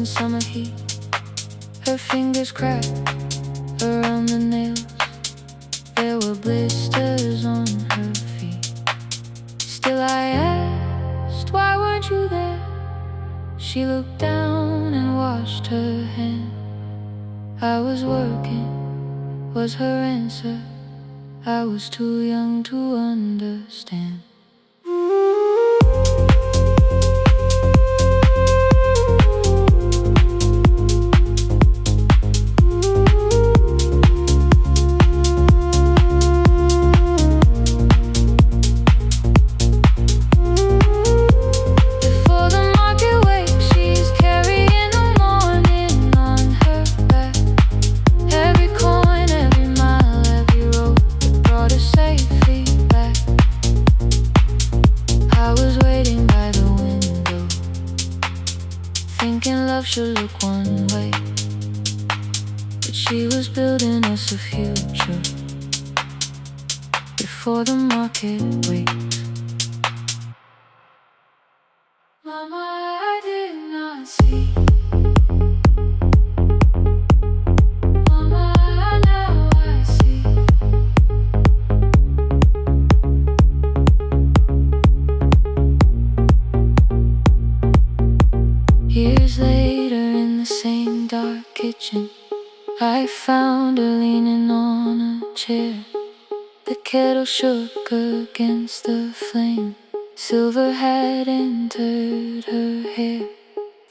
in summer heat. Her fingers cracked around the nails. There were blisters on her feet. Still I asked, why weren't you there? She looked down and washed her hand. I was working, was her answer. I was too young to understand. Thinking love should look one way, but she was building us a future before the market waits. Mama, I did not see. Mama, now I see. Years later in the same dark kitchen, I found her leaning on a chair. The kettle shook against the flame. Silver had entered her hair.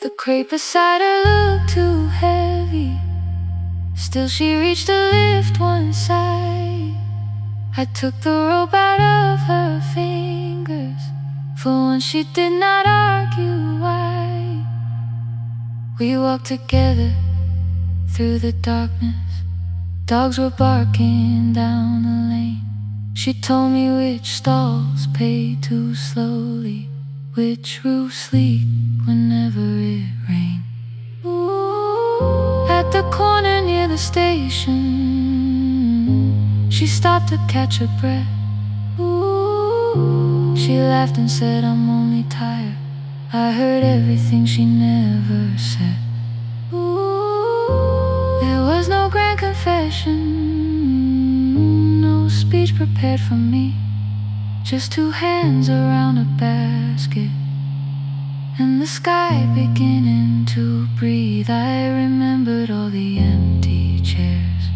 The crepe beside her looked too heavy. Still she reached to lift one side. I took the rope out of her fingers. For once she did not argue why. We walked together through the darkness. Dogs were barking down the lane. She told me which stalls paid too slowly, which roofs leak whenever it rained. At the corner near the station, she stopped to catch her breath. She laughed and said, I'm only tired. I heard everything she never said. There was no grand confession, no speech prepared for me. Just two hands around a basket and the sky beginning to breathe. I remembered all the empty chairs,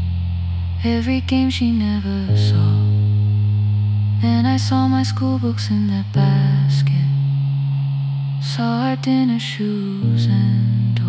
every game she never saw. Then I saw my school books in that basket, saw our dinner shoes and door.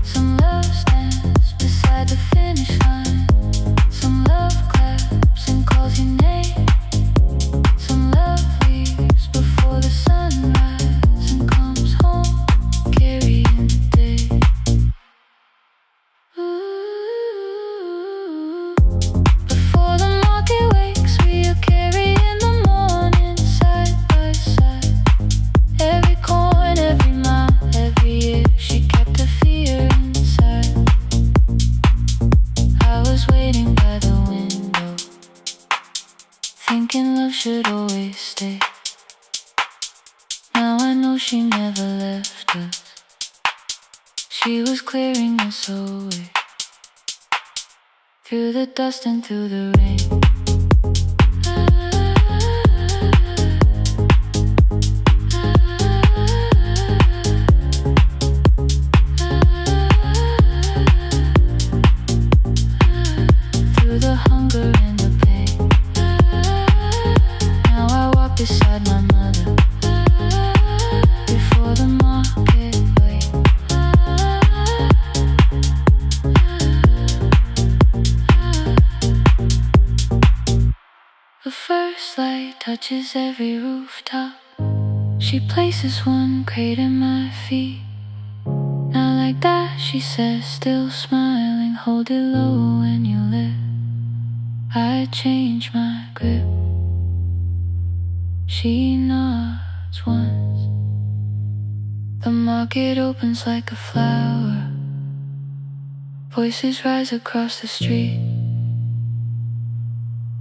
Some love stands beside the finish line. Some love claps and calls your name. Some love leaves before the sunrise and comes home carrying the day. Ooh. Before the market wakes, we are carrying the morning side by side. Every coin, every mile, every year, she kept her fear inside. I was waiting by the window, thinking love should always stay. Now I know she never left us. She was clearing us away, through the dust and through the rain. Through the hunger and the pain. Now I walk beside my mother before the market waits. The first light touches every rooftop. She places one crate at my feet. Not like that, she says, still smiling. Hold it low when you lift. I change my grip. She nods once, The market opens like a flower. Voices rise across the street.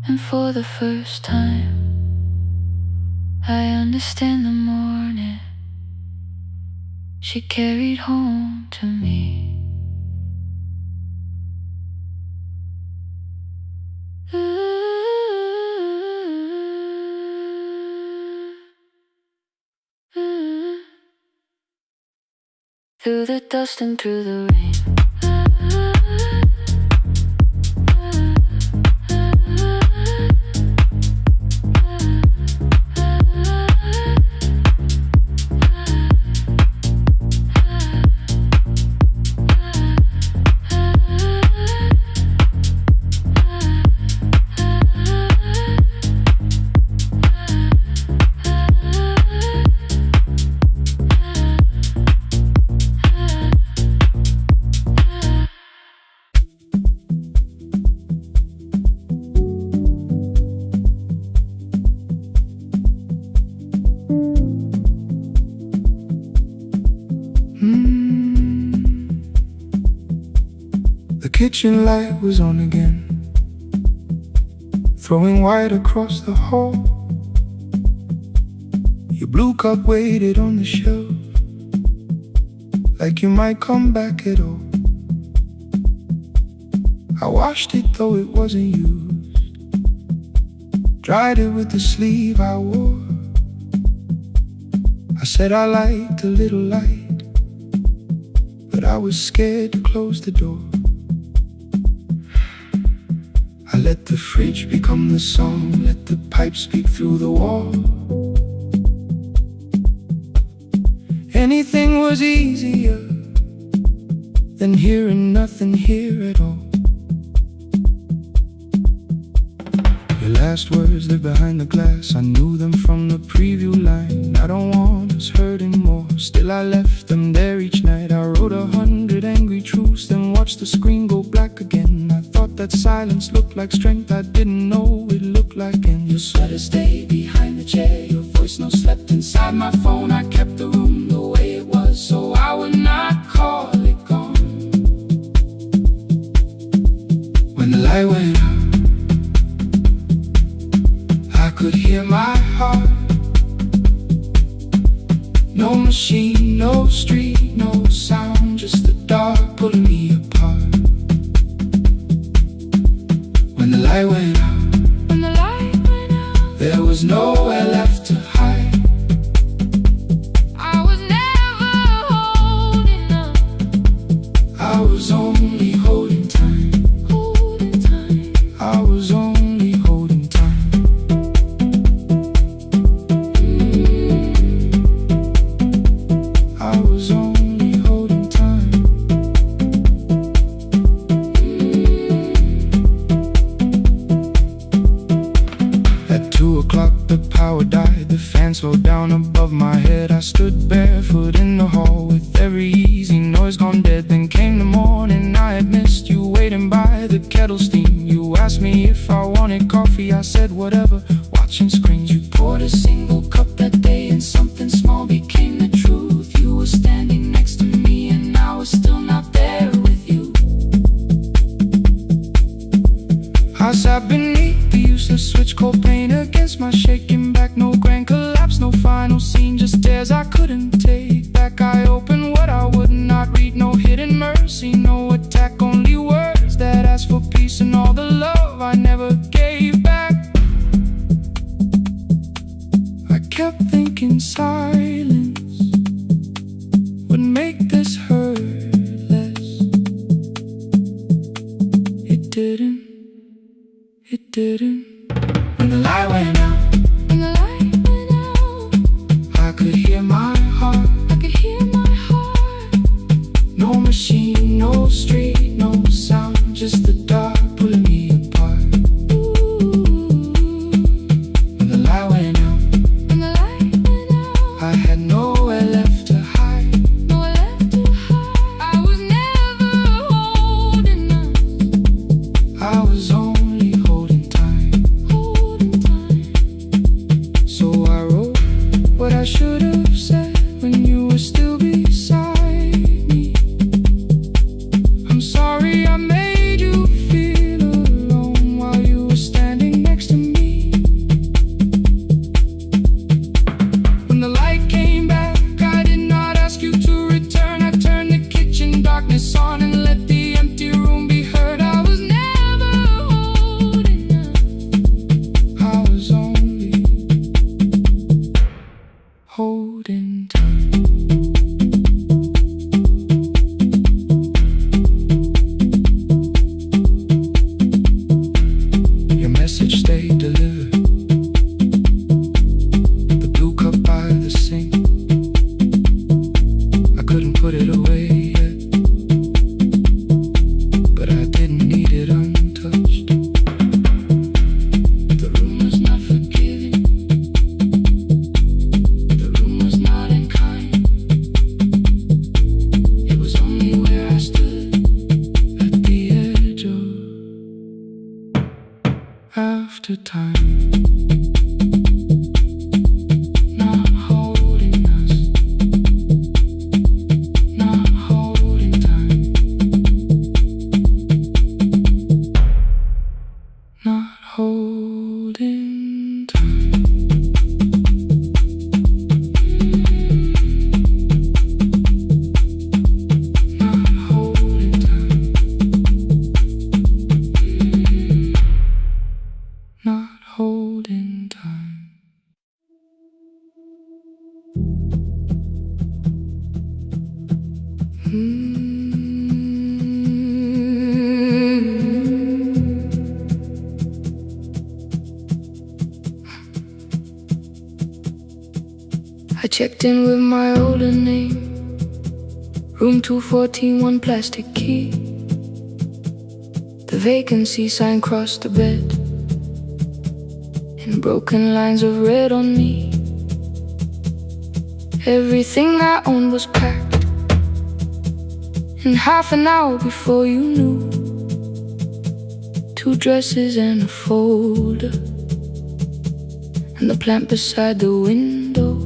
And for the first time, I understand the morning she carried home to me. Through the dust and through the rain. The kitchen light was on again, throwing white across the hall. Your blue cup waited on the shelf, like you might come back at all. I washed it though it wasn't used, dried it with the sleeve I wore. I said I liked a little light, but I was scared to close the door. I let the fridge become the song, let the pipe speak through the wall. Anything was easier than hearing nothing here at all. Your last words live behind the glass, I knew them from the preview line. I don't want us hurting more, still I left them there each night. I wrote 100 angry truths, then watched the screen go black again. I thought that silence looked like strength, I didn't know it looked like end. Your sweater stayed behind the chair, your voice no slept inside my phone. I kept the room the way it was, so I would not call it gone. When the light went out, I could hear my heart. No machine, no street, no sound, just the dark pulling me apart. When the light went out, there was nowhere left to hide. I was never holding up, I was only holding time. I was only holding time. I was only holding time. At 2 o'clock the power died, the fan slowed down above my head. I stood barefoot in the hall with every easy noise gone dead. Then came the morning, I had missed you waiting by the kettle steam. You asked me if I wanted coffee, I said whatever, watching screens. You poured a single cup that day and something small became the truth. You were standing next to me and I was still not there with you. I sat beneath the useless switch, cold pain against my shaking back. No grand collapse, no final scene, just tears I couldn't take back. I opened what I would not read, no hidden mercy, no attack, only words that asked for peace and all the love I never gave back. I kept thinking silence would make this hurt less. It didn't. It didn't. When the light went out, I could hear my heart. No machine, no street, no sound, just the dark pulling me apart. When the light went out, I had nowhere left to hide. I was never holding up, I was only holding time. package they delivered, the blue cup by the sink. I couldn't put it away yet, but I didn't need it untouched. The room was not forgiving, the room was not in kind. It was only where I stood at the edge of after time. Not holding us, not holding time, not holding time. Not holding time, not holding time. I checked in with my older name, room 214, one plastic key. The vacancy sign crossed the bed, and broken lines of red on me. Everything I owned was packed in half an hour before you knew. 2 dresses and a folder, and the plant beside the window.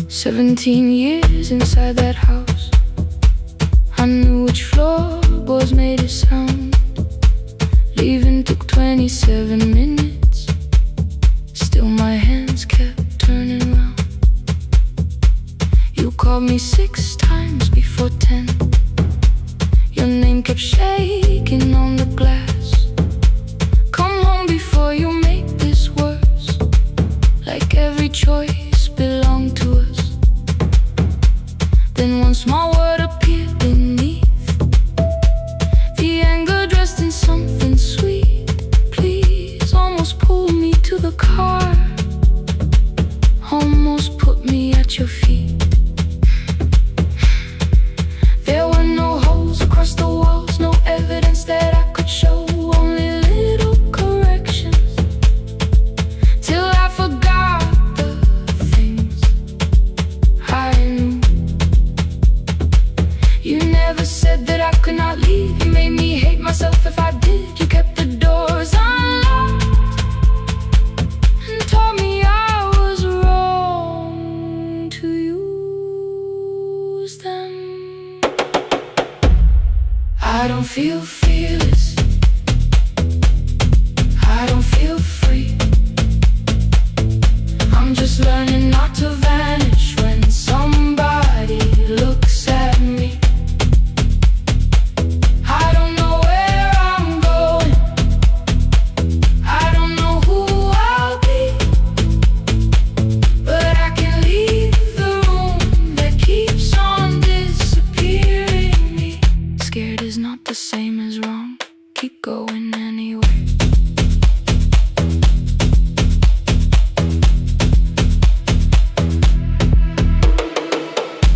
17 years inside that house, I knew which floorboards made it sound. Leaving took 27 minutes, still my hands kept turning round. You called me 6 times before 10. Your name kept shaking on the glass. Come home before you make this worse, like every choice belonged to us. Then one small word appeared beneath, the anger dressed in something sweet. Please, almost pulled me to the car, almost put me at your feet. There were no holes across the walls, no evidence that I could show, only little corrections, till I forgot the things I knew. You never said that I could not leave. You made me hate myself if I did. You kept the doors unlocked and told me I was wrong to use them. I don't feel fearless, I don't feel free. I'm just learning not to vanish when somebody looks at me. I don't know where I'm going, I don't know who I'll be, but I can leave the room that keeps on disappearing me. Scared is not the same as wrong, keep going anyway.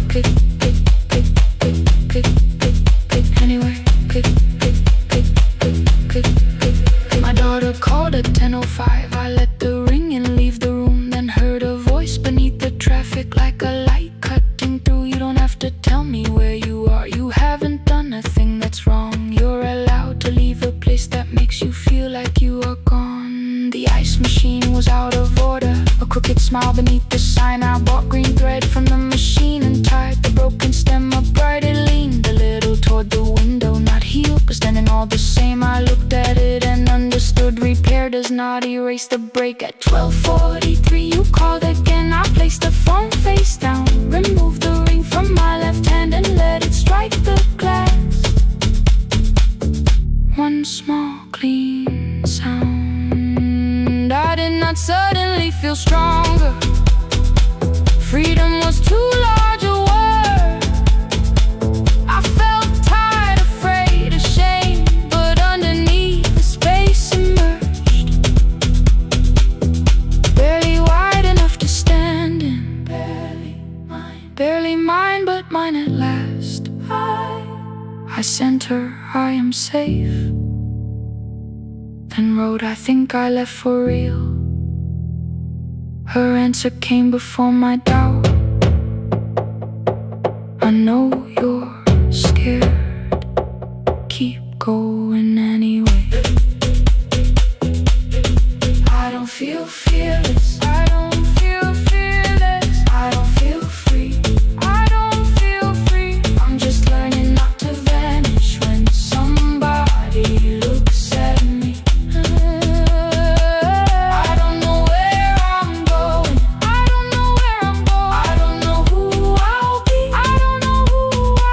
Pick, pick, pick, pick, pick, pick, pick, anyway. Pick, pick, pick, pick, pick, pick, pick. My daughter called at 10:05. I let the ring and leave the room, then heard a voice beneath the traffic like a light cutting through. You don't have to tell me where you are, you haven't done a thing that's wrong. You're allowed to leave a place that makes you feel like you are gone. The ice machine was out of order, a crooked smile beneath the sign. I bought green thread from the machine and tied the broken stem upright. It leaned a little toward the window, not healed but standing all the same. I looked at it and understood repair does not erase the break. At 12:43 you called again. I placed the phone face down, removed the ring from my left hand and let it strike the glass. One small clean sound. I did not suddenly feel stronger. Freedom was too large a word. I felt tired, afraid, ashamed, but underneath the space I'm safe. Then wrote, I think I left for real. Her answer came before my doubt. I know you're scared, keep going anyway. I don't feel fearless, I don't feel fearless, I don't feel free, I don't feel free. I'm just learning not to vanish when somebody looks at me. I don't know where I'm going, I don't know where I'm going, I don't know who I'll be, I don't know who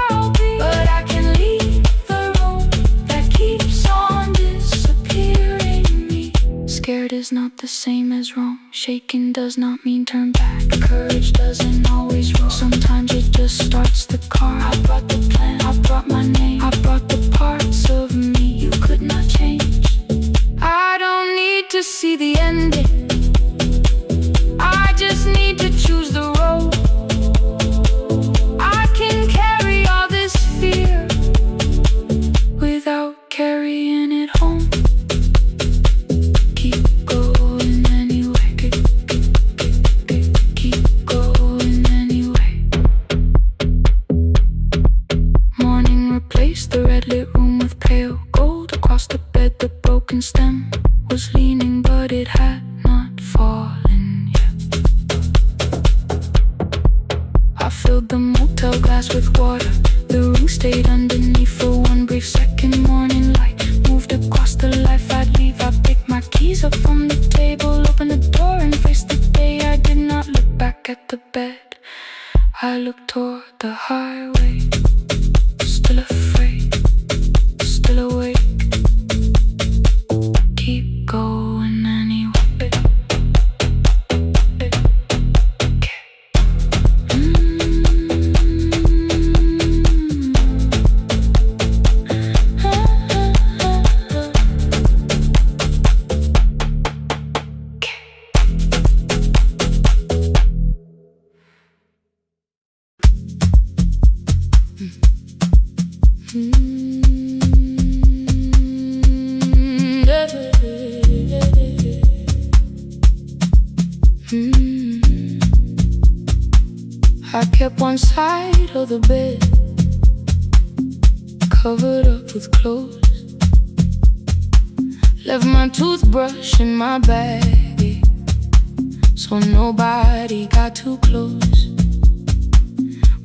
I'll be. But I can leave the room that keeps on disappearing me. Scared is not the same as wrong. Shaking does not mean turn back. Courage doesn't always roll. Sometimes it just starts the car. I brought the plan, I brought my name, I brought the parts of me you could not change. I don't need to see the ending, I just need to choose the road. I can carry all this fear without carrying it home. Keep going anyway, keep going anyway. Morning replaced the red lit room with pale gold. Across the bed the broken stem was leaning, but it had not fallen yet. I filled the motel glass with water. The ring stayed underneath for one brief second. Morning light moved across the life I'd leave. I picked my keys up from the table, opened the door and faced the day. I did not look back at the bed, I looked toward the highway. Still afraid, still awake, keep going anyway. I kept one side of the bed covered up with clothes. Left my toothbrush in my bag, so nobody got too close.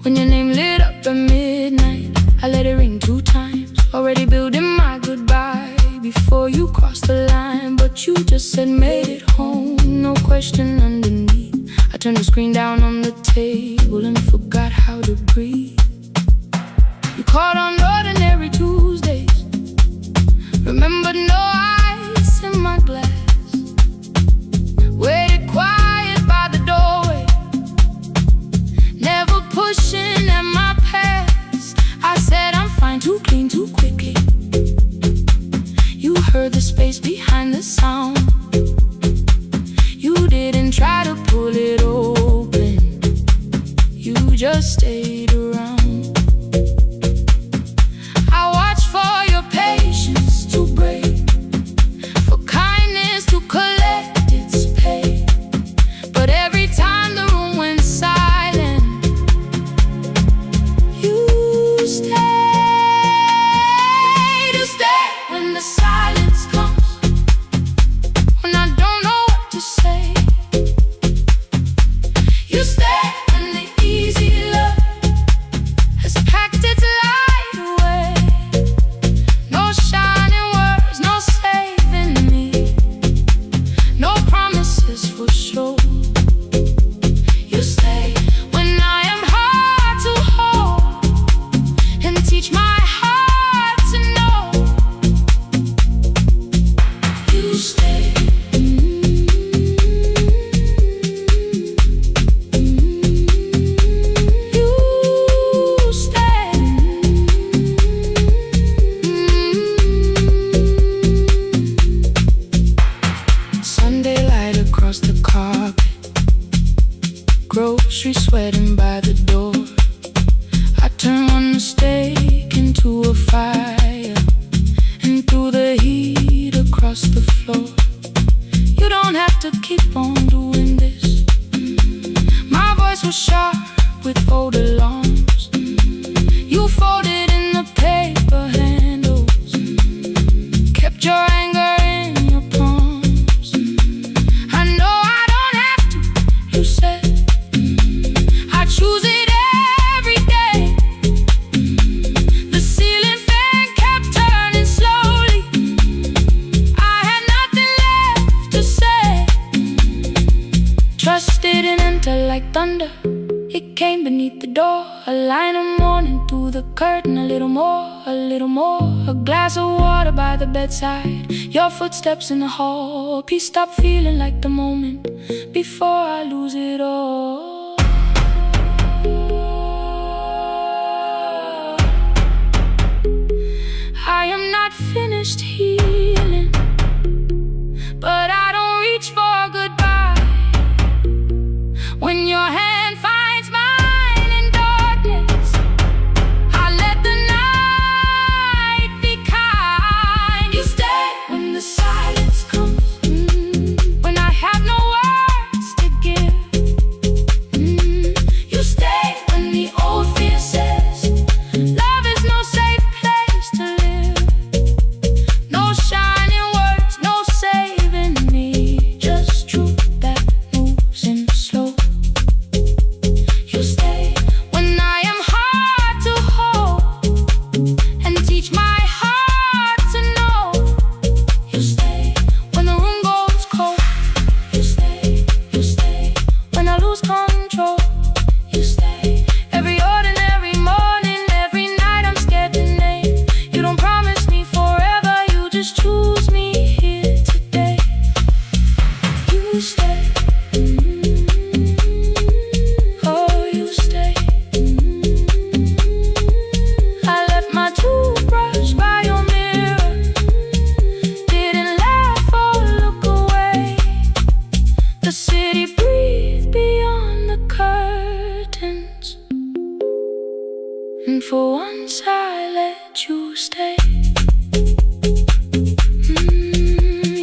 When your name lit up at midnight, I let it ring 2 times. Already building my goodbye before you crossed the line. But you just said made it home, no question underneath. I turned the screen down on the table and forgot how to breathe. You called on ordinary Tuesdays, remembered no ice in my glass. Waited quiet by the doorway, never pushing at my past. I said I'm fine, too clean, too quickly. You heard the space behind the sound. You didn't try to pull it open, you just stayed around. I watched for your patience to break, for kindness to collect its pay. But every time the room went silent, you stayed. You stayed when the silence comes, when I don't know what to say. You stay when the easy love has packed its light away. No shining words, no saving me, no promises for sure. You stay when I am hard to hold and teach my heart to know. You stay. Sunday light across the carpet, grocery sweating by the door. I turn one mistake into a fire, across the floor. You don't have to keep on doing this. My voice was sharp with old alarms. You folded in the paper handles, kept your anger in your palms. I know I don't have to, you said. I choose it every day. The ceiling fan kept turning slowly. I had nothing left to say. Trust didn't enter like thunder. It came beneath the door, a line of mourning through the curtain. A little more, a little more. A glass of water by the bedside, your footsteps in the hall. Peace stopped feeling like the moment before I lose it all. I am not finished healing, but I don't reach for goodbye. When your hand finds mine in darkness, I let the night be kind. You stay when the silence comes, when I have no words to give. You stay when the old fear says love is no safe place to live. No shining words, no saving me, just truth that moves in slow. You stay when I am hard to hold and teach my heart to know. You stay when the room goes cold. You stay when I lose control. You stay every ordinary morning, every night I'm scared to name. You don't promise me forever, you just choose me here today. You stay. Oh, you stay. I left my toothbrush by your mirror, didn't laugh or look away. The city breathed beyond the curtains, and for once I let you stay.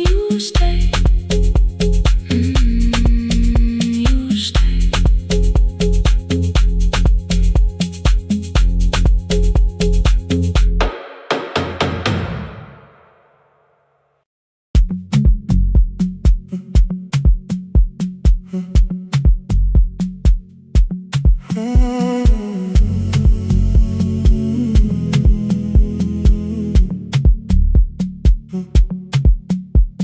You stay. You stay.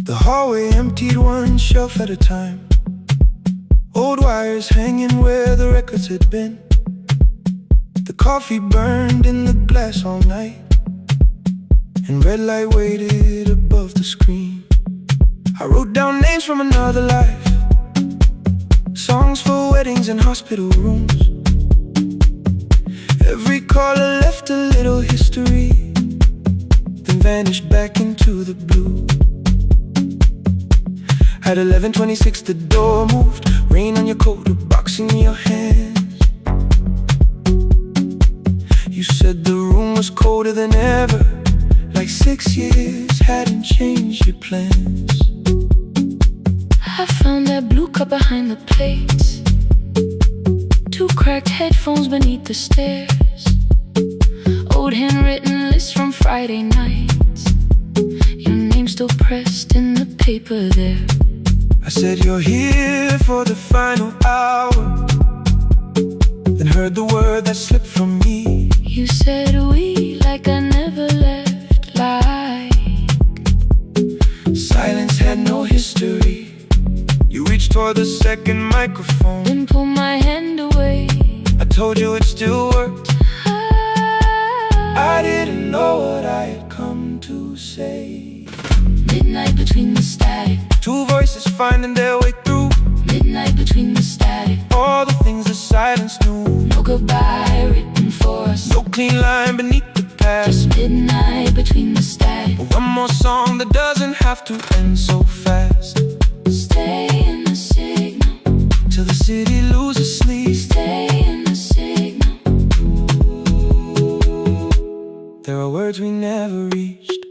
The hallway emptied one shelf at a time. Old wires hanging where the records had been. The coffee burned in the glass all night, and red light waited above the screen. I wrote down names from another life, songs for weddings and hospital rooms. Every caller left a little history, then vanished back into the blue. At 11:26 the door moved, rain on your coat, a box in your hands. You said the room was colder than ever, like 6 years hadn't changed your plans. I found that blue cup behind the plates, 2 cracked headphones beneath the stairs, old handwritten lists from Friday nights, your name still pressed in the paper there. I said you're here for the final hour, then heard the word that slipped from me. You said we like I never left, like Silence had no history. You reached toward the second microphone, then pulled my hand away. I told you it still worked. I didn't know what I had come to say. Midnight between the static, 2 voices finding their way through. midnight between the static. All the things the silence knew. No goodbye written for us, No clean line beneath the past. just midnight between the static. One more song that doesn't have to end so fast. Stay in the signal, Till the city loses sleep. stay in the signal. There are words we never reached,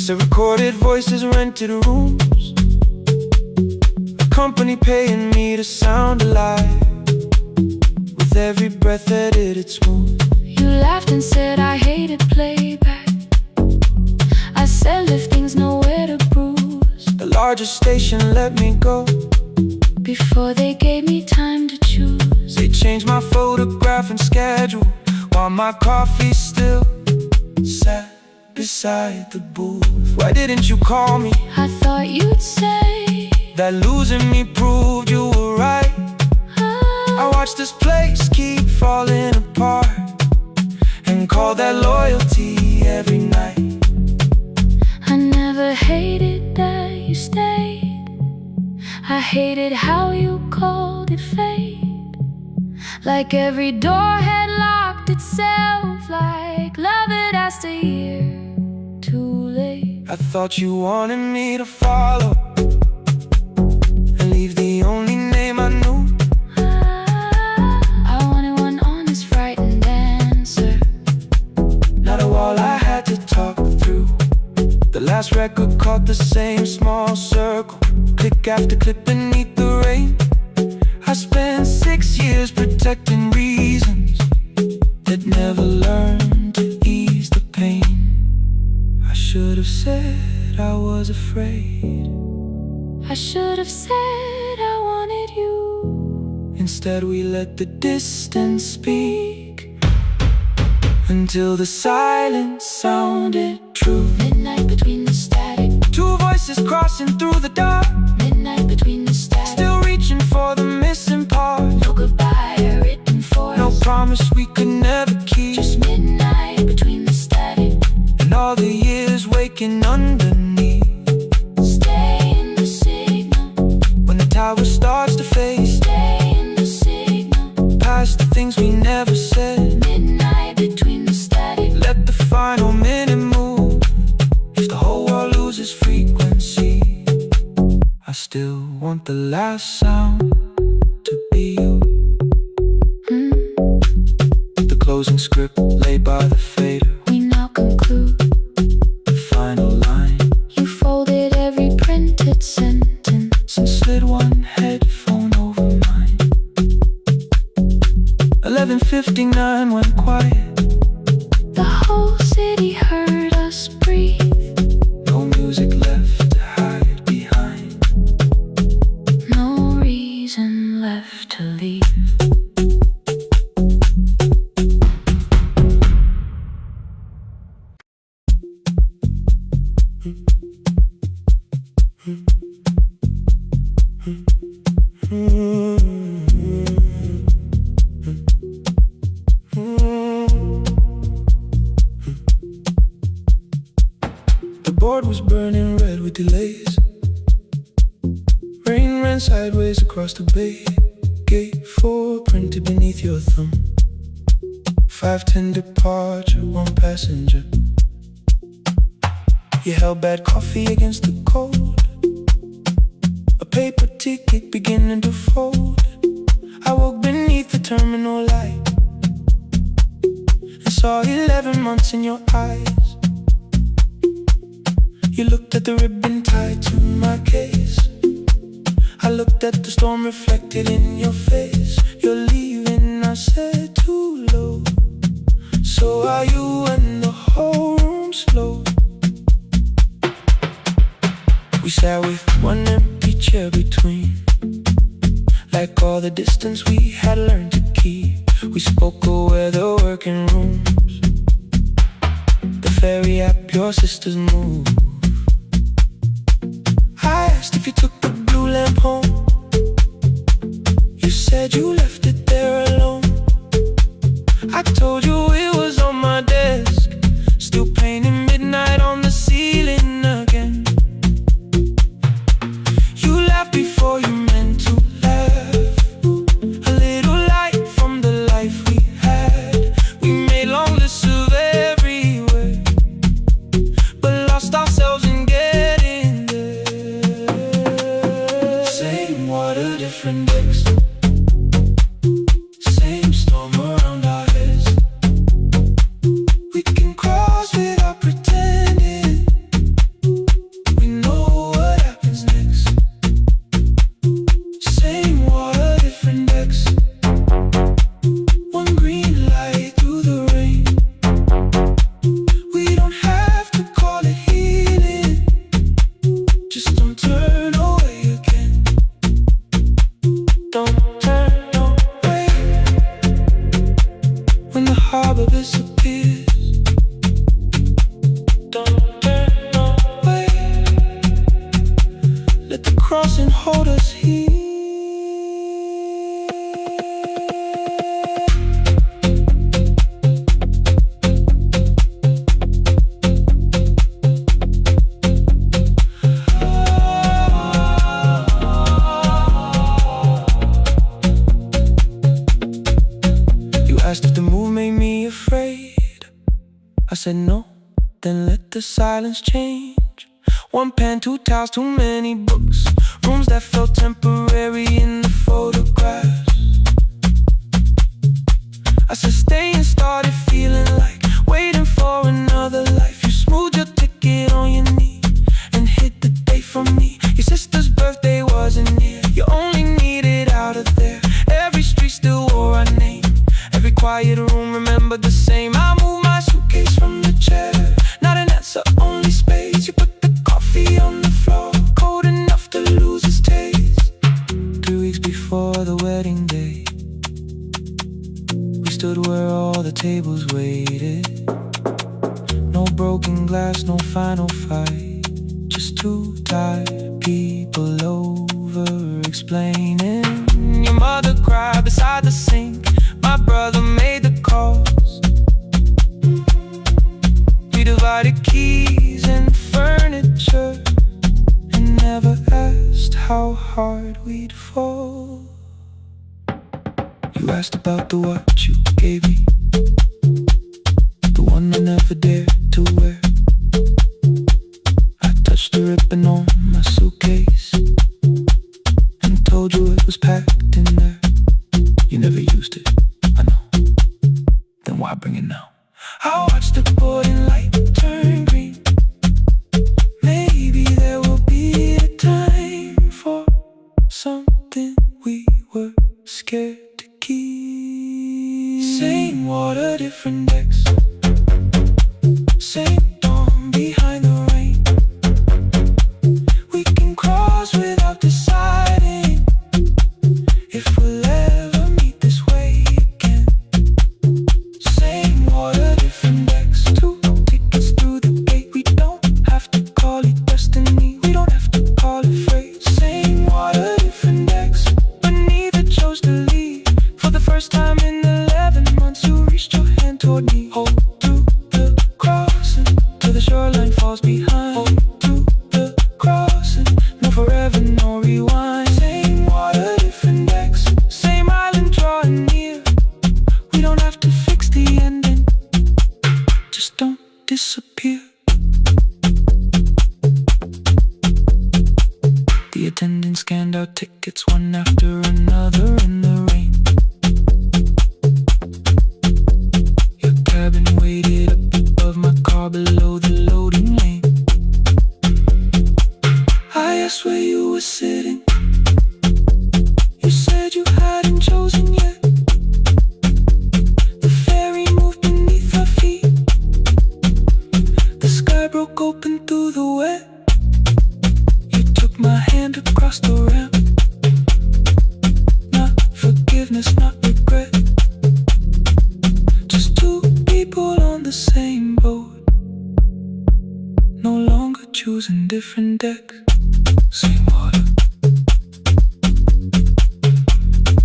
Just a recorded voices, rented rooms, a company paying me to sound alive. With every breath edited smooth. You laughed and said I hated playback. I said if things nowhere to bruise. The largest station let me go before they gave me time to choose. They changed my photograph and schedule, while my coffee still sat beside the booth. Why didn't you call me? I thought you'd say that losing me proved you were right. I watched this place keep falling apart and call that loyalty every night. I never hated that you stayed. I hated how you called it fate. Like every door had locked itself, like love had asked a year too late. I thought you wanted me to follow and leave the only name I knew. I wanted one honest, frightened answer, not a wall I had to talk through. The last record caught the same small circle, click after click beneath the rain. I spent 6 years protecting reasons that never learned to ease the pain. I should have said I was afraid. I should have said I wanted you. Instead we let the distance speak until the silence sounded true. Midnight between the static, two voices crossing through the dark. Midnight between the static, still reaching for the missing part. no goodbye written for us, no promise we could never keep. just midnight between the static and all the years waking underneath. Stay in the signal when the tower starts to fade. Stay in the signal past the things we never said. Midnight between the static, let the final minute move. If the whole world loses frequency, I still want the last sound to be you. The closing script laid by the fader, we now conclude the final line. You folded every printed sentence and slid one headphone over mine. 11:59 went quiet. The whole city heard us breathe. No music left to hide behind. No reason left to leave. The board was burning red with delays. Rain ran sideways across the bay. Gate 4 printed beneath your thumb. 5:10 departure, 1 passenger. You held bad coffee against the cold. A paper ticket beginning to fold. I woke beneath the terminal light and saw 11 months in your eyes. You looked at the ribbon tied to my case. I looked at the storm reflected in your face. You're leaving, I said, too low. So are you, and the whole room slowed. We sat with one empty chair between, like all the distance we had learned to keep. We spoke of weather, working rooms, the ferry app your sisters moved. I asked if you took the blue lamp home. You said you left it there alone. I told you it was on my desk, still painting midnight on the ceiling again. You laughed before you meant to laugh. A little light from the life we had. We made long lists of everywhere, but lost ourselves in getting there. Same water, different decks. disappears. Don't turn away. Let the crossing hold us here. Asked if the move made me afraid. I said no, then let the silence change. One pen, two towels, too many books. Rooms that felt temporary in the photographs. I said stay and started feeling like waiting for another life. You smoothed your ticket on your knee and hit the date from me. Your sister's birthday wasn't near. You only needed out of there. Every street still wore our name. Every quiet room remembered the same. I moved my suitcase from the chair. Not an answer, only space. You put the coffee on the floor, cold enough to lose its taste. 3 weeks before the wedding day, we stood where all the tables waited. No broken glass, no final fight. Just two tired people over-explaining. Your mother cried beside the sink. My brother made the calls. We divided keys and furniture and never asked how hard we'd fall. You asked about the watch you gave me, the one I never dared to wear. I touched the ribbon on my suitcase and told you it was packed in there. You never used it, I know. Then why bring it now? I watched the boarding light turn green. Maybe there will be a time for something we were scared to keep. Same water, different decks. Same dawn behind the rain. We can cross without deciding if we'll ever meet this way again. Same water, different decks. 2 tickets through the gate. We don't have to call it destiny. We don't have to call it fate. Same water, different decks. But neither chose to leave. For the first time in 11 months, you reached your hand toward me. Hold through the crossing till the shoreline falls behind. Hold through the crossing. No forever, no rewind. Same water, different decks. Same island drawing near. We don't have to fix the ending. Just don't disappear. The attendant scanned our tickets one after another in the rain. Your cabin waited up above my car below the loading lane. I asked where you were sitting. You said you hadn't chosen yet. The ferry moved beneath our feet. The sky broke open through the wet. You took my hand across the ramp. Not forgiveness, not regret. Just two people on the same boat. No longer choosing different decks. Same water.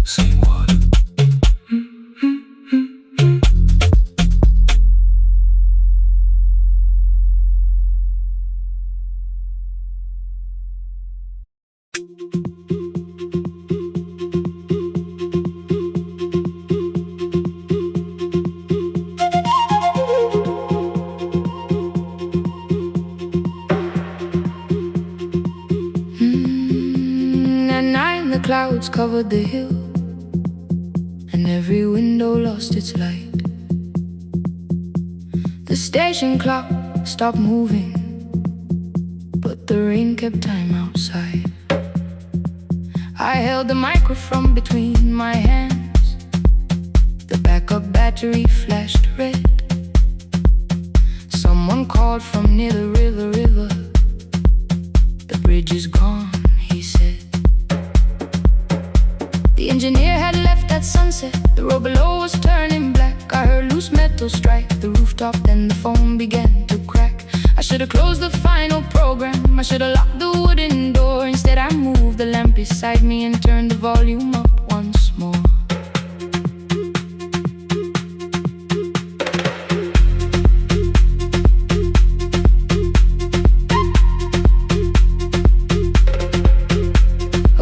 Same water. At night the clouds covered the hill, and every window lost its light. The station clock stopped moving, but the rain kept time outside. I held the microphone between my hands. The backup battery flashed red. Someone called from near the river. The bridge is gone, he said. The engineer had left at sunset. The road below was turning black. I heard loose metal strike right, the rooftop, then the phone began to crack. I should've closed the final program, I should've locked the wooden door. Instead I moved the lamp beside me and turned the volume up once more.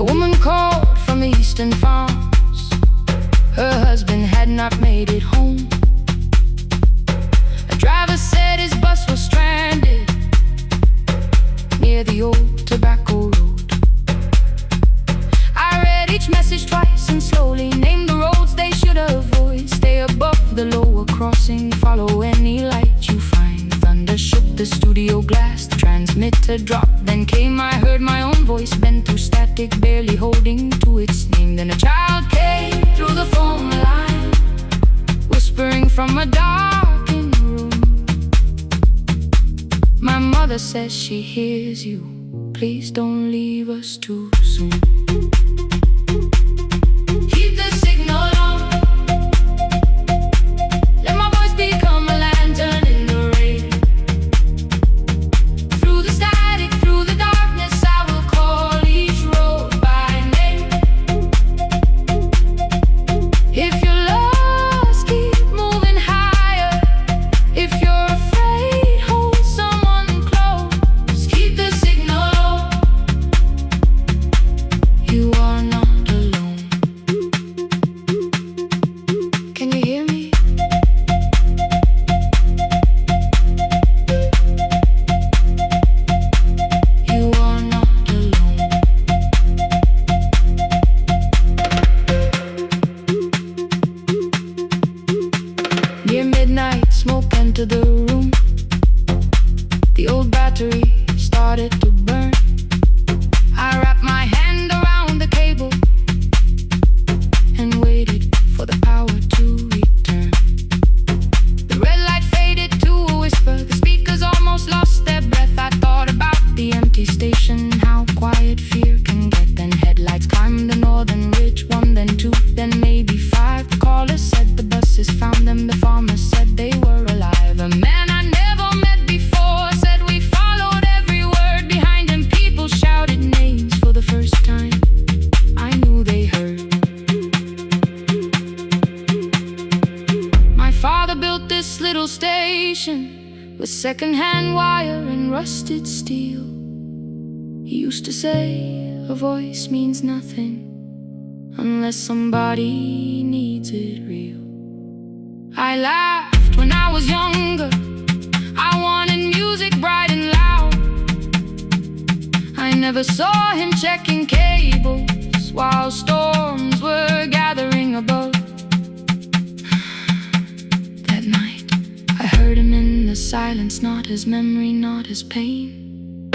A woman called from the eastern farms. Her husband had not made it home. A driver said his bus was stranded near the old tobacco road. I read each message twice and slowly named the roads they should avoid. Stay above the lower crossing, follow any light you find. Thunder shook the studio glass, the transmitter dropped. Then came, I heard my own voice bend through static, barely holding to its name. Then a child came through the phone line, whispering from a darkened room. My mother says she hears you, please don't leave us too soon. Keep the signal on, let my voice become a lantern in the rain. Through the static, through the darkness, I will call each road by name. If you're lost, keep moving higher. If you're afraid, hold someone close. Keep the signal low, you are not alone. Can you hear me? You are not alone. Near midnight, smoke entered the room. The old battery started to burn. I wrapped my hand around the cable and waited for the power to return. The red light faded to a whisper, the speakers almost lost their breath. I thought about the empty station, how quiet fear can get. Then headlights climbed the northern ridge, one, then two, then maybe five. The caller said the buses found them, the farmer said they were alive. A man I never met before said we followed every word behind him. People shouted names for the first time, I knew they heard. My father built this little station with second-hand wire and rusted steel. He used to say a voice means nothing unless somebody needs it real. I laughed when I was younger, I wanted music bright and loud. I never saw him checking cables while storms were gathering above. That night, I heard him in the silence, not his memory, not his pain.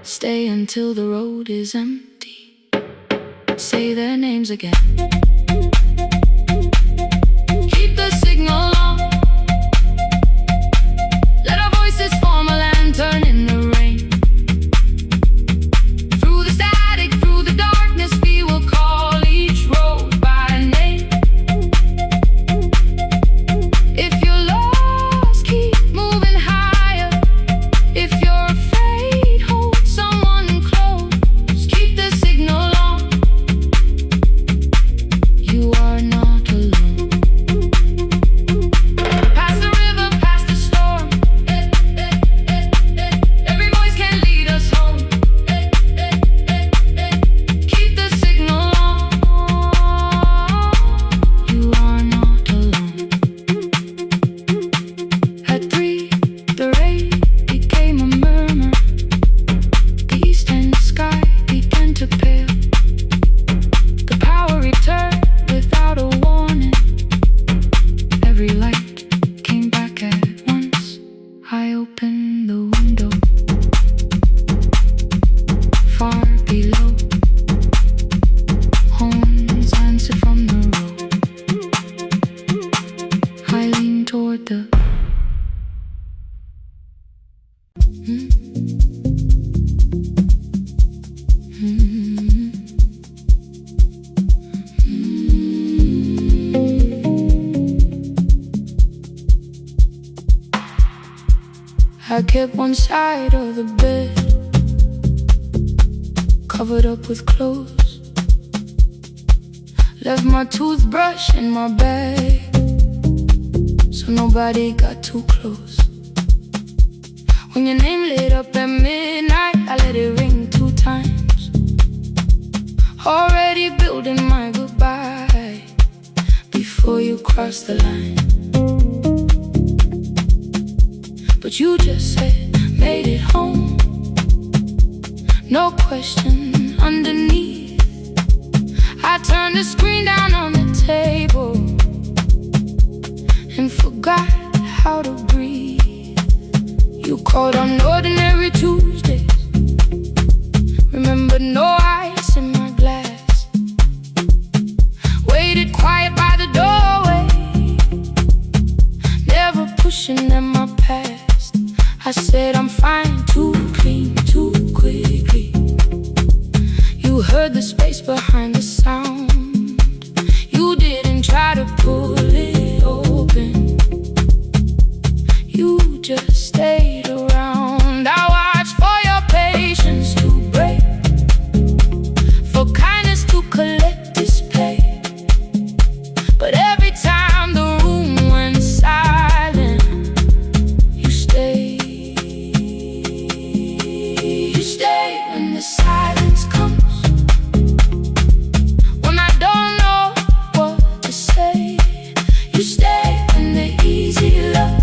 Stay until the road is empty, say their names again. Keep the signal on, let our voices form a lantern in the rain. Through the static, through the darkness, we will call each road by name. If you're lost, keep moving higher. If you're afraid, hold someone close. Keep the signal on, you are not alone. Past the river, past the storm, every voice can lead us home. Keep the signal on, you are not alone. At 3, the rain became a murmur. The eastern sky began to pale. The power returned without a warning. Every light came back at once. I opened the window. Far below, horns answered from the road. I leaned toward the I kept one side of the bed covered up with clothes. Left my toothbrush in my bag so nobody got too close. When your name lit up at midnight, I let it ring 2 times. Already building my goodbye before you crossed the line. But you just said, made it home. No question underneath. I turned the screen down on the table and forgot how to breathe. You called on ordinary Tuesdays. Remember, no ice in my glass. Waited quiet by the doorway, never pushing at my past. I said I'm fine, too clean, too quickly. You heard the space behind the sound. You didn't try to pull it open. You just stayed around. I watched for your patience to break, for kindness to collect display. But every time the room went silent, you stayed. You stay when the silence comes, when I don't know what to say. You stay when the easy love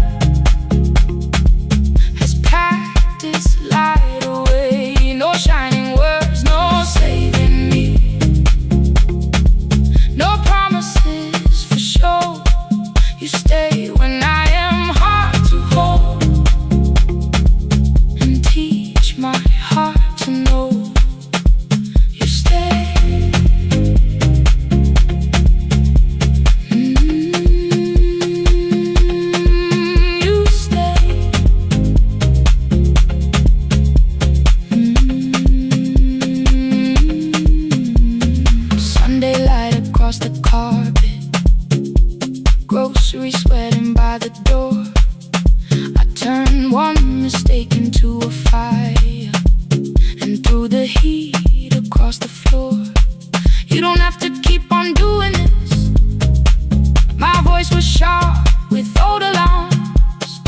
has packed its light away. No shining words, no saving me, no promises for sure. You stay when I am hard to hold and teach my heart to know. You stay. You stay. Sunday light across the carpet, grocery sweating by the door. I turned one mistake into a fire and threw the heat across the floor. You don't have to keep on doing this. My voice was sharp with old alarms.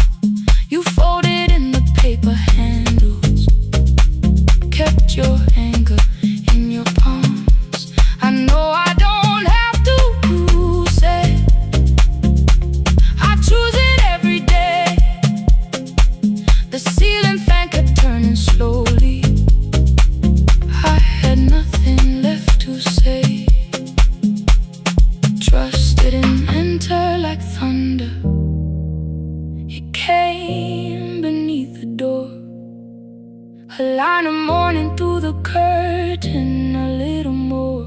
You folded in the paper handles, kept your anger in your palms. I know I don't have to say I choose it every day. The ceiling fan kept turning slowly. I had nothing left to say. Trust didn't enter like thunder. It came beneath the door. A line of morning through the curtain. A little more,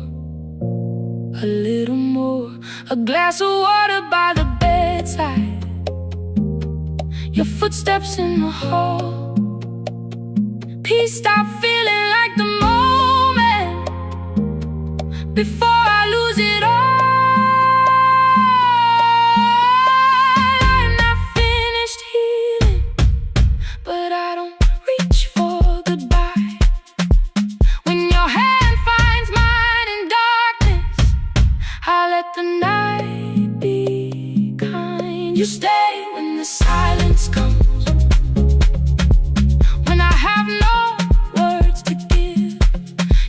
a little more. A glass of water by the bedside. Your footsteps in the hall. Peace stopped feeling like the moment before I lose it all. I'm not finished healing, but I don't reach for goodbye. When your hand finds mine in darkness, I let the night be kind. You stay when the silence comes, when I have no words to give.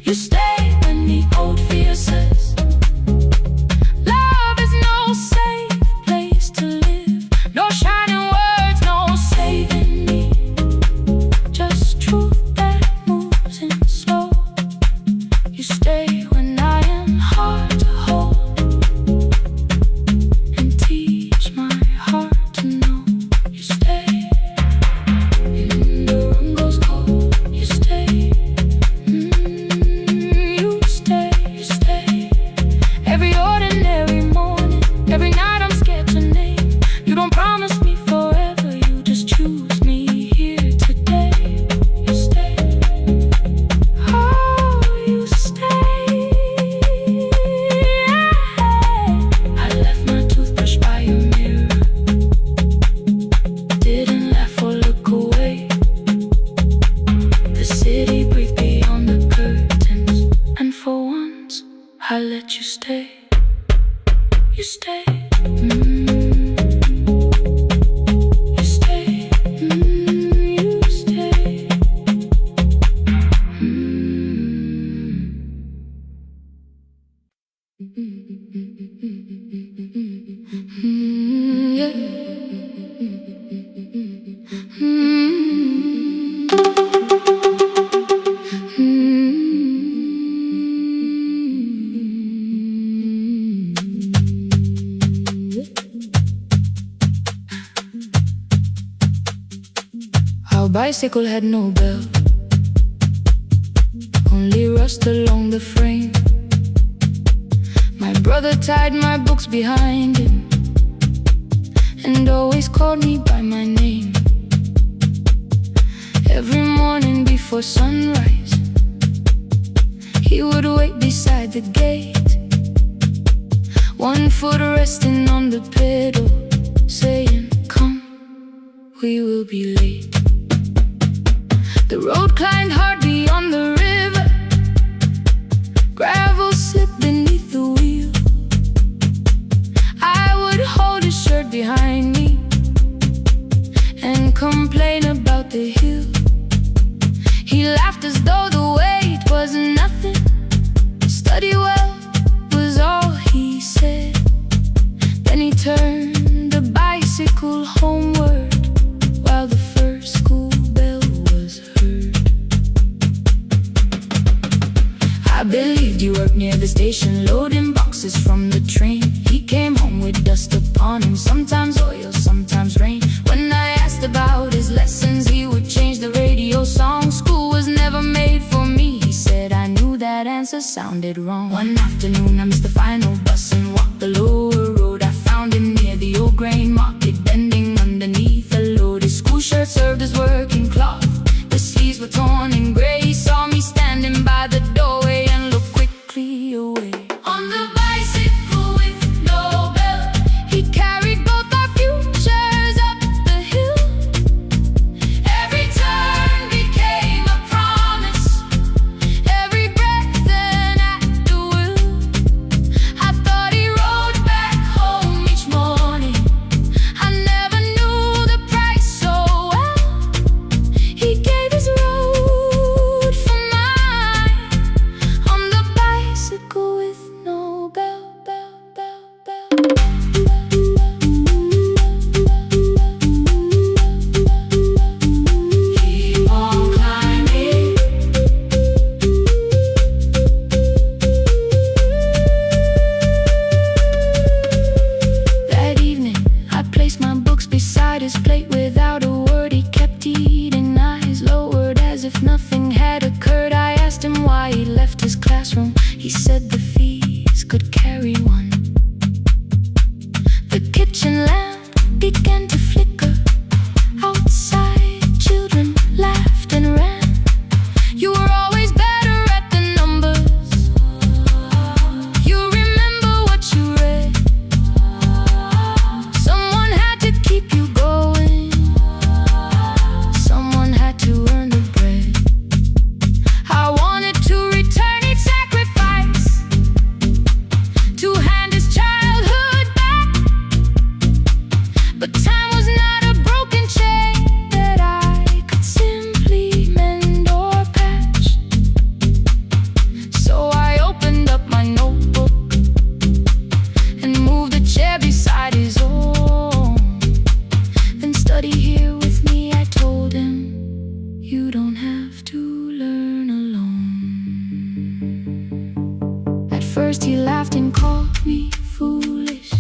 You stay when the old fear says love is no safe place to live. No shining words, no saving me, just truth that moves in slow. You stay when I am hard to hold and teach my heart to know. You stay. Our bicycle had no bell, only rust along the frame. My brother tied my books behind him and always called me by my name. Every morning before sunrise, he would wait beside the gate, one foot resting on the pedal, saying, "Come, we will be late." The road climbed hard beyond the river, gravel slipped beneath the wheel. I would hold his shirt behind me and complain about the hill. He laughed as though the weight was nothing. Study well was all he said. Then he turned the bicycle homeward while the first school bell was heard. I believed you worked near the station, loading boxes from the train. He came home with dust upon him, sometimes oil, sometimes rain. When I asked about his lessons, he would change the radio song. School was never made for me, he said. I knew that answer sounded wrong. One afternoon I missed the final bus and walked the lower road. I found him near the old grain market, bending underneath a load. His school shirt served as working cloth, the sleeves were torn and gray. He saw me standing by the doorway and looked quickly away. On the bicycle with no bell, he carried both our futures up the hill. Every turn became a promise, every breath an act of will. I thought he rode back home each morning, I never knew the price so well. He gave his road for mine, on the bicycle with no bell, bell, bell, bell. Keep on climbing. That evening, I placed my books beside his plate without a word. He kept eating, eyes lowered as if nothing had occurred. I asked him why he left his classroom. He said the fees could carry one. The kitchen lamp began to flicker. Outside, children laughed and ran. You were always better at the numbers. You remember what you read. Someone had to keep you going, someone had to earn the bread. I wanted to return each sacrifice, to hand his childhood back. But time was not a broken chain that I could simply mend or patch. So I opened up my notebook and moved a chair beside his own. Then study here with me, I told him. You don't have to learn alone. At first he laughed and called me foolish.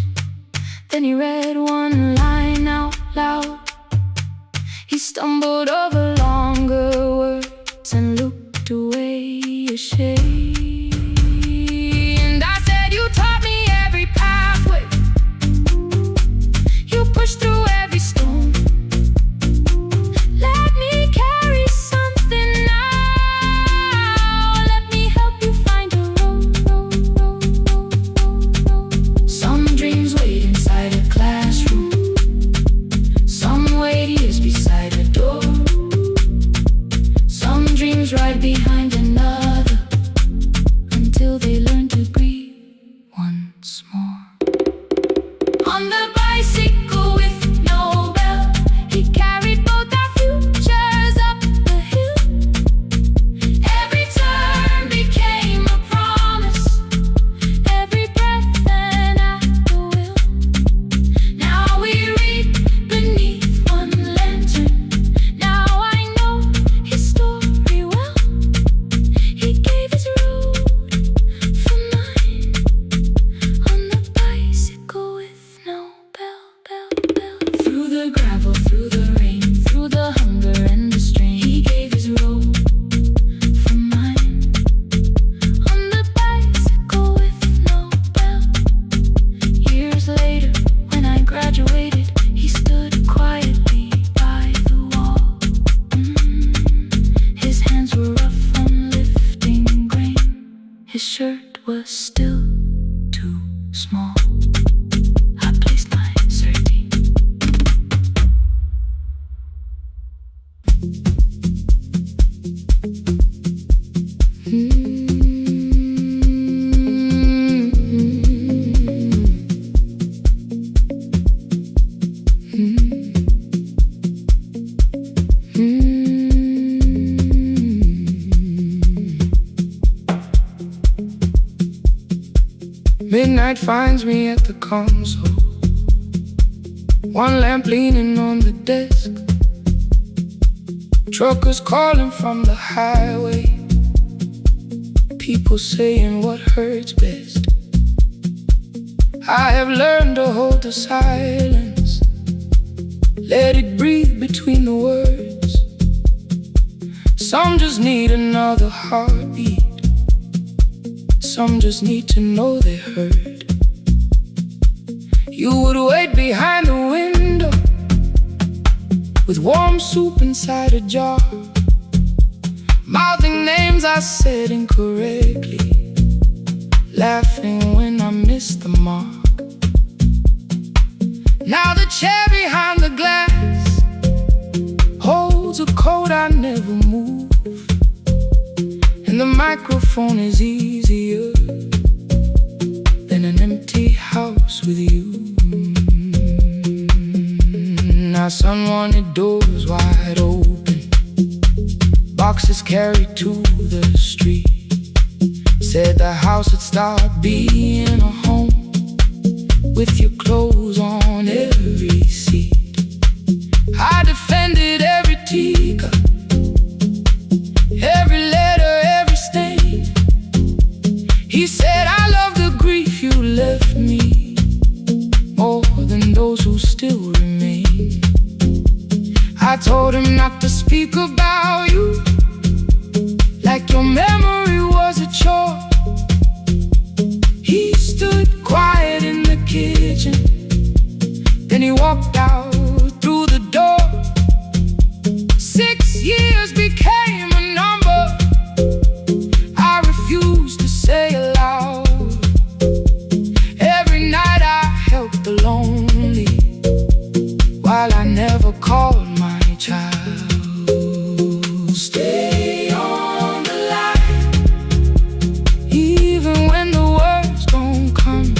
Then he read one line out loud. He stumbled over longer words and looked away ashamed. I said, you taught me every pathway, you pushed through every stone. Let me carry something now, let me help you find a road. Some dreams wait inside a classroom, some wait years beside a door. Some dreams right behind another, until they learn to breathe once more. On the bicycle with no bell, he carried both our futures up the hill. Every turn became a promise, every breath an act of will. Now we read beneath one lantern, now I know his story well. He gave his road for mine, on the bicycle with no bell, bell, bell. Through the gravel, through the rain, through the hunger and the night finds me at the console, one lamp leaning on the desk, truckers calling from the highway, people saying what hurts best. I have learned to hold the silence, let it breathe between the words. Some just need another heartbeat, some just need to know they're heard. You would wait behind the window with warm soup inside a jar, mouthing names I said incorrectly, laughing when I missed the mark. Now the chair behind the glass holds a coat I never move, and the microphone is easier than an empty house with you. Our son wanted doors wide open, boxes carried to the street, said the house would start being a home with your clothes on every seat. I defended every teacup, every letter, every stain. He said I love the grief you left me more than those who still remain. I told him not to speak about you like your memory was a chore. He stood quiet in the kitchen, then he walked out through the door. 6 years became a number I refused to say aloud. Every night I helped the lonely while I never called my child. Stay on the line, even when the words don't come.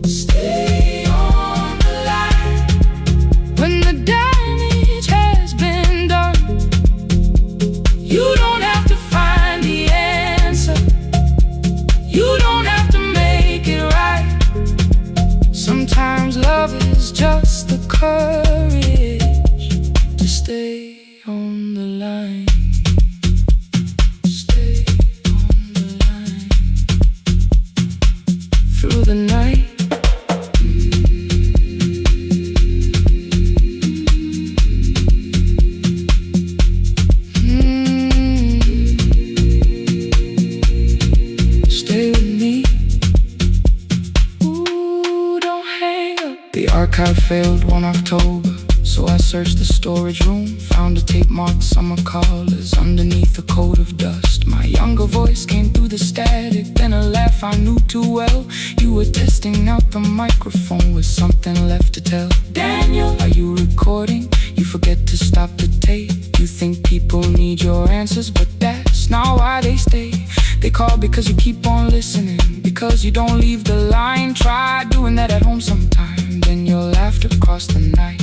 Stay on the line, when the damage has been done. You don't have to find the answer, you don't have to make it right. Sometimes love is just the courage to stay on the line. Stay on the line through the night. Stay with me. Ooh, don't hang up. The archive failed one October, so I searched the storage room, found a tape marked summer callers underneath a coat of dust. My younger voice came through the static, then a laugh I knew too well. You were testing out the microphone with something left to tell. Daniel, are you recording? You forget to stop the tape. You think people need your answers, but that's not why they stay. They call because you keep on listening, because you don't leave the line. Try doing that at home sometime, then your laughter crossed the night.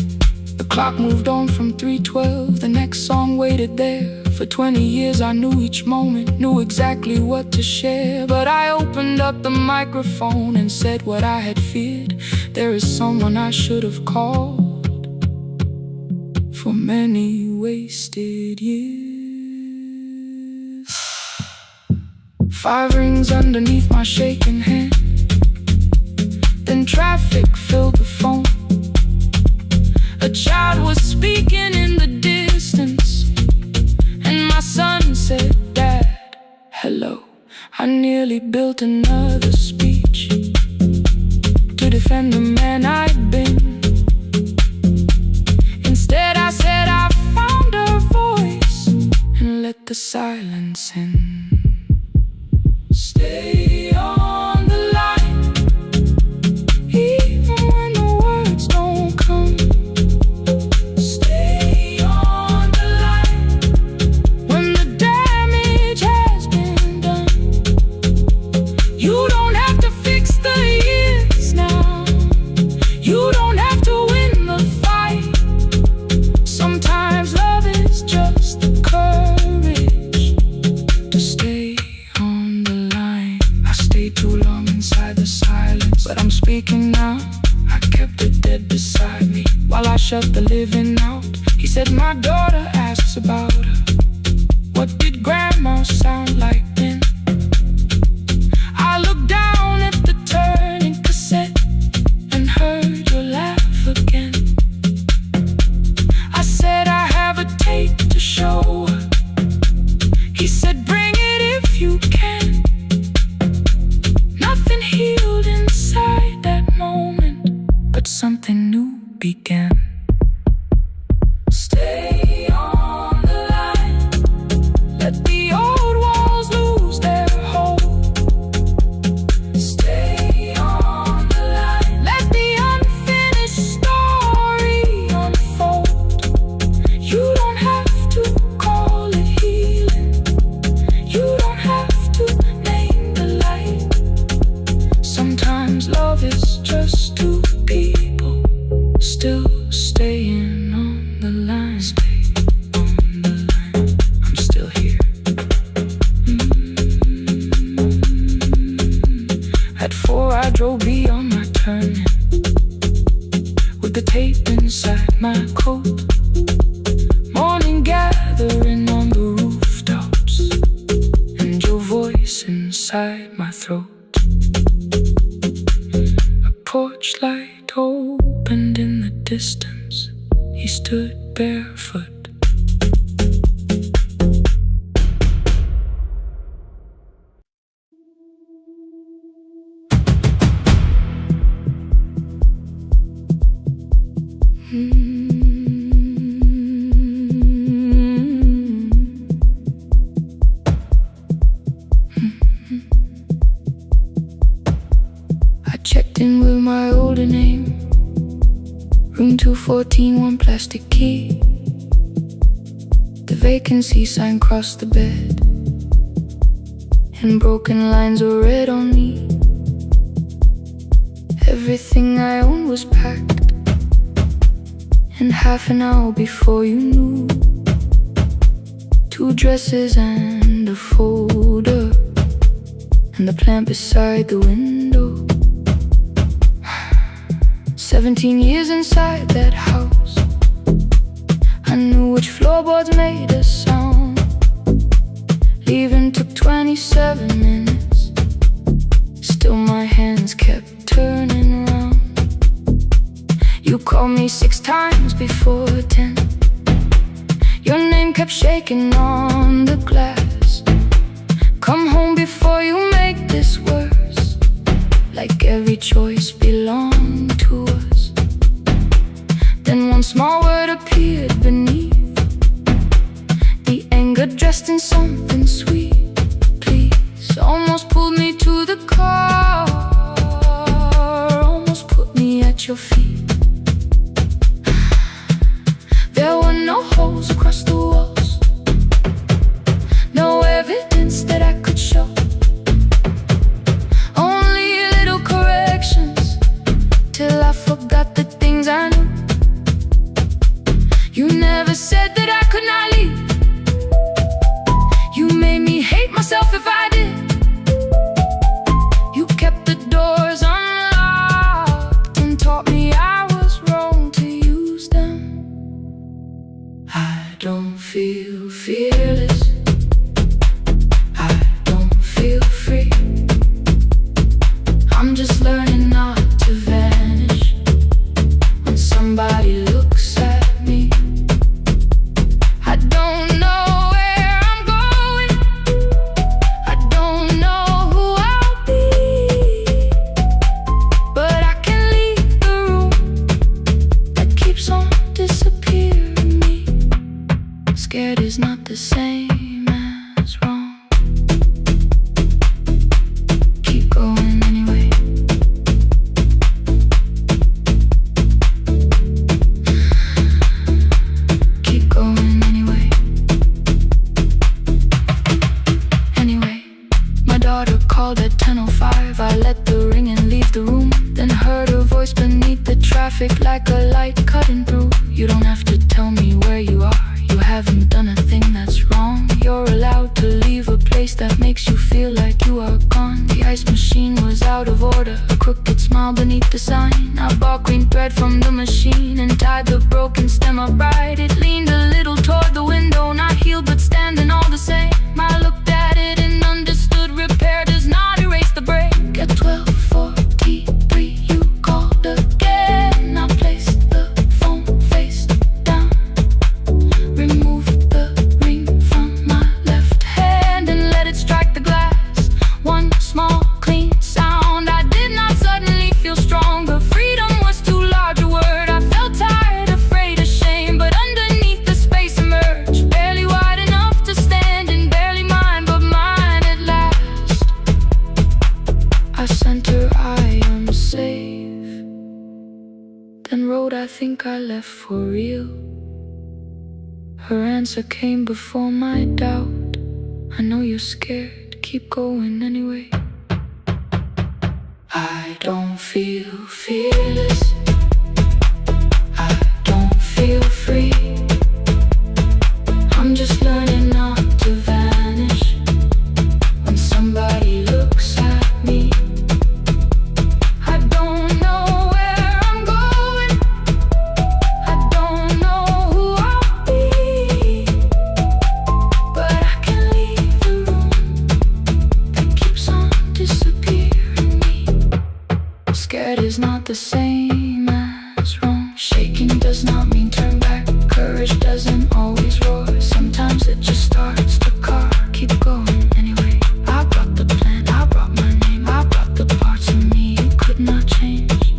The clock moved on from 3:12, the next song waited there. For 20 years I knew each moment, knew exactly what to share. But I opened up the microphone and said what I had feared. There is someone I should have called for many wasted years. 5 rings underneath my shaking hand, then traffic filled the phone. A child was speaking in the distance, and my son said, "Dad, hello." I nearly built another speech to defend the man I'd been. Instead I said I found a voice and let the silence in. Stay on the line, even when the words don't come. Stay on the line, when the damage has been done. You don't have to fix the years now, you don't have to win the fight. Sometimes love is just the courage to stay shut the living out. He said, my daughter asks about her. What did grandma sound like then? I looked down at the turning cassette and heard your laugh again. I said, I have a tape to show her. He said, bring it if you can. Nothing healed inside that moment, but something new began. Stay on the line. Let the old walls lose their hold. Stay on the line. Let the unfinished story unfold. You don't have to call it healing. You don't have to name the light. Sometimes love is just two people still staying on the line. Stay on the line. I'm still here. At 4 I drove beyond my turning with the tape inside my coat. Morning gathering on the rooftops and your voice inside my throat. A porch light opened in the distance. He stood barefoot. I checked in with my older name. Room 214, one plastic key. The vacancy sign crossed the bed, and broken lines were read on me. Everything I owned was packed, and half an hour before you knew, 2 dresses and a folder, and the plant beside the window. 17 years inside that house, I knew which floorboards made a sound. Leaving took 27 minutes. Still my hands kept turning round. You called me 6 times before 10. Your name kept shaking on the glass. Come home before you make this worse. Like every choice belonged to us. Then one small word appeared beneath the anger dressed in something sweet. Please, almost pulled me to the car, almost put me at your feet. There were no holes across the walls, no evidence that I could show. Only little corrections till I forgot the things I knew. You never said that I could not leave. You made me hate myself if I did. You kept the doors unlocked and taught me I was wrong to use them. I don't feel fearless. I don't feel free. I'm just learning not to vanish when somebody looks at me. I don't know where I'm going. I don't know who I'll be, but I can leave the room that keeps on disappearing me. Scared is not the same as wrong. Keep going anyway. Keep going anyway. Anyway, my daughter called at 10:05. I let the ring and leave the room, then heard her voice beneath the traffic like a light cutting through. You don't have to tell me where you are. You haven't done a thing that's wrong. broken stem upright. It leaned a little toward the window, not healed but standing all the same. I looked at it and understood repair does not erase the break. At 12:43 you called again. I placed the phone face down, removed the ring from my left hand and let it strike the glass. One small clean sound. I did not suddenly feel stronger. Freedom was too large a word. I felt tired, afraid, ashamed, but underneath the space emerged, barely wide enough to stand and barely mine, but mine at last. I sent her, I am safe. Then wrote, I think I left for real. Her answer came before my doubt. I know you're scared, keep going anyway. I don't feel fearless, I don't feel free. I'm just learning not to vanish when somebody looks at me. I don't know where I'm going, I don't know who I'll be, but I can leave the room that keeps on disappearing me. Scared is not the same as wrong. Shaking does not mean turn back. Courage doesn't always roar. Sometimes it just starts the car. Keep going anyway. I brought the plan, I brought my name, I brought the parts of me you could not change.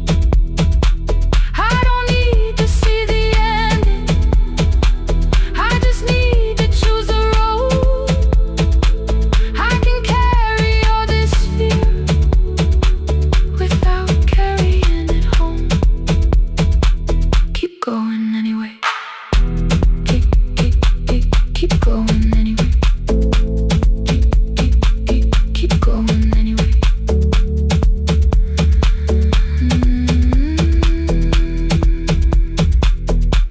I don't need to see the ending, I just need to choose the road. I can carry all this fear without carrying it home. Keep going anyway. Keep going anyway. Keep going anyway.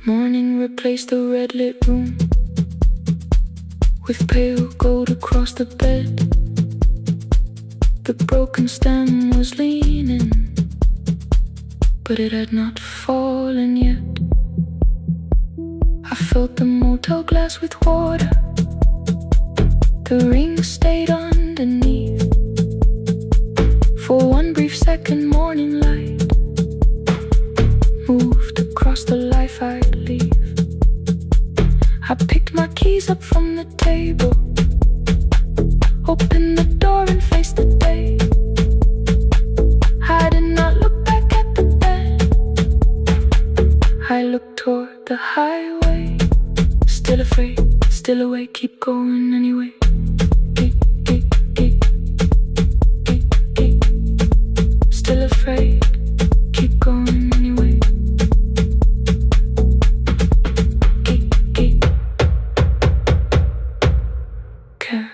Morning replaced the red lit room with pale gold across the bed. The broken stem was leaning, but it had not fallen yet. I filled the motel glass with water. The ring stayed underneath for one brief second. Morning light moved across the life I'd leave. I picked my keys up from the table, opened the door and faced the day. I did not look back at the bed, I looked toward the highway. Still afraid, still awake, keep going anyway. Still afraid, keep going anyway. Care.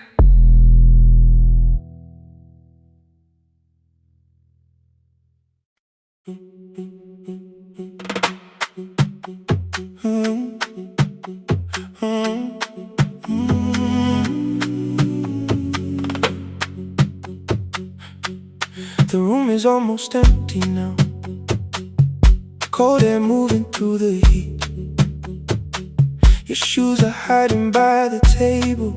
The room is almost empty now. Cold air moving through the heat. Your shoes are hiding by the table.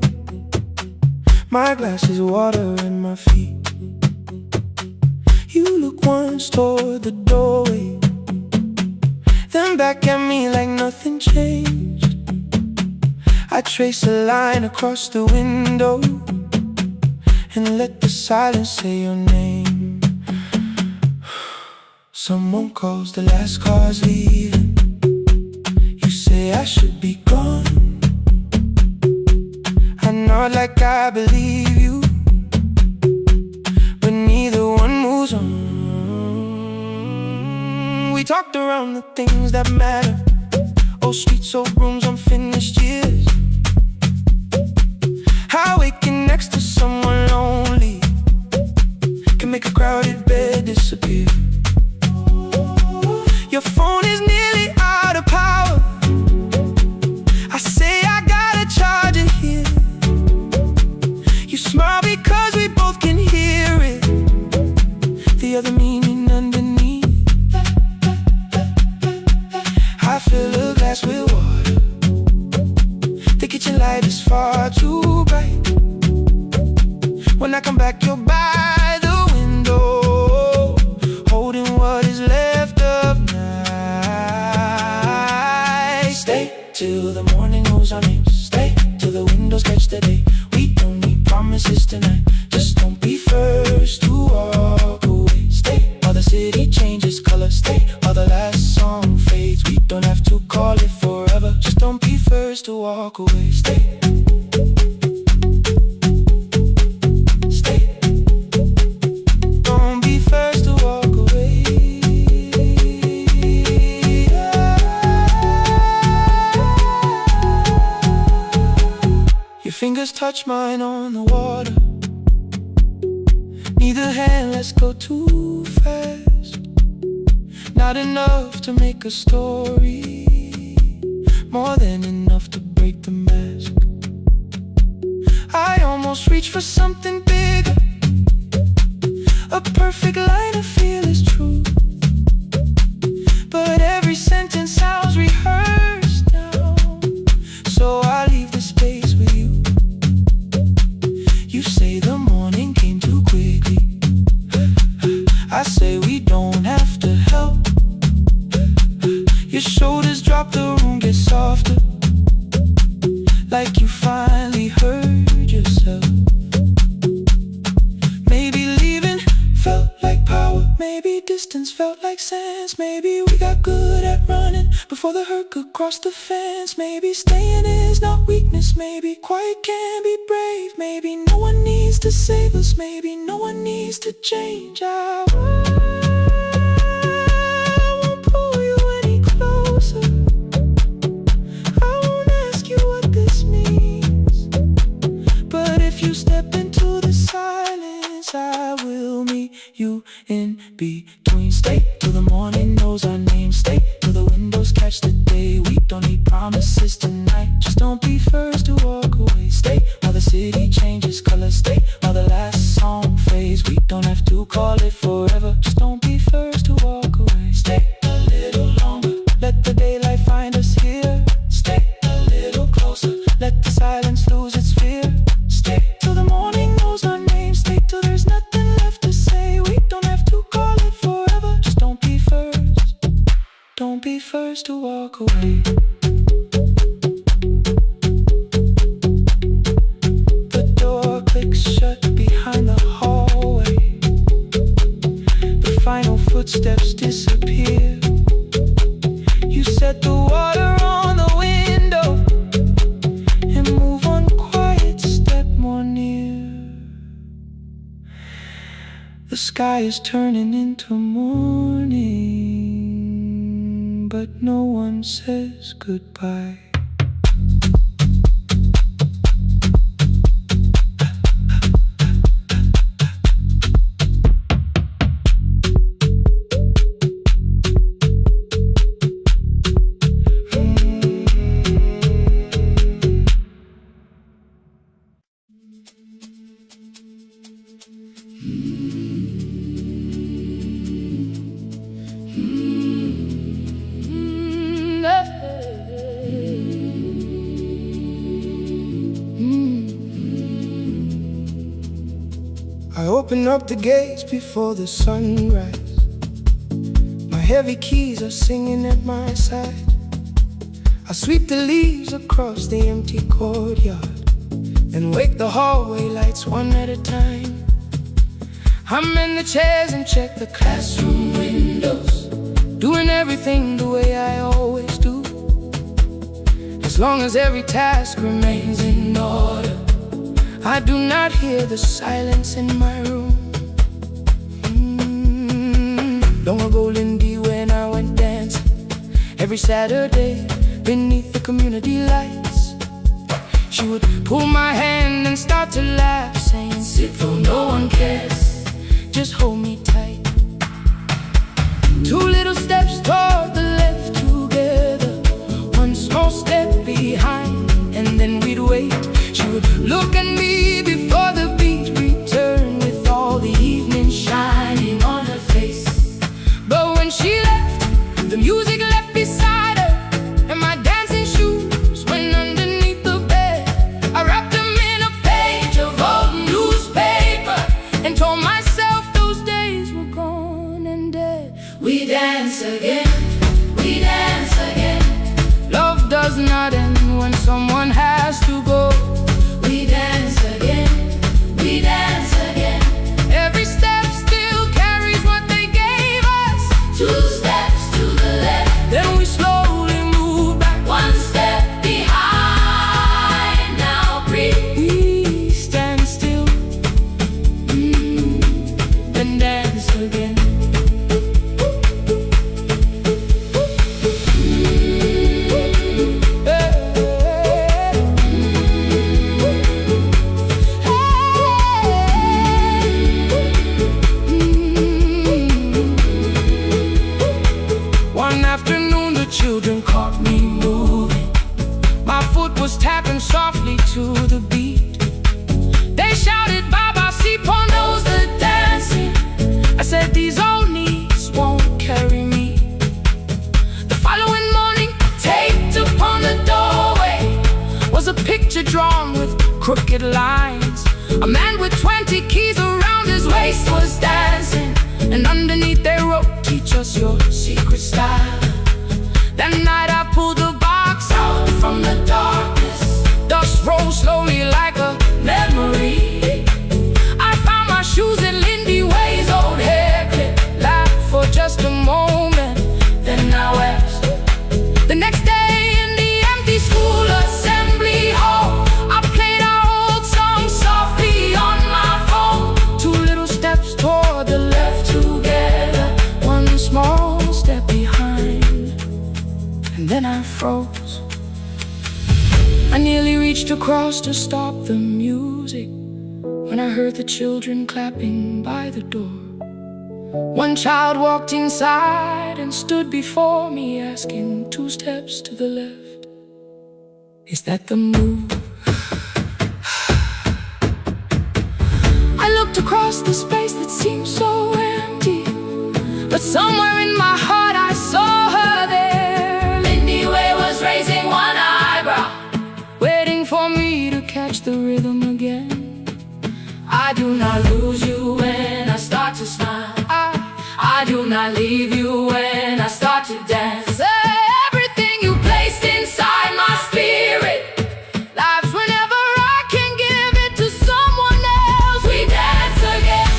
My glass is water in my feet. You look once toward the doorway, then back at me like nothing changed. I trace a line across the window and let the silence say your name. Someone calls, the last car's leaving. You say I should be gone. I nod like I believe you, but neither one moves on. We talked around the things that matter. Old streets, old rooms, unfinished years. How waking next to someone lonely can make a crowded bed disappear. Your phone is nearly out of power. I say I gotta charge it here. You smile because we both can hear it, the other meaning underneath. I fill a glass glass with water. The kitchen light is far too bright. When I come back, you're by the window, holding what is left of night. Stay till the morning knows our names. Stay till the windows catch the day. We don't need promises tonight. Just don't be first to walk away. Stay while the city changes color. Stay while the last song fades. We don't have to call it forever. Just don't be first to walk away. Stay. Don't be first to walk away. Your fingers touch mine on the water. Neither hand, let's go too fast. Not enough to make a story, more than enough to break the mask. I almost reach for something bigger, a perfect line of fearless truth. But every sentence sounds rehearsed now, so I leave the space with you. You say the morning came too quickly. I say we don't have to help. Your shoulders drop, the room gets softer, like you finally heard yourself. Maybe leaving felt like power. Maybe distance felt like sense. Maybe we got good at running before the hurt could cross the fence. Maybe staying is not weakness. Maybe quiet can be brave. Maybe no one needs to save us. Maybe no one needs to change. I won't pull you any closer. I won't ask you what this means. But if you step into the silence, I will meet you in between. Stay till the morning knows our name. Stay till the windows catch the day. We don't need promises tonight. Just don't be first to walk away. Stay while the city changes color. Stay while the last song fades. We don't have to call it forever. Just don't be first to walk away. Stay a little longer. Let the daylight find us here. Stay a little closer. Let the silence lose its fear. Stay till the morning knows our name. Stay till there's nothing left to say. We don't have to call it forever. Just don't be first. Don't be first to walk away. The door clicks shut behind the hallway. The final footsteps disappear. You set the water on the window and move on quiet, step more near. The sky is turning into morning, but no one says goodbye. I open up the gates before the sunrise. My heavy keys are singing at my side. I sweep the leaves across the empty courtyard and wake the hallway lights one at a time. I'm in the chairs and check the classroom windows, doing everything the way I always do. As long as every task remains in order, I do not hear the silence in my room. Long ago, Lindy, when I went dancing every Saturday beneath the community lights, she would pull my hand and start to laugh, saying, "Sit though no one cares, just hold me tight." 2 little steps toward the left together, 1 small step behind, and then we'd wait. She would look at me before the beat returned, with all the evening shining on her face. But when she left, the music left beside her, and my does not end when someone has to go. We dance again, we dance again. Every step still carries what they gave us. 2 steps to the left, Then we slowly move back. 1 step behind. Now breathe. We stand still, then dance again. One afternoon the children caught me moving. My foot was tapping softly to the beat. They shouted, Baba, Sipo knows the dancing. I said, these old knees won't carry me. The following morning, taped upon the doorway was a picture drawn with crooked lines. A man with 20 keys around his waist was dancing, and underneath they wrote, teach us your secret style. That night I pulled the box out from the darkness. Dust rose slowly like a memory. I found my shoes in Lindy Way's old hair clip. Laughed for just a moment, then I wept. The next day in the empty school assembly hall, I played our old song softly on my phone. 2 little steps toward the left together, 1 small step behind. And then I froze. I nearly reached across to stop the music when I heard the children clapping by the door. One child walked inside and stood before me, asking, 2 steps to the left, is that the move? I looked across the space that seemed so empty, but somewhere in my heart I saw her there. Lindy Way was raising 1 eyebrow, waiting for me to catch the rhythm again. I do not lose you when I start to smile. I do not leave you when I start to dance. Everything you placed inside my spirit lives whenever I can give it to someone else. We dance again,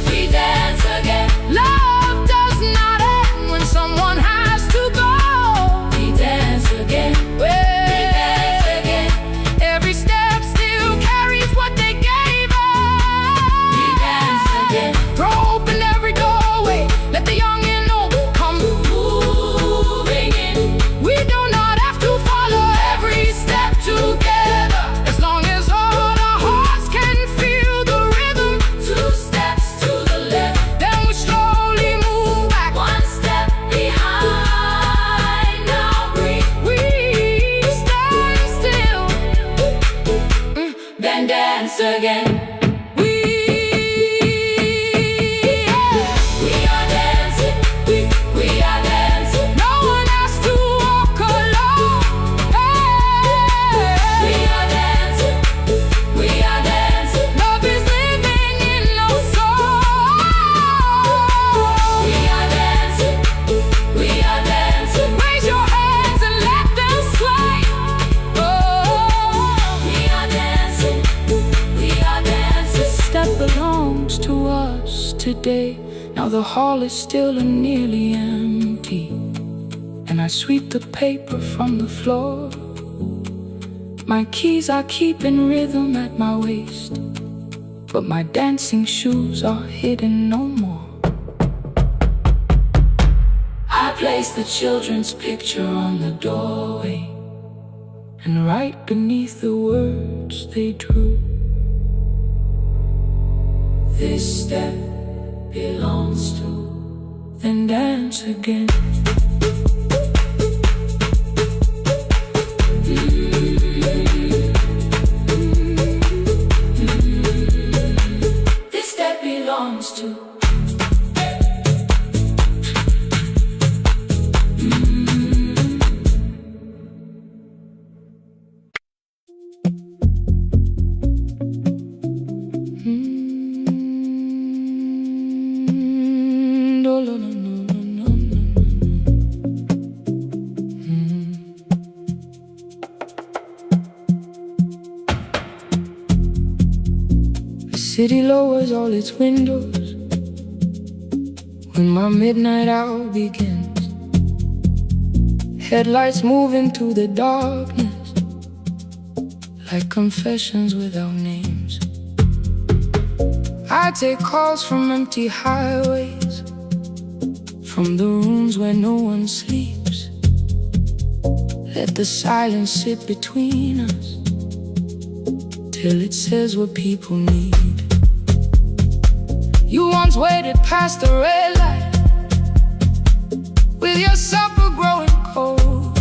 we dance again. Love does not end when someone has to go. We dance again, we dance again. Every step still carries what they gave us. We dance again. Throw open every doorway, let the young and old come Moving in, We do not have to follow every step together, as long as all our hearts can feel the rhythm. 2 steps to the left, Then we slowly move back. 1 step behind. Now breathe, We stand still, then dance again. we We are dancing, we are dancing. no one has to walk alone. We are dancing, we are dancing. Love is living in our soul. We are dancing, we are dancing. Raise your hands and let them sway. We are dancing, we are dancing. That belongs to us today. Now the hall is still and nearly empty, and I sweep the paper from the floor. My keys I keep in rhythm at my waist, but my dancing shoes are hidden no more. I place the children's picture on the doorway, and right beneath the words they drew, this step belongs to, then dance again. This step belongs to. city lowers all its windows when my midnight hour begins. Headlights move into the darkness like confessions without names. I take calls from empty highways, from the rooms where no one sleeps. Let the silence sit between us till it says what people need. You once waited past the red light with your supper growing cold,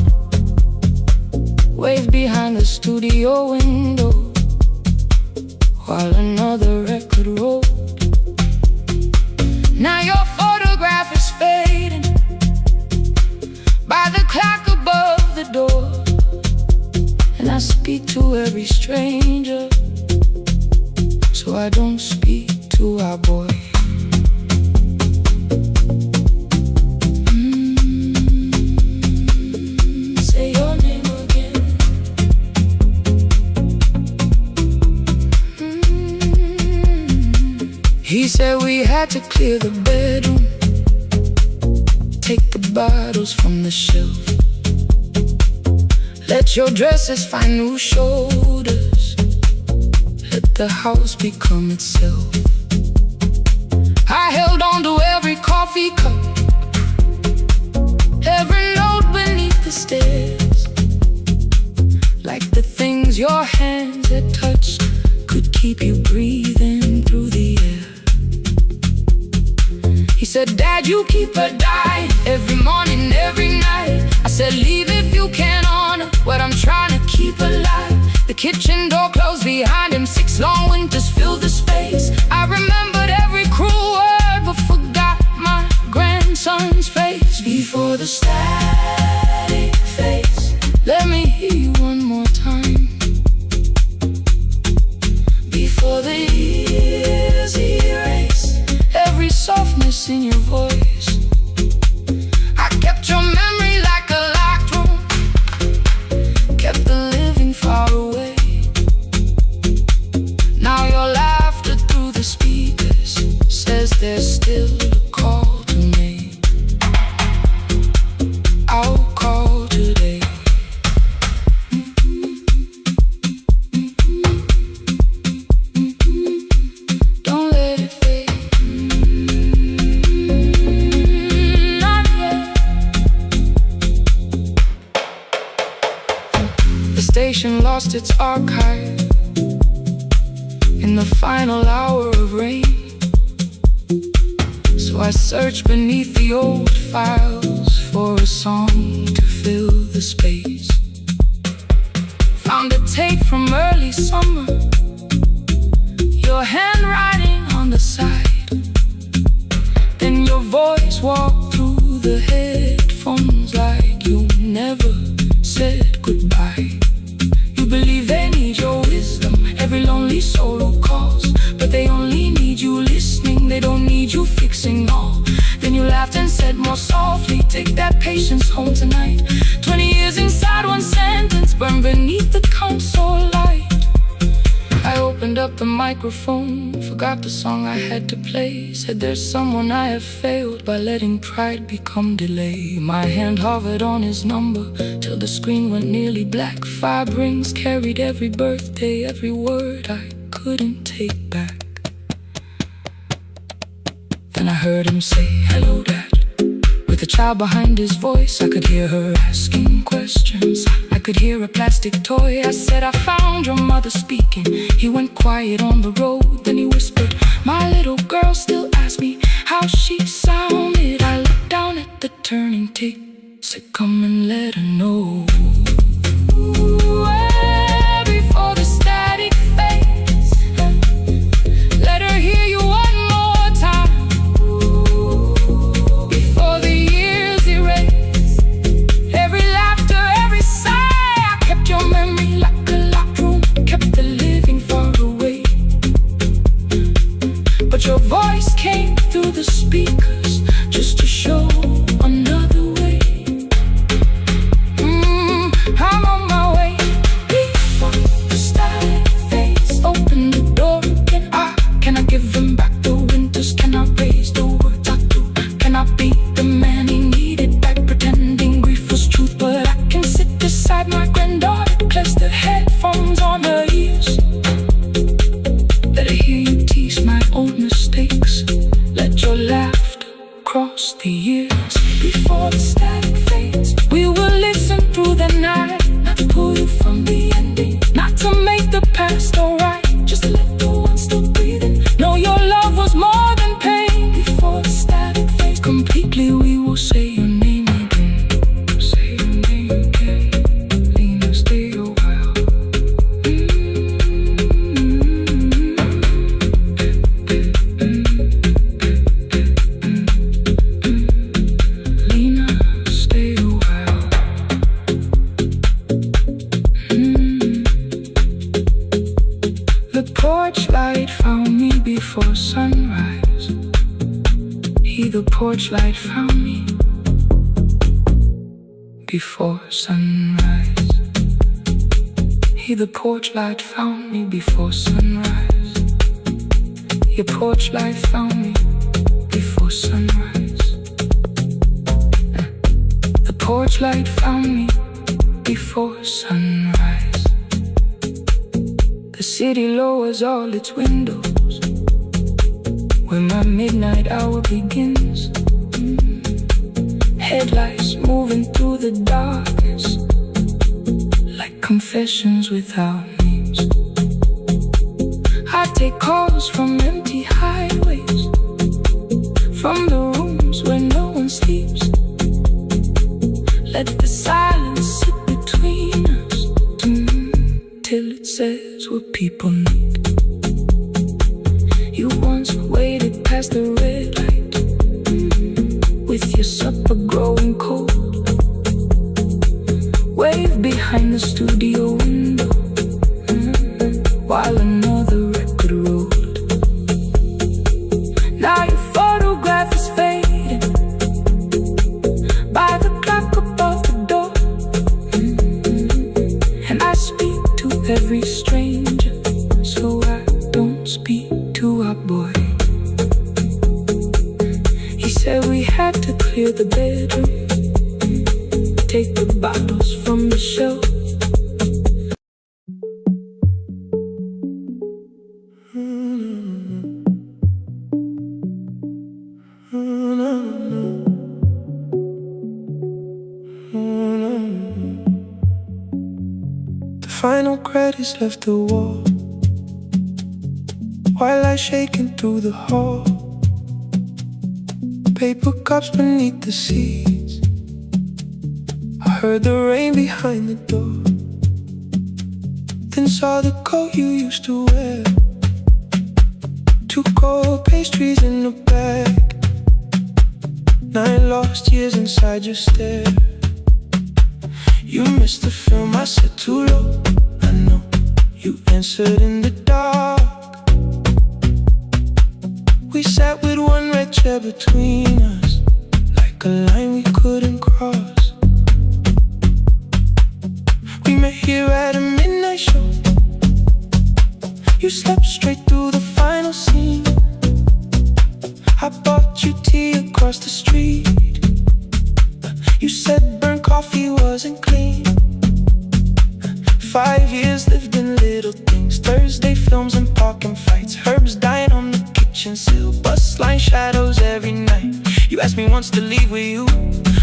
waved behind the studio window while another record rolled. Now your photograph is fading by the clock above the door, and I speak to every stranger, so I don't speak to our boy. Say your name again. He said we had to clear the bedroom, take the bottles from the shelf, let your dresses find new shoulders, let the house become itself. I held on to every coffee cup, every note beneath the stairs, like the things your hands had touched could keep you breathing through the air. He said, Dad, you keep her dying every morning, every night. I said, leave if you can honor what I'm trying to keep alive. The kitchen door closed behind him, 6 long winters filled the space. I remembered every cruel word but forgot my grandson's face. Before the static fades, let me hear you one more time. Before the years erase every softness in your voice, I kept your memory like a locked room, kept the living far away. Now your laughter through the speakers says there's still a call to make. I'll call today. Don't let it fade. Not yet. The station lost its archive in the final hour of rain, so I searched beneath the old files for a song to fill the space. Found a tape from early summer, your handwriting on the side, then your voice walked through the headphones like you never said goodbye. You believe they need your wisdom, every lonely soul who calls, but they only need you listening, they don't need you fixing all. Then you laughed and said more softly, take that patience home tonight. 20 years inside one sentence, burned beneath the console light. I opened up the microphone, forgot the song I had to play. Said there's someone I have failed by letting pride become delay. My hand hovered on his number till the screen went nearly black. 5 rings carried every birthday, every word I couldn't take back. Then I heard him say, hello, Dad. With a child behind his voice, I could hear her asking questions. I could hear a plastic toy. I said, I found your mother speaking. He went quiet on the road, then he whispered, my little girl still asks me how she sounded. I looked down at the turning tick, said, come and let her know. Before the static fades, let her hear you one more time. Before the years erase every laughter, every sigh, I kept your memory like a locked room, kept the living far away. But your voice came through the speakers just to show another way. beside my granddaughter, placed her headphones on her ears. Let her hear you tease my old mistakes. Let your laughter cross the years. Before the static fades, we will listen through the night. Not to pull you from the ending, not to make the past alright, just to let the one still breathing know your love was more than pain. Before the static fades completely, we will say your name again. Say your name again. Lena, stay a while. Lena, stay a while. The porch light found me before sunrise. The porch light found me before sunrise. The porch light found me before sunrise. Your porch light found me before sunrise. The porch light found me before sunrise. The city lowers all its windows when my midnight hour begins. Headlights moving through the darkness like confessions without names. I take calls from empty highways, from the rooms where no one sleeps. Let the silence sit between us till it says what people need. You once waited past the red light with your supper growing cold. Wave behind the studio window while another record rolled. Now your photograph is fading by the clock above the door. And I speak to every stranger, so I don't speak to our boy. He said we had to clear the bedroom, take the bottles from the shelf. The final credits left the wall while I shaking through the hall. Paper cups beneath the seats. I heard the rain behind the door, then saw the coat you used to wear. 2 cold pastries in a bag, 9 lost years inside your stare. You missed the film, I said too low. I know you answered in the dark. We sat with one red chair between us, like a line we couldn't cross. We met here at a midnight show. You slept straight through the final scene. I bought you tea across the street. You said burnt coffee wasn't clean. 5 years lived in little things, Thursday films and parking fights, herbs dying on the kitchen sill, bus line shadows every night. You asked me once to leave with you,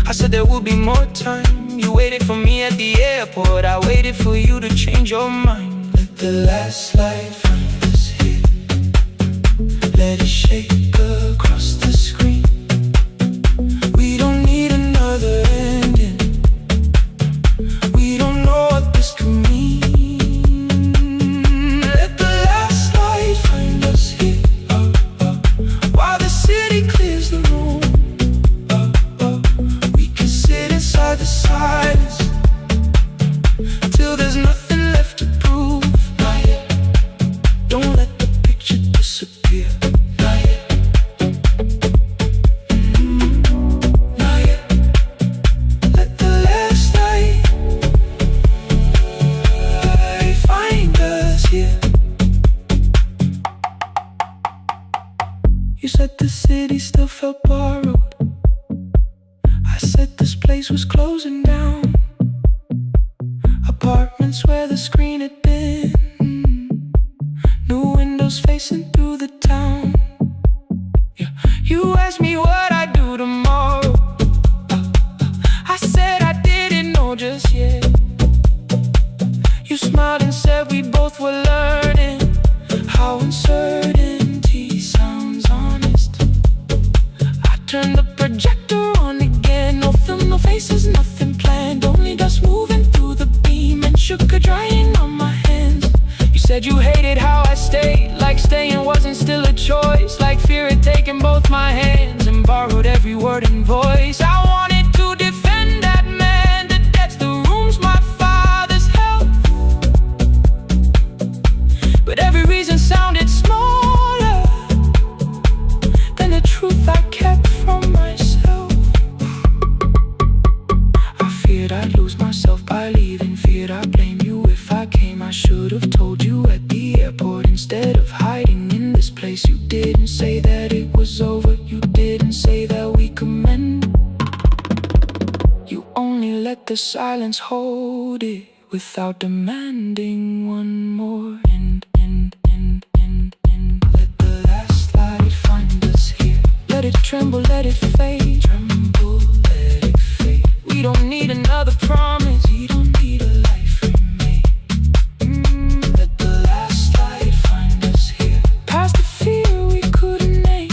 I said there would be more time. You waited for me at the airport, I waited for you to change your mind. Let the last light find us here, let it shake across the screen. We don't need another ending, we don't know what this could mean. Let the last light find us here, while the city clears the room. We can sit inside the silence till there's nothing left to prove. Not yet. Don't let the picture disappear. Not yet. Not yet. Let the last light find us here. You said the city still felt borrowed. I said this place was closing down. apartments where the screen had been. New windows facing through the town. Yeah. You asked me what I'd do tomorrow. I said I didn't know just yet. You smiled and said we both were learning how uncertainty sounds honest. I turned the projector on again. No film, no faces, nothing planned. Only dust moving through the beam and sugar drying on my hands. You said you hated how I stayed, like staying wasn't still a choice, like fear had taken both my hands and borrowed every word and voice. I wanted to defend that man, the debts, the rooms my fathers held, but every reason sounded smaller than the truth I kept from myself. I feared I'd lose myself by leaving, feared I'd blame you if I came. I should have told you at the airport instead of hiding in this place. You didn't say that it was over, you didn't say that we could mend. You only let the silence hold it without demanding one more. Let the last light find us here. Let it tremble, let it fade. Tremble, let it fade. We don't need another promise. We don't need a life remade. Let the last light find us here. Past the fear we couldn't name.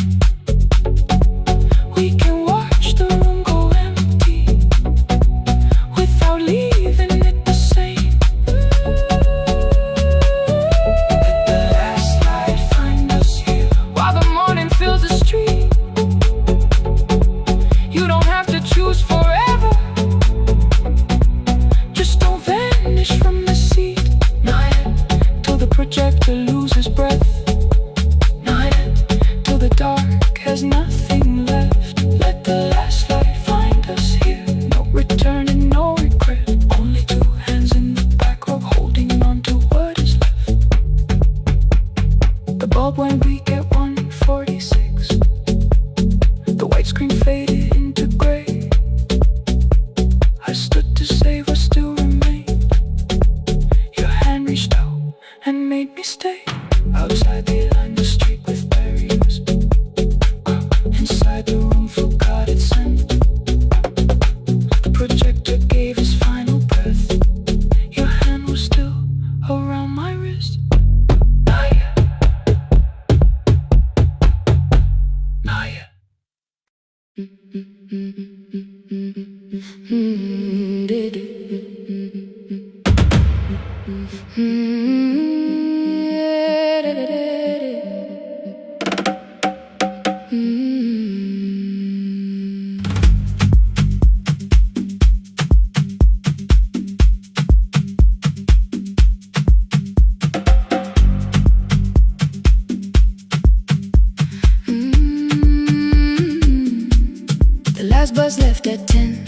We can watch the room go empty without leaving it the same. Let the last light find us here. While the morning fills the street, you don't have to choose forever. Just don't vanish from the seat. Not yet. Till the projector loses breath. Not yet. Till the dark has nothing left. Let the last light find us here. No return and no regret. Only two hands in the back row holding on to what is left. The bulb went weak at 1:46. The white screen faded into gray. I stood to save what still remained. Your hand reached out and made me stay. Outside they lined the street with barriers. Inside the room forgot its scent. The projector gave his final breath. Your hand was still around my wrist. Not yet. Not yet. The last bus left at 10.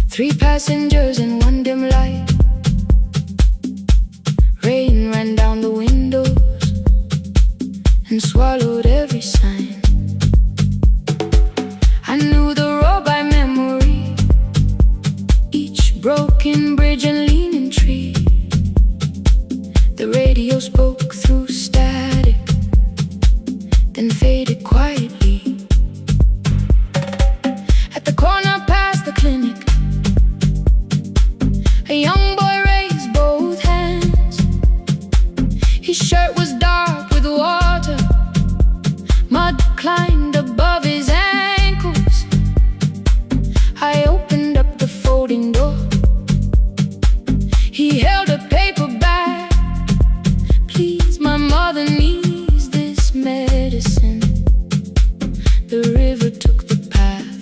3 passengers and 1 dim light. Rain ran down the windows and swallowed every sign. I knew the road by memory, each broken bridge and leaning tree. The radio spoke through static, then faded quietly. At the corner past the clinic, a young boy raised both hands. His shirt was dark with water, mud climbed above his ankles. I opened up the folding door. He held a paper bag. Please, my mother needs this medicine. The river took the path.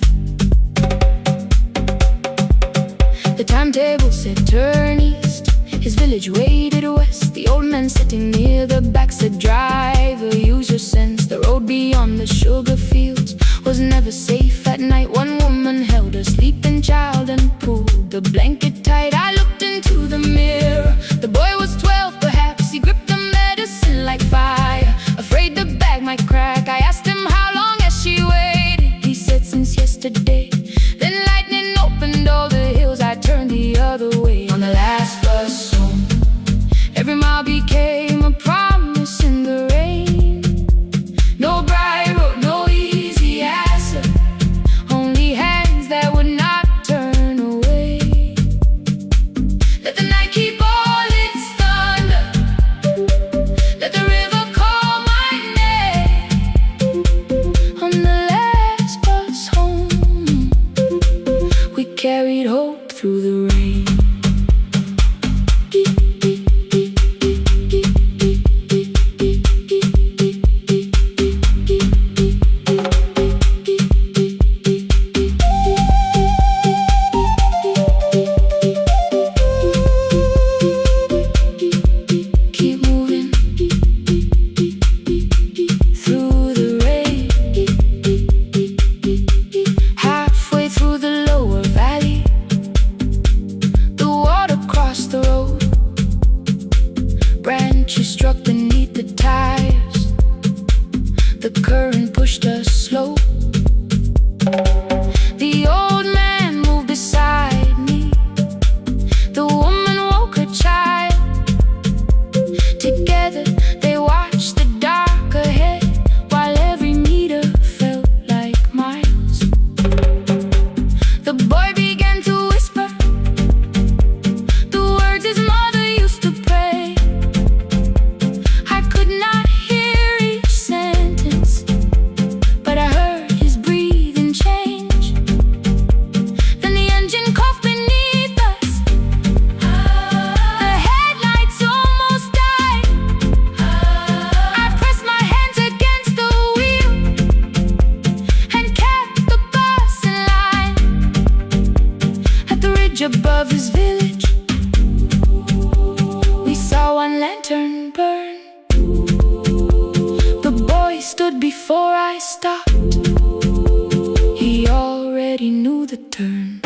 The timetable said turn east. His village waded west. The old man sitting near the back said driver, use your sense. The road beyond the sugar fields was never safe at night. One woman held a sleeping child and pulled the blanket tight. I looked into the mirror. The boy was 12 perhaps. He gripped the medicine like fire, afraid the bag might crack. I asked him how long has she waited. He said since yesterday. Then lightning opened all the hills. I turned the other way. On the Let the night keep all its thunder. Let the river call my name. On the last bus home, we carried hope through the rain. Branches struck beneath the tires. The current pushed us slow. The old man moved beside me. The woman woke her child. Together they watched the dark ahead, while every meter felt like miles. The boy began to whisper the words his mother used to pray. Above his village, we saw one lantern burn. The boy stood before I stopped. He already knew the turn.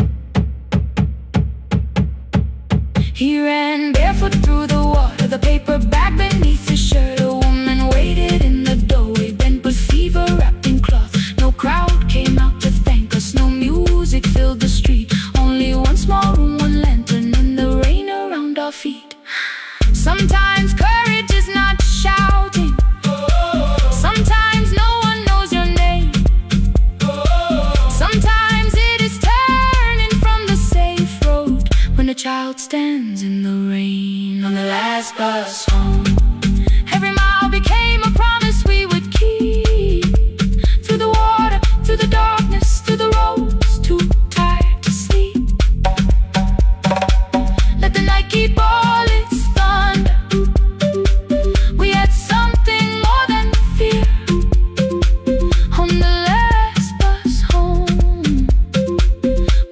He ran barefoot through the water, the paper bag beneath his shirt. A woman waited in the doorway, bent with fever, wrapped in cloth. No crowd came out to thank us, no music filled the street. Only one small room, one lantern, and the rain around our feet. Sometimes courage is not shouting. Sometimes no one knows your name. Sometimes it is turning from the safe road when a child stands in the rain. On the last bus home, every mile became a promise we would keep. Through the water, through the darkness, through the roads too tired to sleep. Let the night keep all its thunder. We had something more than fear. On the last bus home,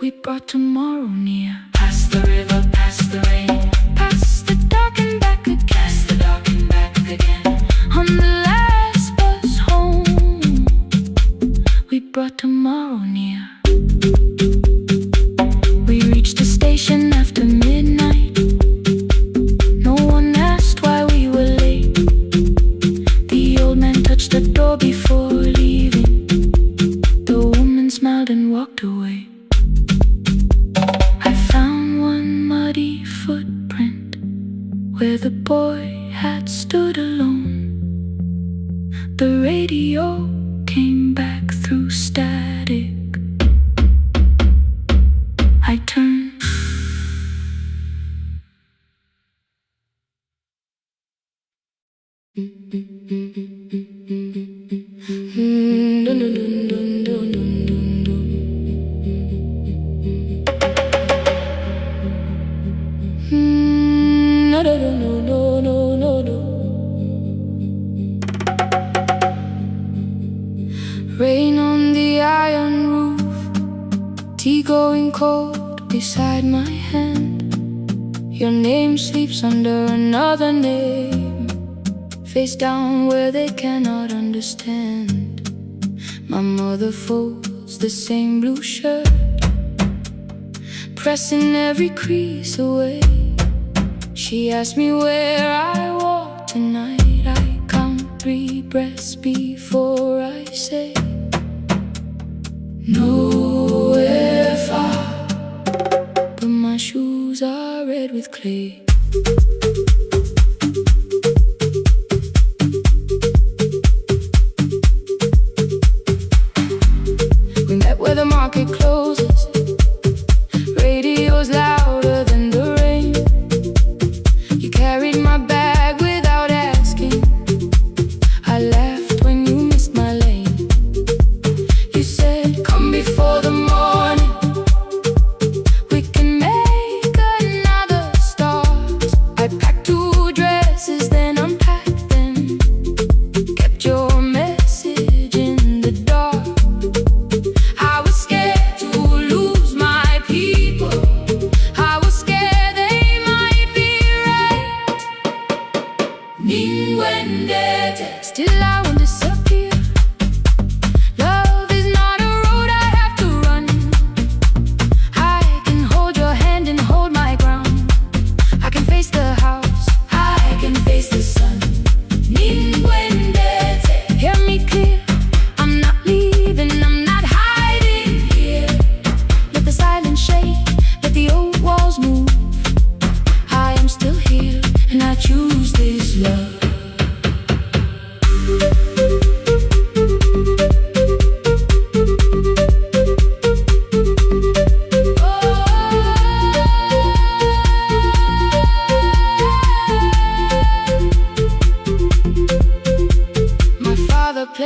we brought tomorrow near. Past the river, past the rain, past the dark and back again, past the dark and back again. On the last bus home, we brought tomorrow near. We reached the station after midnight. No one asked why we were late. The old man touched the door before leaving. The woman smiled and walked away. I found one muddy footprint where the boy had stood alone. The radio came back through static. I turned. Rain on the iron roof, tea going cold beside my hand. Your name sleeps under another name, face down where they cannot understand. My mother folds the same blue shirt, pressing every crease away. She asked me where I walk tonight. I count 3 breaths before I say nowhere far, but my shoes are red with clay. We met where the market closes. Radio's louder than the rain.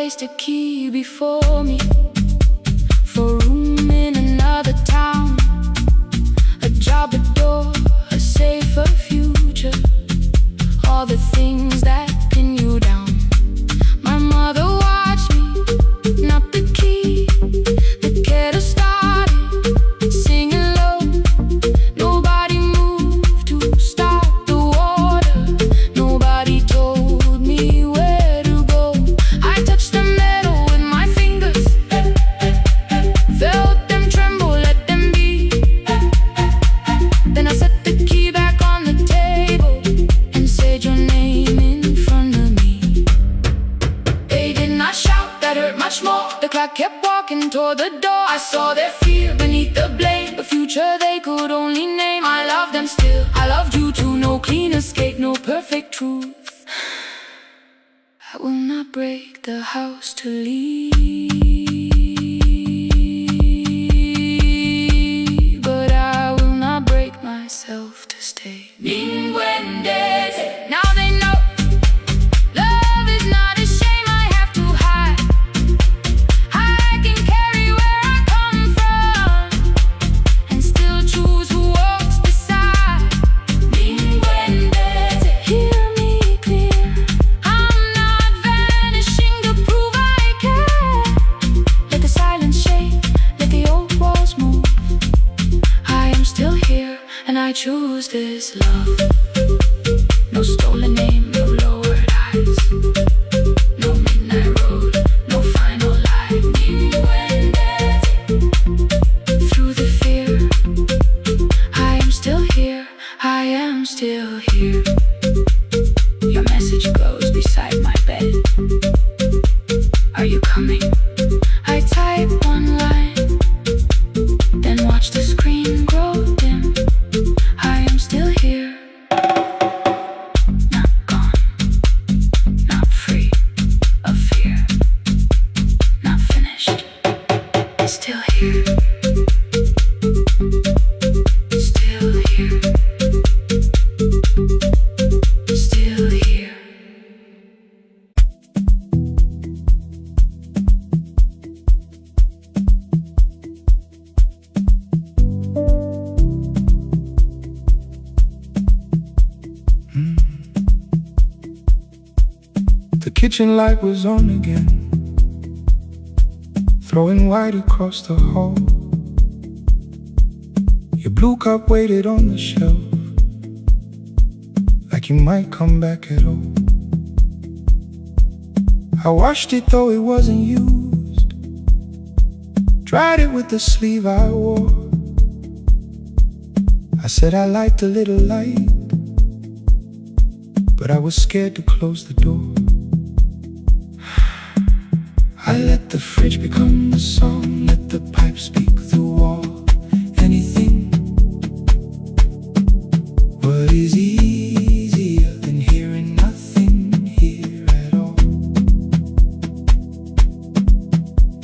placed a key before me for room in another town, a job, a door, a safer future, all the things that pin you down. My mother watched me, not the key, the kettle started singing low. Nobody moved to stop the water, nobody told me where to go. I touched the metal with my fingers, felt them tremble, let them be. Then I set the key back on the table and said your name in front of me. They did not shout, that hurt much more. The clock kept walking toward the door. I saw their fear beneath the blame, a future they could only name. I loved them still, I loved you too. No clean escape, no perfect truth. I will not break the house to leave, but I will not break myself to stay. Now they know love is not a shame I have to hide. I can carry where I come from and still choose who walks beside. Hear me clear, I'm not vanishing to prove I care. Let the silence shake, let the old walls move. I am still here and I choose this love. No stolen name, no lowered eyes, no midnight road, no final lie. Through the fear, I am still here, I am still here. Your message glows beside my bed. Are you coming? I type one line, then watch the screen grow dim. I am still here, not gone, not free of fear, not finished, still here, still here, still here. The kitchen light was on again, throwing white across the hall. Your blue cup waited on the shelf, like you might come back at all. I washed it though it wasn't used, dried it with the sleeve I wore. I said I liked a little light, but I was scared to close the door. I let the fridge become the song, let the pipe speak the wall. Anything, what is easier than hearing nothing here at all?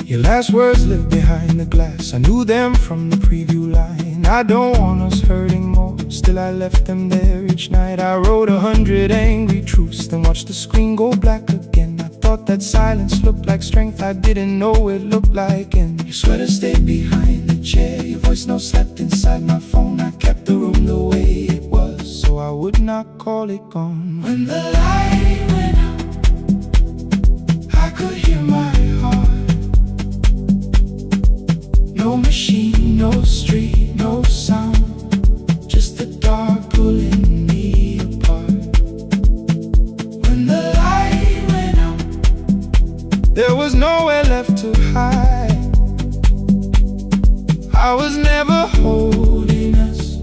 Your last words live behind the glass, I knew them from the preview line. I don't want us hurting more, still I left them there each night. I wrote 100 angry truths, then watched the screen go black again. I thought that silence looked like strength, I didn't know it looked like. And your sweater stayed behind the chair, your voice note slept inside my phone. I kept the room the way it was, so I would not call it gone. When the light went out, I could hear my heart. No machine, no street, no sound, just the dark pulling me apart. When the light went out, there was nowhere left to hide. I was never holding us,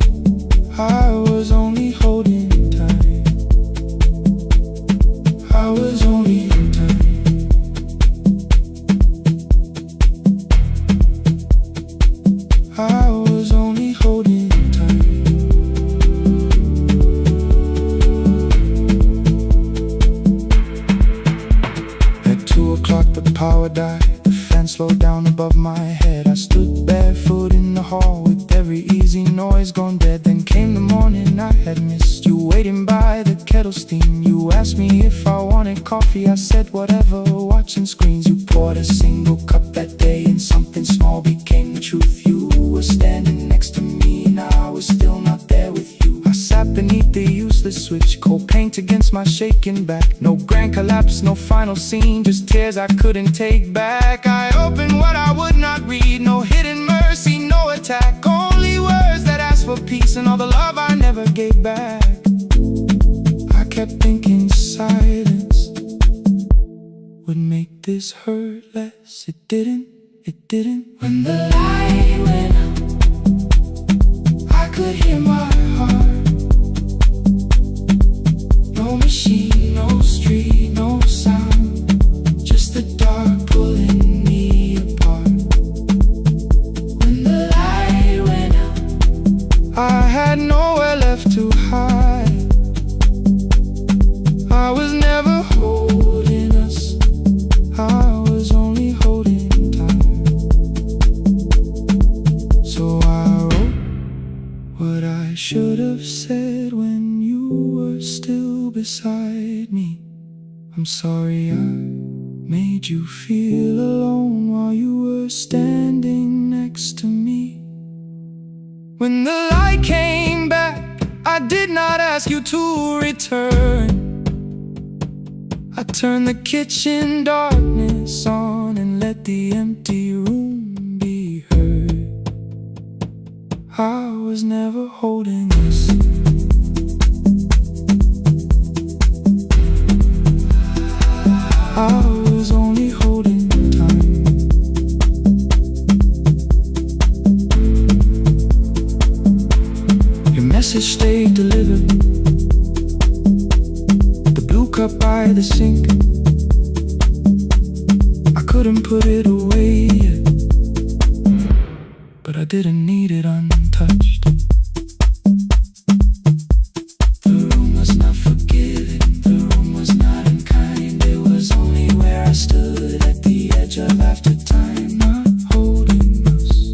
I was only holding time. I was only time. I was only holding time. At 2 o'clock the power died, the fan slowed down above my head. I stood barefoot in the hall with every easy noise gone dead. Then came the morning I had missed you, waiting by the kettle steam. You You asked me if I wanted coffee, I said whatever, watching screens. You poured a single cup that day and something small became the truth. You were standing next to me and I was still not there with you. I sat beneath the useless switch, cold paint against my shaking back. No grand collapse, no final scene, just tears I couldn't take back. I opened what I would not read, no hidden mercy, no attack. Only words that asked for peace and all the love I never gave back. I kept thinking silence would make this hurt less. It didn't. When the light went out, I could hear my heart. No machine, no street, no sound, just the dark pulling me apart. When the light went out, I had nowhere left to hide. I was never holding us, I was only holding time. So I wrote what I should have said when you were still beside me. I'm sorry I made you feel alone while you were standing next to me. When the light came back, I did not ask you to return. I turned the kitchen darkness on and let the empty room be heard. I was never holding us, I was only holding time. Your message stayed delivered, the blue cup by the sink. I couldn't put it away yet, but I didn't need it untouched. The room was not forgiving, the room was not unkind. It was only where I stood at the edge of after time. Not holding us,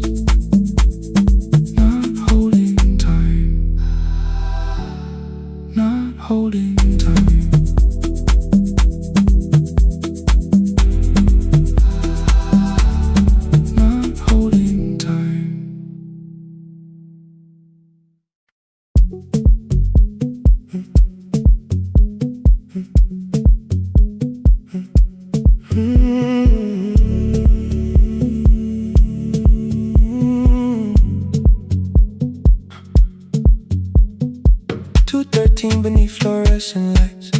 not holding time, not holding time. Not holding time. 2:13 beneath fluorescent lights,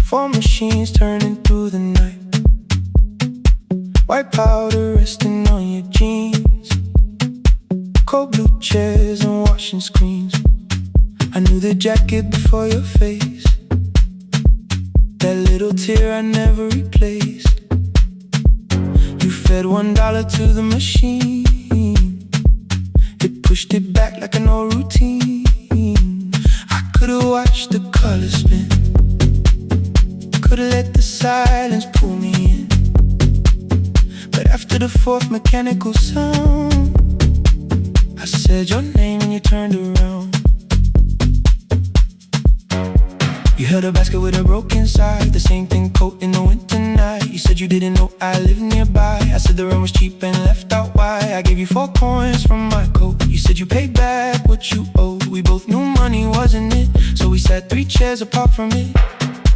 4 machines turning through the night. White powder resting on your jeans, cold blue chairs and washing screens. I knew the jacket before your face, that little tear I never replaced. You fed $1 to the machine, it pushed it back like an old routine. I could've watched the colors spin, could've let the silence pull me in. But after the 4th mechanical sound, I said your name and you turned around. You held a basket with a broken side, the same thing coat in the winter night. You said you didn't know I lived nearby. I said the rent was cheap and left out why. I gave you 4 coins from my coat. You said you paid back what you owed. We both knew money wasn't it, so we sat 3 chairs apart from it.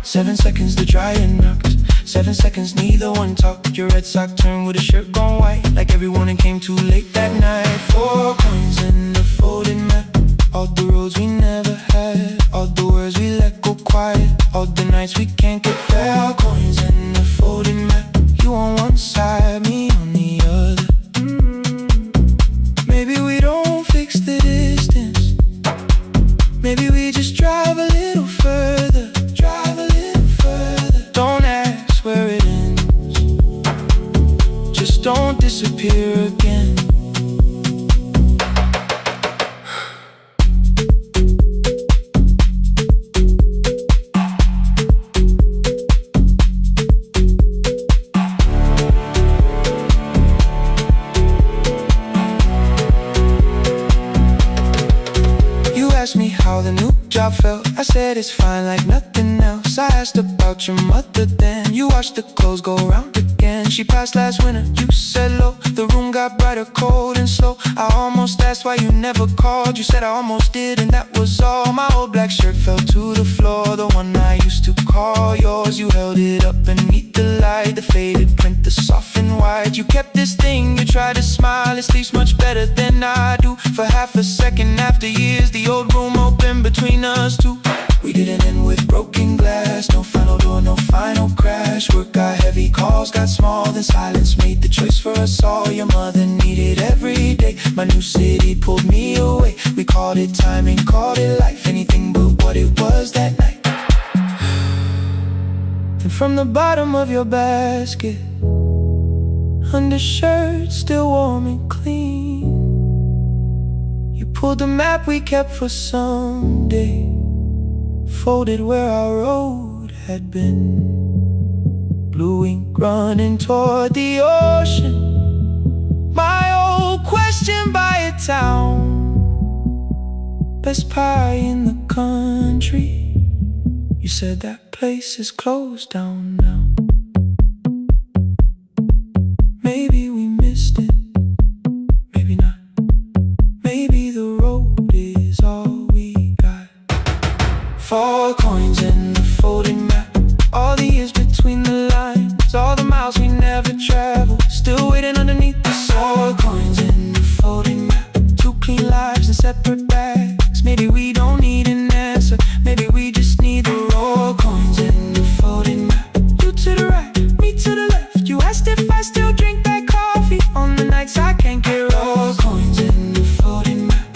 7 seconds the dryer knocked, 7 seconds neither one talked. Your red sock turned with a shirt gone white, like everyone and came too late that night. 4 coins and a folded map, all the roads we never had, all the words we let go quiet, all the nights we can't get fair. Coins and a folded map, you on one side, me on the other. Maybe we don't fix the distance, maybe we just drive a little further, drive a little further. Don't ask where it ends, just don't disappear again. Asked me how the new job felt. I said it's fine like nothing else. I asked about your mother then. You watched the clothes go round again. She passed last winter, you said low. The room got brighter, cold and slow. I almost asked why you never called. You said I almost did and that was all. My old black shirt fell to the floor, the one I used to call yours. You held it up beneath the light, the faded print, the soft and white. You kept this thing, you tried to smile. It sleeps much better than I do. For half a second after years, the old room opened between us two. We didn't end with broken glass, no final door, no final crash. Work got heavy, calls got small, then silence made the choice for us all. Your mother needed every day, my new city pulled me away. We called it timing, called it life, anything but what it was that night. And from the bottom of your basket, undershirt still warm and clean, you pulled the map we kept for someday, folded where our road had been. Blue ink running toward the ocean, my old question by a town. Best pie in the country, you said that place is closed down now. Maybe we missed it, maybe not. Maybe the road is all we got. 4 coins in the folded map, all the years between the lines, all the miles we never traveled, still waiting underneath the 4 coins in the folded map. 2 clean lives in separate bags. Maybe we don't need an answer, maybe we just need the raw coins in the folded map. You to the right, me to the left. You asked if I still drink that coffee on the nights I can't get raw coins in the folded map.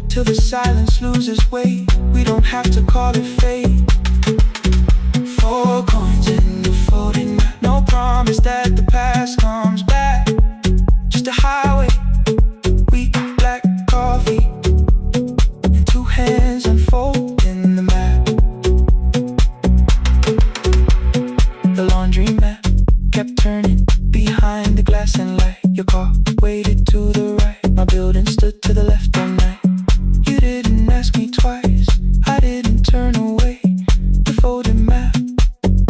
Till the silence loses weight, we don't have to call it fate. 4 coins in the folded map. No promise that the past comes back, just a highway, weak black coffee, and 2 hands unfolding the map. The laundry mat kept turning behind the glass and light. Your car waited to the right, my building stood to the left all night. You didn't ask me twice, I didn't turn away. The folded map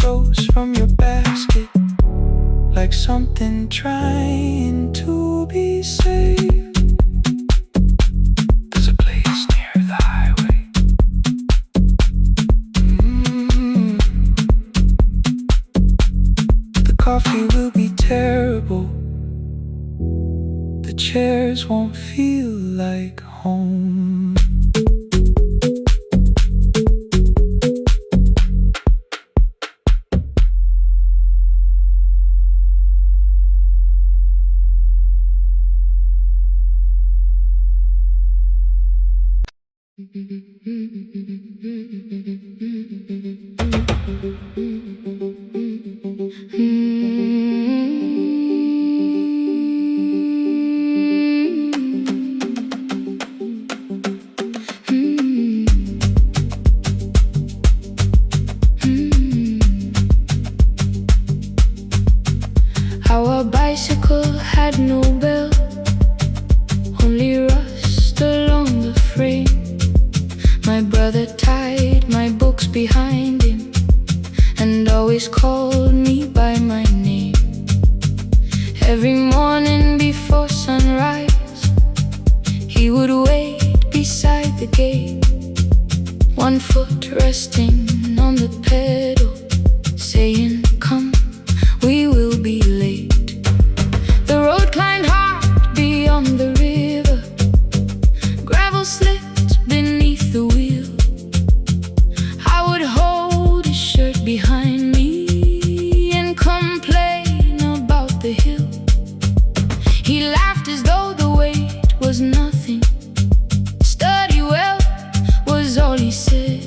rose from your basket, like something trying to be saved. There's a place near the highway. The coffee will be terrible, the chairs won't feel like home. Our bicycle had no bell, only rust along the frame. My brother tied my books behind him and always called me by my name. Every morning before sunrise, he would wait beside the gate, 1 foot resting on the pedal, saying, "Come, we will be late." The road climbed hard beyond the river, gravel slipped beneath the wheel. I would hold his shirt behind me and complain about the hill. He laughed as though the weight was nothing. Study well was all he said.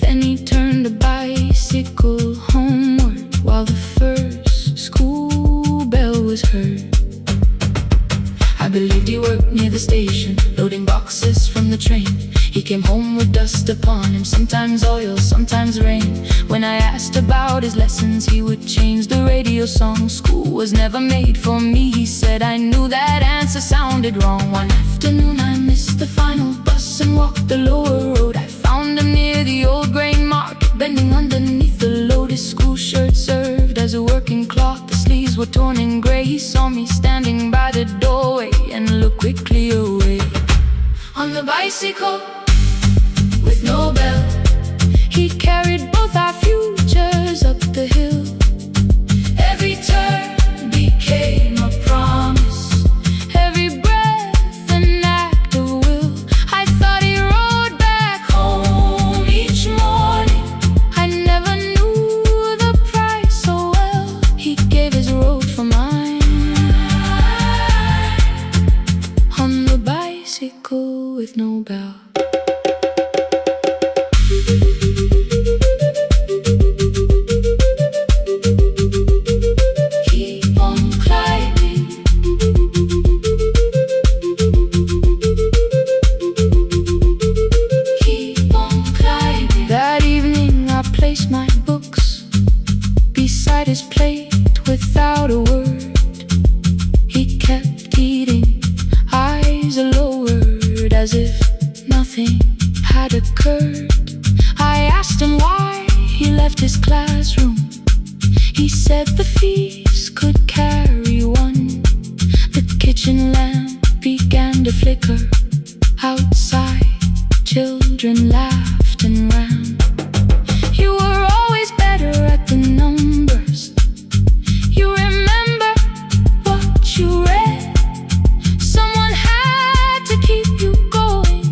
Then he turned the bicycle homeward while the first school bell was heard. I believed he worked near the station, loading boxes from the train. He came home with dust upon him, sometimes oil, sometimes rain. When I asked about his lessons, he would change the radio song. School was never made for me, he said. I knew that answer sounded wrong. One afternoon I missed the final bus and walked the lower road. I bicycle with no bell. He carried both our futures up the hill. Every turn became a promise, every breath an act of will. I thought he rode back home each morning. I never knew the price so well. He gave his road for mine on the bicycle with no bell. His plate without a word. He kept eating, eyes lowered, as if nothing had occurred. I asked him why he left his classroom. He said the feast could carry one. The kitchen lamp began to flicker. Outside, children laughed and ran. You were always better at the numbers. You remember what you read. Someone had to keep you going.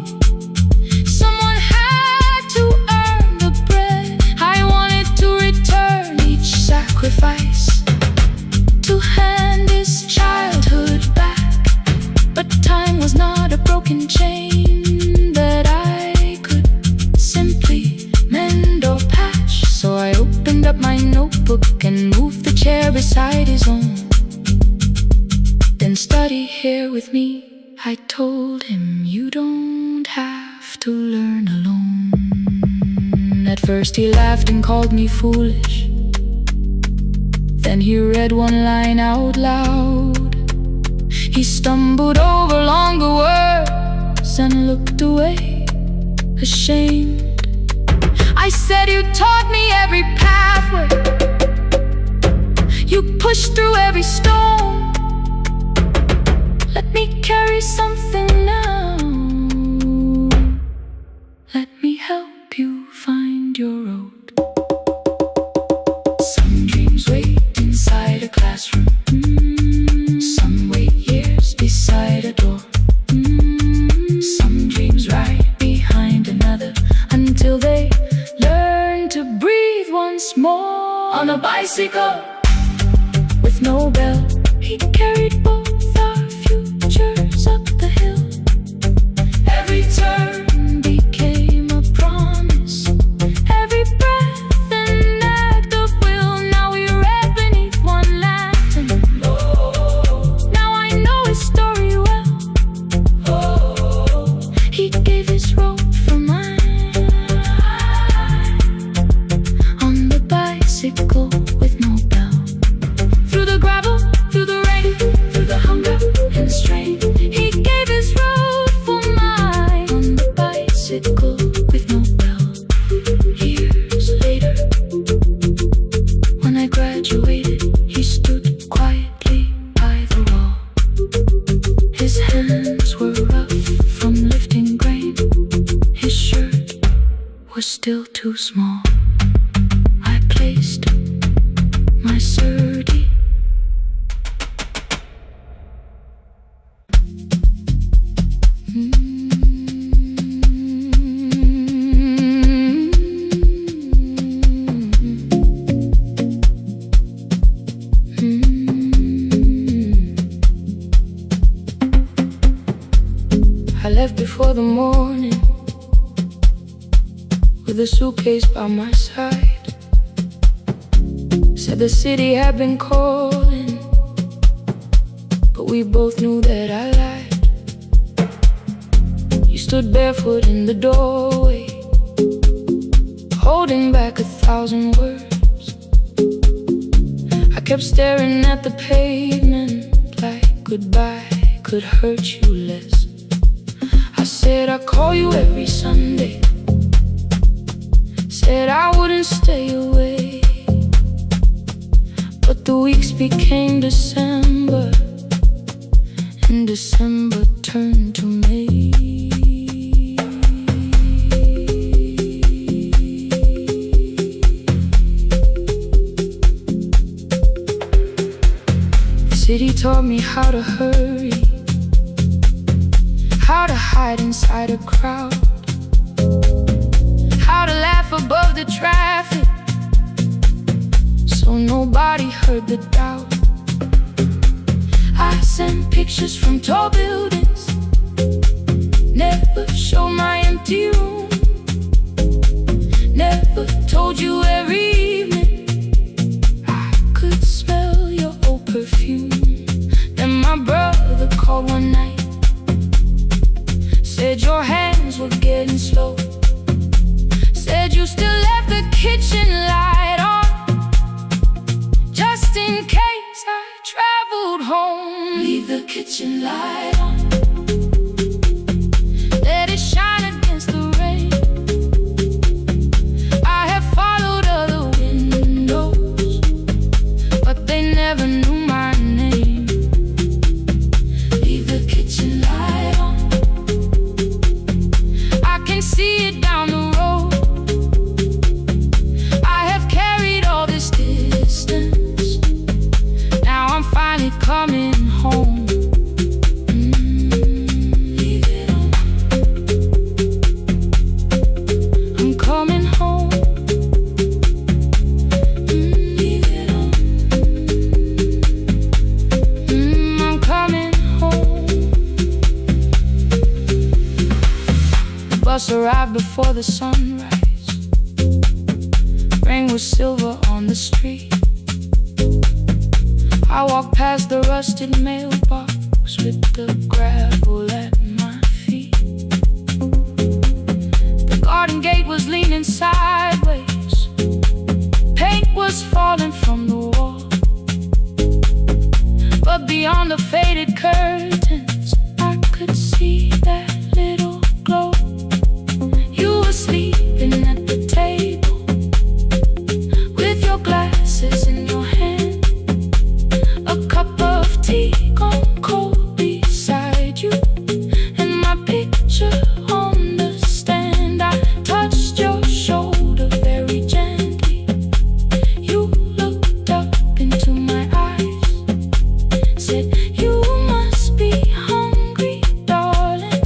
Someone had to earn the bread. I wanted to return each sacrifice, to hand his childhood back. But time was not a broken chain that I could simply mend or patch. So I opened up my notebook and moved the chair beside his own. Then study here with me, I told him. You don't have to learn alone. At first he laughed and called me foolish. Then he read one line out loud. He stumbled over longer words and looked away, ashamed. I said, you taught me every pathway. You pushed through every stone. Let me carry something now. Let me help you find your road. Some dreams wait inside a classroom. Some wait years beside a door. Some dreams right behind another until they learn to breathe once more. On a bicycle with no bell, he carried both our futures up the hill. Every turn became a promise, every breath an act of will. Now we read beneath one lantern. Now I know his story well. He gave his road for mine on the bicycle with no bell. Through the gravel, through the rain, through the hunger and strain, he gave his road for mine on the bicycle with no bell. Years later, when I graduated, he stood quietly by the wall. His hands were rough from lifting grain. His shirt was still too small. I placed my sturdy I left before the morning with a suitcase by my side. Said the city had been calling, but we both knew that I lied. You stood barefoot in the doorway, holding back 1,000 words. I kept staring at the pavement like goodbye could hurt you less. I said I'd call you every Sunday, said I wouldn't stay away. But the weeks became December, and December turned to May. taught me how to hurry, how to hide inside a crowd, how to laugh above the traffic so nobody heard the doubt. I sent pictures from tall buildings, never showed my empty room, never told you every evening I could smell your old perfume. Then my brother called one night, said your hands were getting slow, said you still left the kitchen light on, just in case I traveled home. Leave the kitchen light on, let it shine against the rain. I have followed other windows, but they never knew my name. Leave the kitchen light on, I can see it down the road. I have carried all this distance, now I'm finally coming home. Leave it on, I'm coming home. Leave it on, I'm coming home. The bus arrived before the sunrise, rain was silver on the street. I walked past the rusted mailbox with the gravel at my feet. The garden gate was leaning sideways, paint was falling from the wall, but beyond the faded curtains I could see that little glow. You were sleeping at the table with your glasses in your hand, a cup of tea gone cold beside you, and my picture on the stand. I touched your shoulder very gently. You looked up into my eyes, said you must be hungry, darling,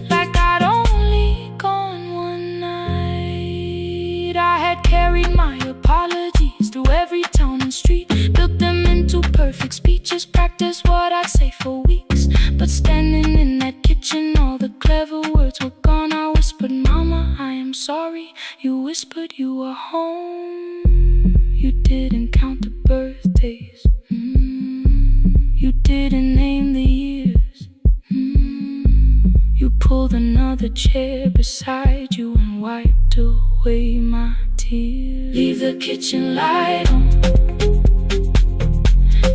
like I'd only gone one night. I had carried my apologies through every town and street, built them into perfect speeches, practiced what I'd say for weeks. But standing in that kitchen, all the clever words were gone. I whispered, Mama, I am sorry. You whispered you were home. You didn't count the birthdays, you didn't name the years. You pulled another chair beside you and wiped away my tears. Leave the kitchen light on,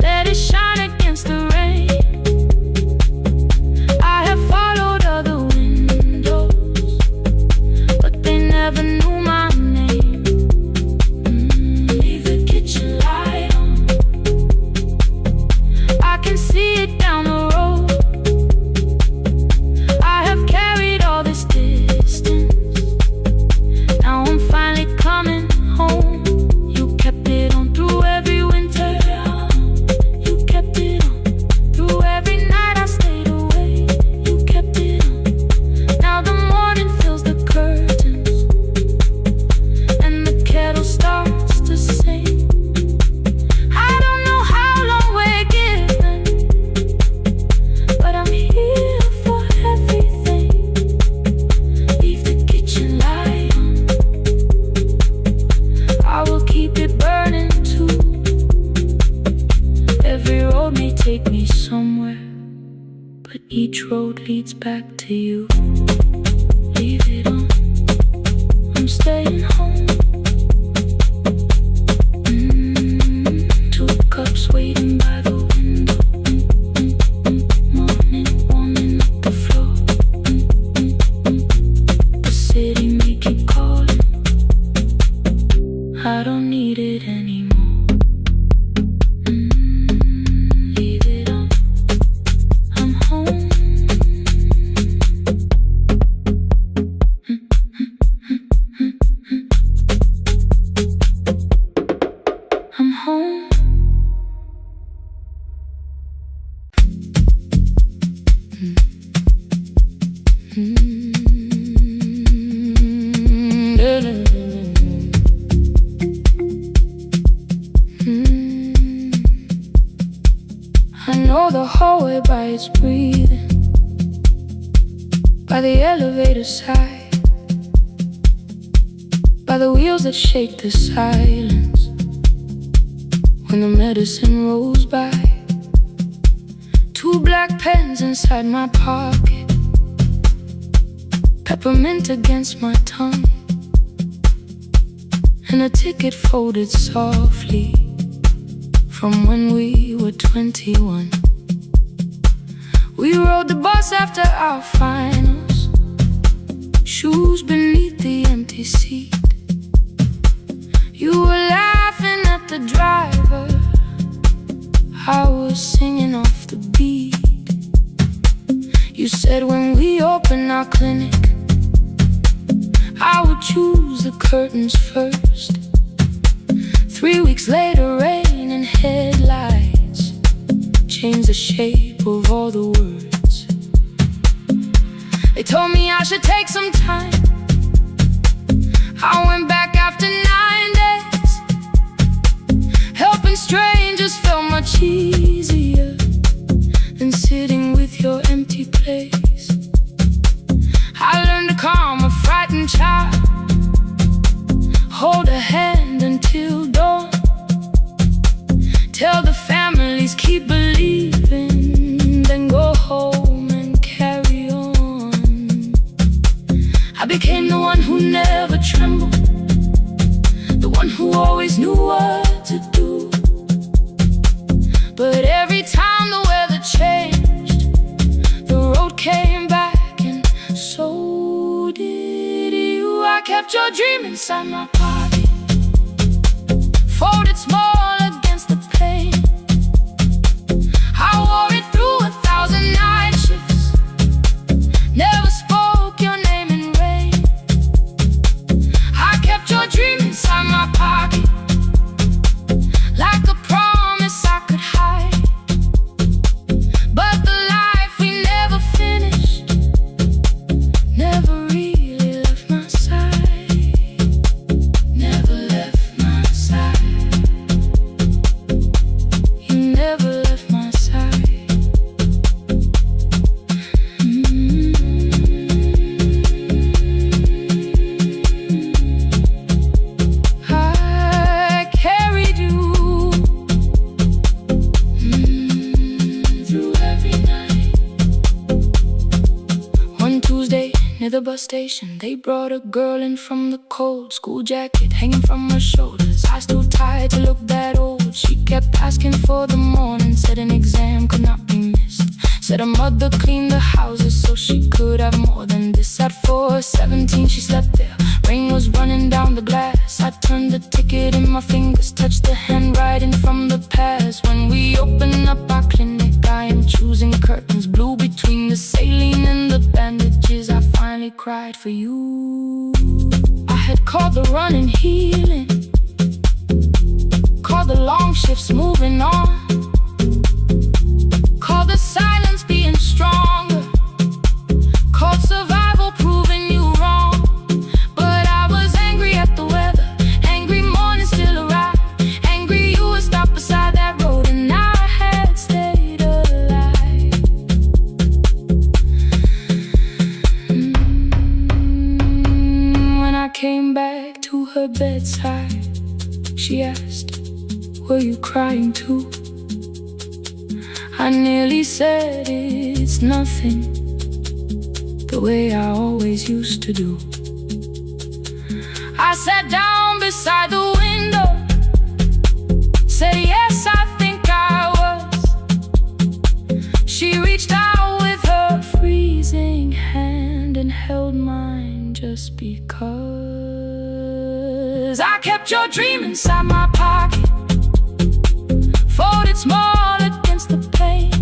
let it shine against the rain. I have followed other windows, but they never knew my name. Leave the kitchen light on, I can see it down the road. I have carried all this distance, now I'm finally coming home. You kept it on through every winter, you kept it on through every night I stayed away. You kept it on, now the morning fills the curtains and the kettle starts to sing. I don't know how long we're given, but I'm here for everything. Leave the kitchen light on, I will keep it burning too. Every road may take me somewhere, but each road leads back to you. Leave it on, I'm staying home. Two cups waiting by the window, morning warming up the floor. The city may keep calling, I don't need it anymore. Leave it on, I'm home. joy by its breathing, by the elevator side, by the wheels that shake the silence when the medicine rolls by. Two black pens inside my pocket, peppermint against my tongue, and a ticket folded softly from when we were 21. We rode the bus after our finals, shoes beneath the empty seat. You were laughing at the driver, I was singing off the beat. You said when we open our clinic, I would choose the curtains first. 3 weeks later, rain and headlights changed the shape of all the words. They told me I should take some time. I went back after 9 days. Helping strangers felt much easier than sitting with your empty place. I learned to calm a frightened child, hold a hand until dawn, tell the families keep believing, then go home and carry on. I became the one who never trembled, the one who always knew what to do. But every time the weather changed, the road came back, and so did you. I kept your dream inside my pocket, folded small against the pain. I wore it through 1,000 night shifts, never spoke your name in rain. I kept your dream inside my pocket, like a promise I could hide. But the life we never finished never really left my side, never left my side. You never left my side. I carried you through every night. One Tuesday near the bus station, they brought a girl in from the cold, school jacket hanging from her shoulders, eyes too tired to look that old. She kept asking for the morning, said an exam could not be missed, said her mother cleaned the houses so she could have more than this. At 4:17 she slept there, rain was running down the glass. I turned the ticket in my fingers, touched the handwriting from the past. When we open up our clinic, I am choosing curtains blue between the saline and the bandages. I finally cried for you. I had called the running healing, called the long shifts moving on, called the silence being stronger, called survival proving you wrong. But I was angry at the weather, angry morning still arrived, angry you would stop beside that road and I had stayed alive. When I came back to her bedside, she asked, were you crying too? I nearly said it's nothing, the way I always used to do. I sat down beside the window, said yes, I think I was. She reached out with her freezing hand and held mine just because. I kept your dream inside my pocket, folded small against the pain.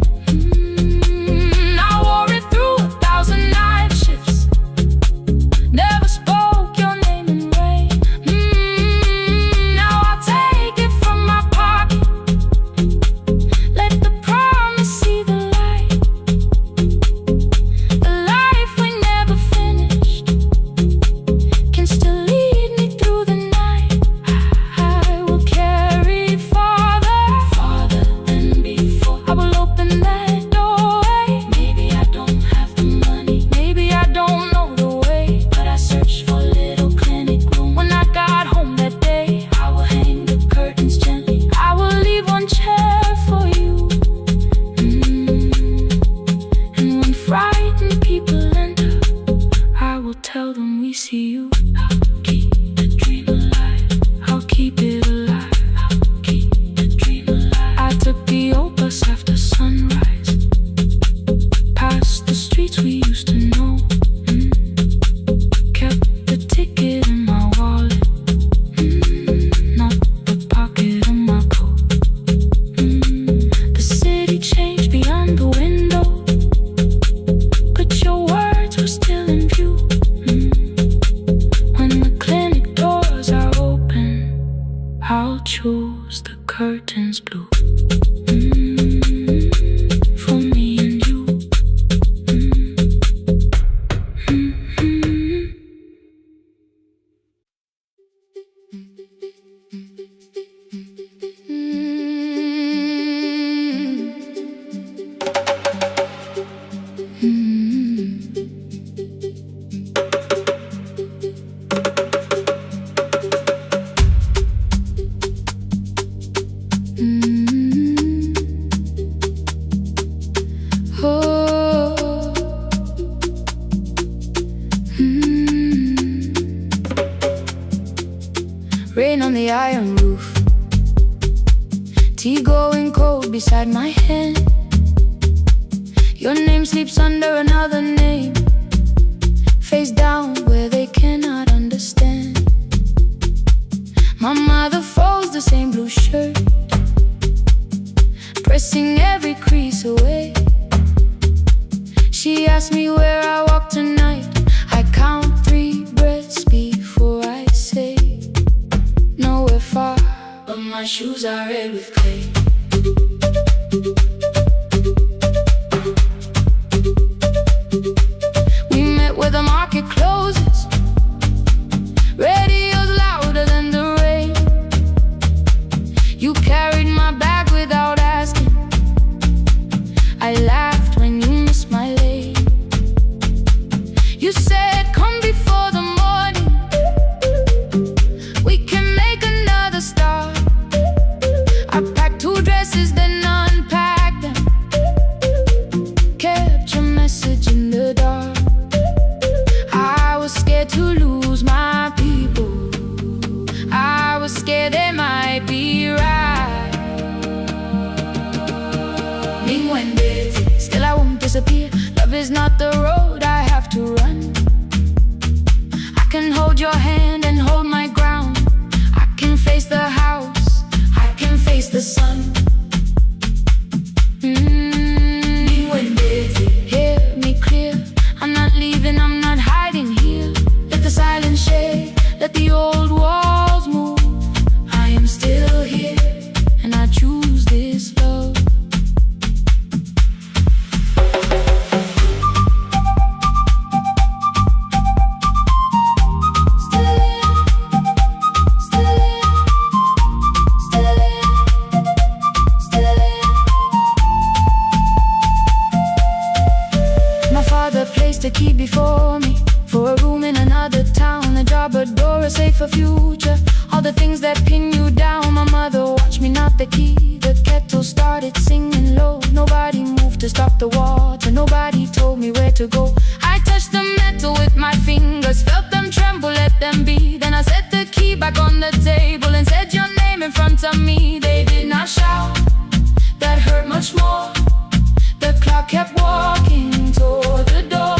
I wore it through 1,000 night shifts, never spoke your name in rain. Now I'll take it from my pocket, let the promise see the light. The life we never finished can still lead me through the night. I will carry farther, farther than before. mountains blue. For me and you. Rain on the iron roof, tea going cold beside my hand. Your name sleeps under another name, face down where they cannot understand. My mother folds the same blue shirt, pressing every crease away. She asked me where I walk tonight. I count 3 breaths before I say nowhere far, but my shoes are red with clay. We met where the market closes, radio's louder than the rain. You carried my bag without asking. I laughed when you missed my lane. You said come before the morning, we can make another start. I packed 2 dresses, then unpacked them, kept your message in the dark. I was scared to lose my people, I was scared they might be right. Still I won't disappear. Love is not the road I have to run. I can hold your hand and hold my ground. I can face the house, I can face the sun. Hear me clear, I'm not leaving, I'm not hiding here. Let the silence shake, let the old walls move. I am still here, and I choose this love. Placed a key before me for a room in another town, a job, a door, a safer future. All the things that pin you down. My mother watched me knot the key. The kettle started singing low. Nobody moved to stop the water. Nobody told me where to go. I touched the metal with my fingers, felt them tremble, let them be. Then I set the key back on the table and said your name in front of me. They did not shout, that hurt much more. The clock kept walking toward the door.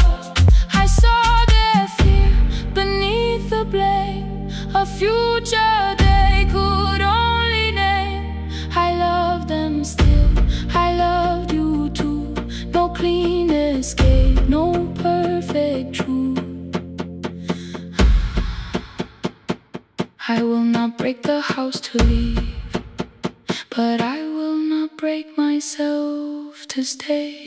I saw their fear beneath the blame, a future they could only name. I love them still, I loved you too. No clean escape, no perfect truth. I will not break the house to leave, but I will not break myself to stay.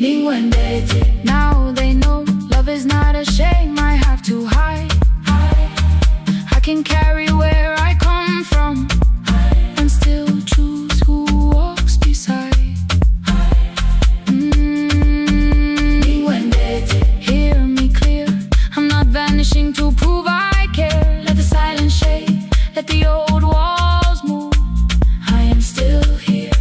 Now they know love is not a shame I have to hide. I can carry where I come from and still choose who walks beside. Hear me clear, I'm not vanishing to prove I care. Let the silence shake, let the old walls move. I am still here,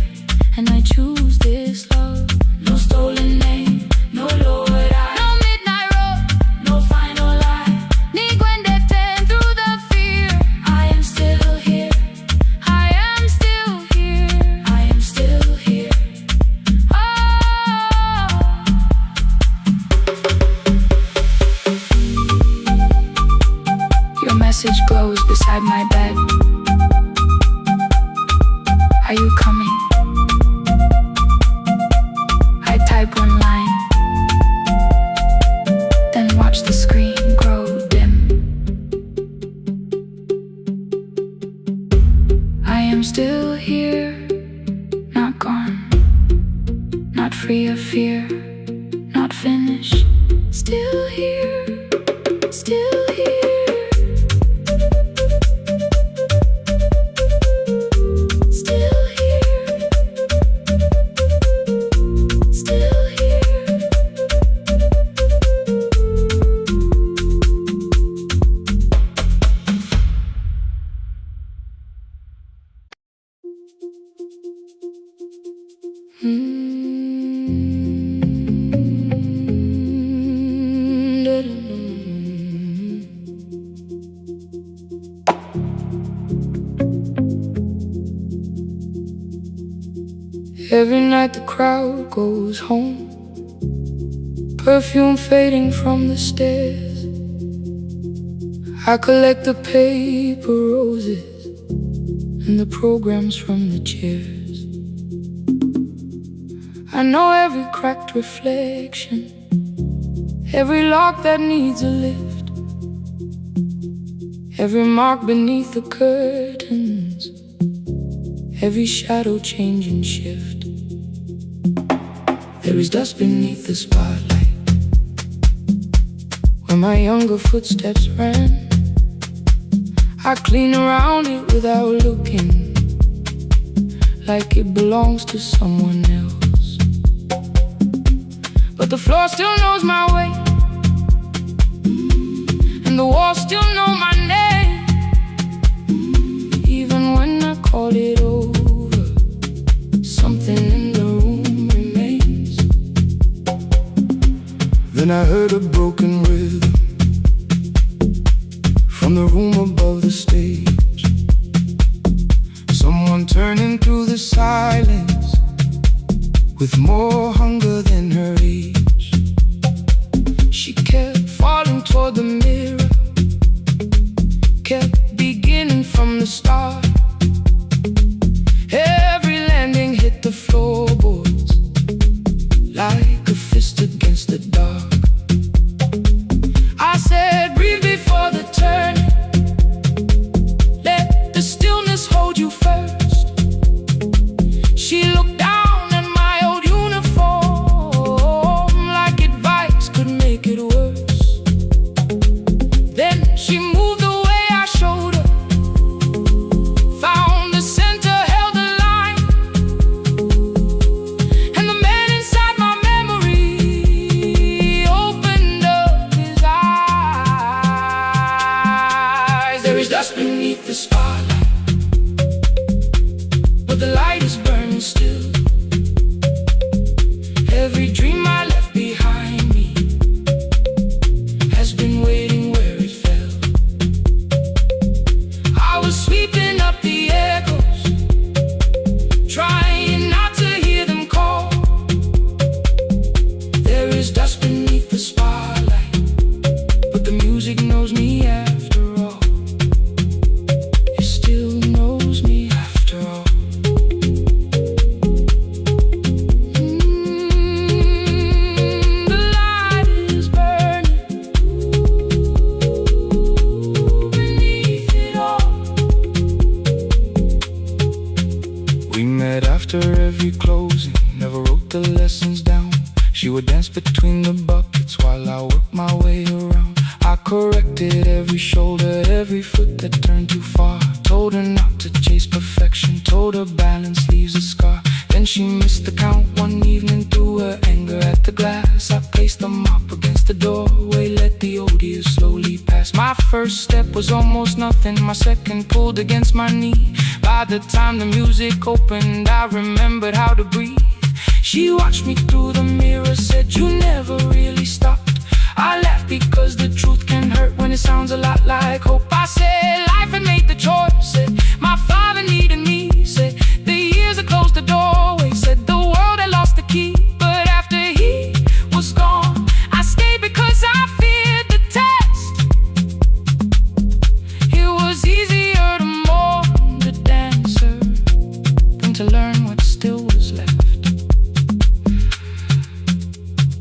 and I choose this love. No stolen name, no lowered eye, no midnight road, no final lie. Ni ten through the fear. I am still here, I am still here, I am still here. Oh, your message glows beside my bed. Are you coming? I type one line, then watch the screen grow dim. I am still here, fear, not finished. Still here, still here. Still here, still here. Every night the crowd goes home, perfume fading from the stairs. I collect the paper roses and the programs from the chairs. I know every cracked reflection, every lock that needs a lift, every mark beneath the curtains, every shadow change and shift. There is dust beneath the spotlight where my younger footsteps ran. I clean around it without looking, like it belongs to someone else. But the floor still knows my way, and the walls still know my name. Even when I call it over, something in the room remains. Then I heard a broken rhythm from the room above the stage. Someone turning through the silence with more hunger than her age. She kept falling toward the mirror, kept beginning from the start. Every landing hit the floorboards like a fist against the dark. I said, breathe before the turning, let the stillness hold you first. She looked down at my old uniform like advice could make it worse. Then she moved the way I showed her, found the center, held the line, and the man inside my memory opened up his eyes. There is dust beneath the spotlight, but the light is burning still. Every dream I left behind me has been waiting where it fell. I was sweeping up the echoes, trying not to hear them call. There is dust beneath the spotlight, but the music knows me after all. It still knows me after all. The light is burning beneath it all. We met after every closing, never wrote the lessons down. She would dance between the buckets while I worked my way around. I corrected every shoulder, every foot that turned too far. Told her not to chase perfection, told her balance leaves a scar. Then she missed the count one evening, threw her anger at the glass. I placed the mop against the doorway, let the odious slowly pass. My first step was almost nothing, my second pulled against my knee. By the time the music opened, I remembered how to breathe. She watched me through the mirror, said, you never really stopped. I laughed because the truth can hurt when it sounds a lot like hope. I said, life had made the choice, said, my father needed me, said, the years had closed the doorway, said, the world had lost the key. But after he was gone, I stayed because I feared the test. It was easier to mourn the dancer than to learn what still was left.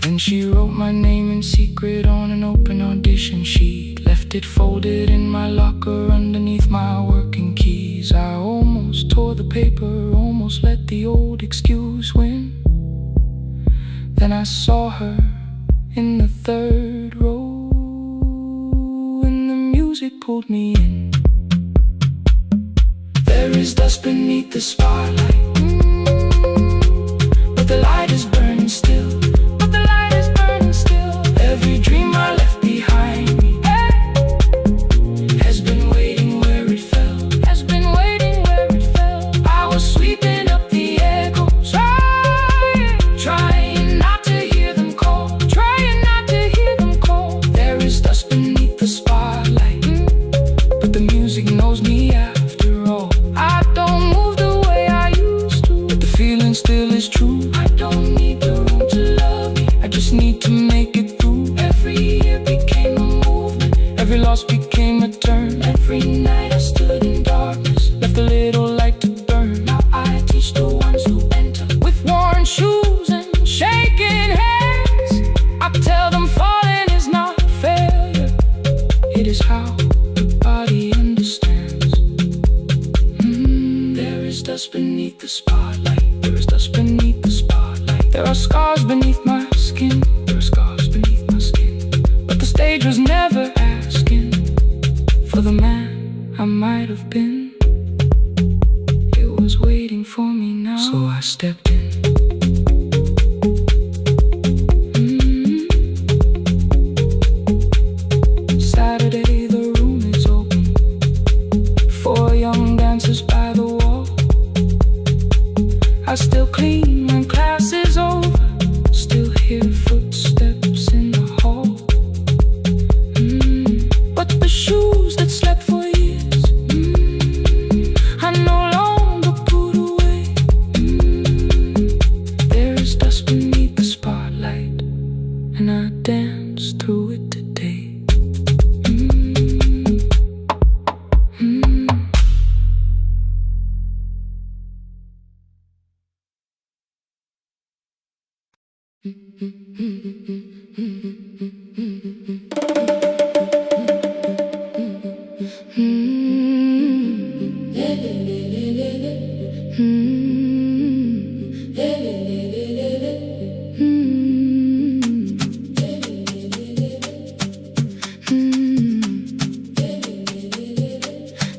Then she wrote my name in secret on an open audition sheet, left it folded in my locker underneath my working keys. I almost tore the paper, almost let the old excuse win. Then I saw her in the third row, and the music pulled me in. There is dust beneath the spotlight, but the light is burning still. But the light is burning still. Every dream I left behind me has been waiting where it fell. Has been waiting where it fell. I was sweeping up the echoes, trying not to hear them call. Trying not to hear them call. There is dust beneath the spotlight, but the music knows me after all. I don't move the way I used to, but the feeling still is true. I don't need the room to love me, I just need to make it through. Every year became a movement, every loss became a turn. Every night I stood in darkness, left a little light to burn. Now I teach the ones who enter with worn shoes and shaking hands. I tell them falling is not failure, it is how the body understands. There is dust beneath the spotlight. There is dust beneath the spotlight. There are scars beneath my skin. There are scars beneath my skin. But the stage was never asking for the man I might have been. It was waiting for me now, so I stepped in. Saturday, the room is open. 4 young dancers by the wall. I still clean when class is over, still hear footsteps in the hall. But the shoes that slept for years, I no longer put away. There is dust beneath the spotlight, and I dance through it today.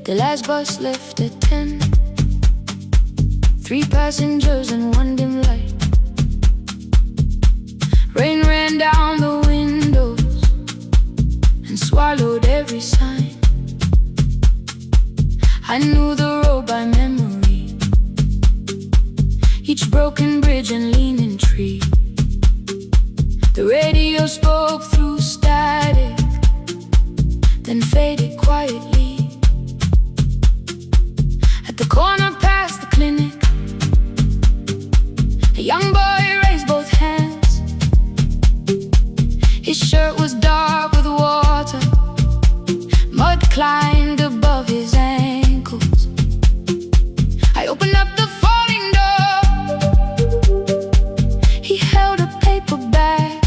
The last bus left at 10. 3 passengers and 1 dim light. Rain ran down the windows and swallowed every sign. I knew the road by memory, each broken bridge and leaning tree. The radio spoke through static, then faded quietly. At the corner past the clinic, a young boy raised both hands. His shirt was dark with water, mud climbed above his ankles. I opened up the folding door. He held a paper bag.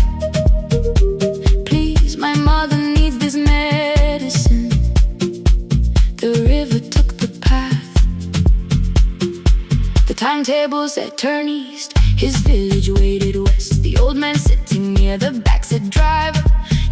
Please, my mother needs this medicine. The river took the path. The timetable said turn east. His village waited west. The old man sitting near the back said, driver,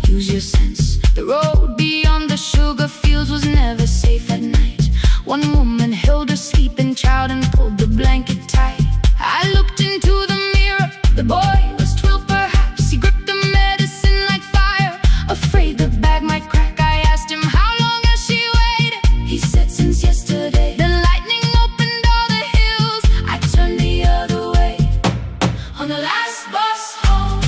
use your sense. The road beyond the sugar fields was never safe at night. One woman held her sleeping child and pulled the blanket tight. I looked into the mirror. The boy was 12 perhaps. He gripped the medicine like fire, afraid the bag might crack. I asked him, how long has she waited? He said, since yesterday. Then lightning opened all the hills. I turned the other way. On the last bus home,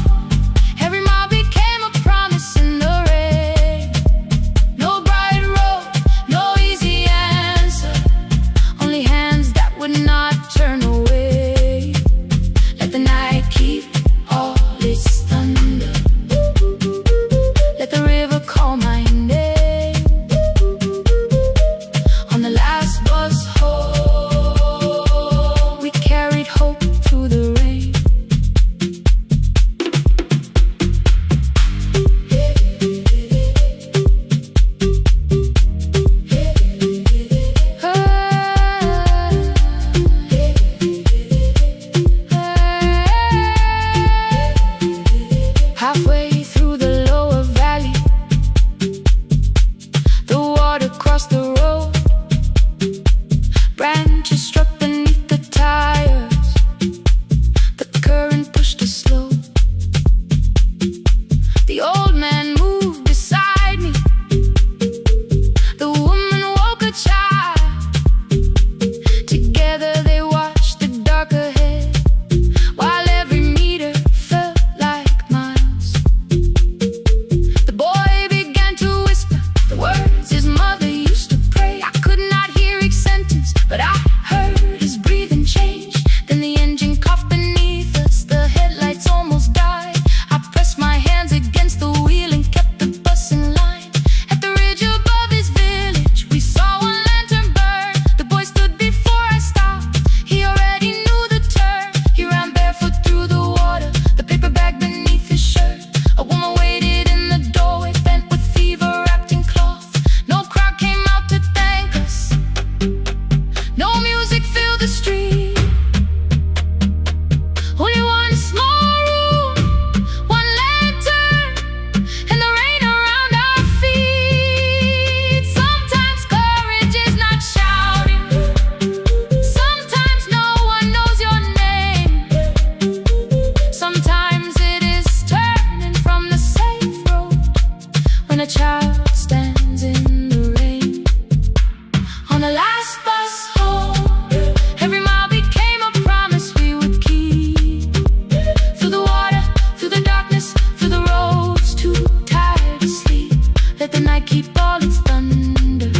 every mile became a promise in the rain. No bright road, no last bus home, every mile became a promise we would keep. Through the water, through the darkness, through the roads too tired to sleep. Let the night keep all its thunder.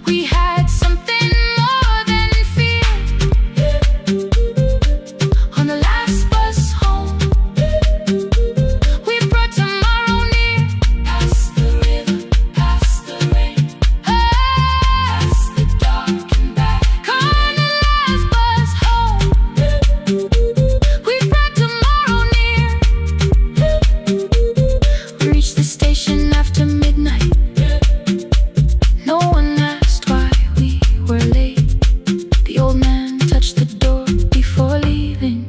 We had something more than fear. On the last bus home, we brought tomorrow near. Past the river, past the rain, past the dark and back. On the last bus home, we brought tomorrow near. We reached the station after midnight. No one asked why we were late. The old man touched the door before leaving.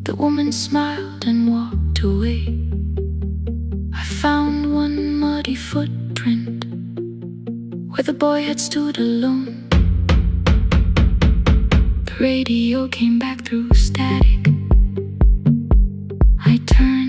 The woman smiled and walked away. I found one muddy footprint where the boy had stood alone. The radio came back through static. I turned.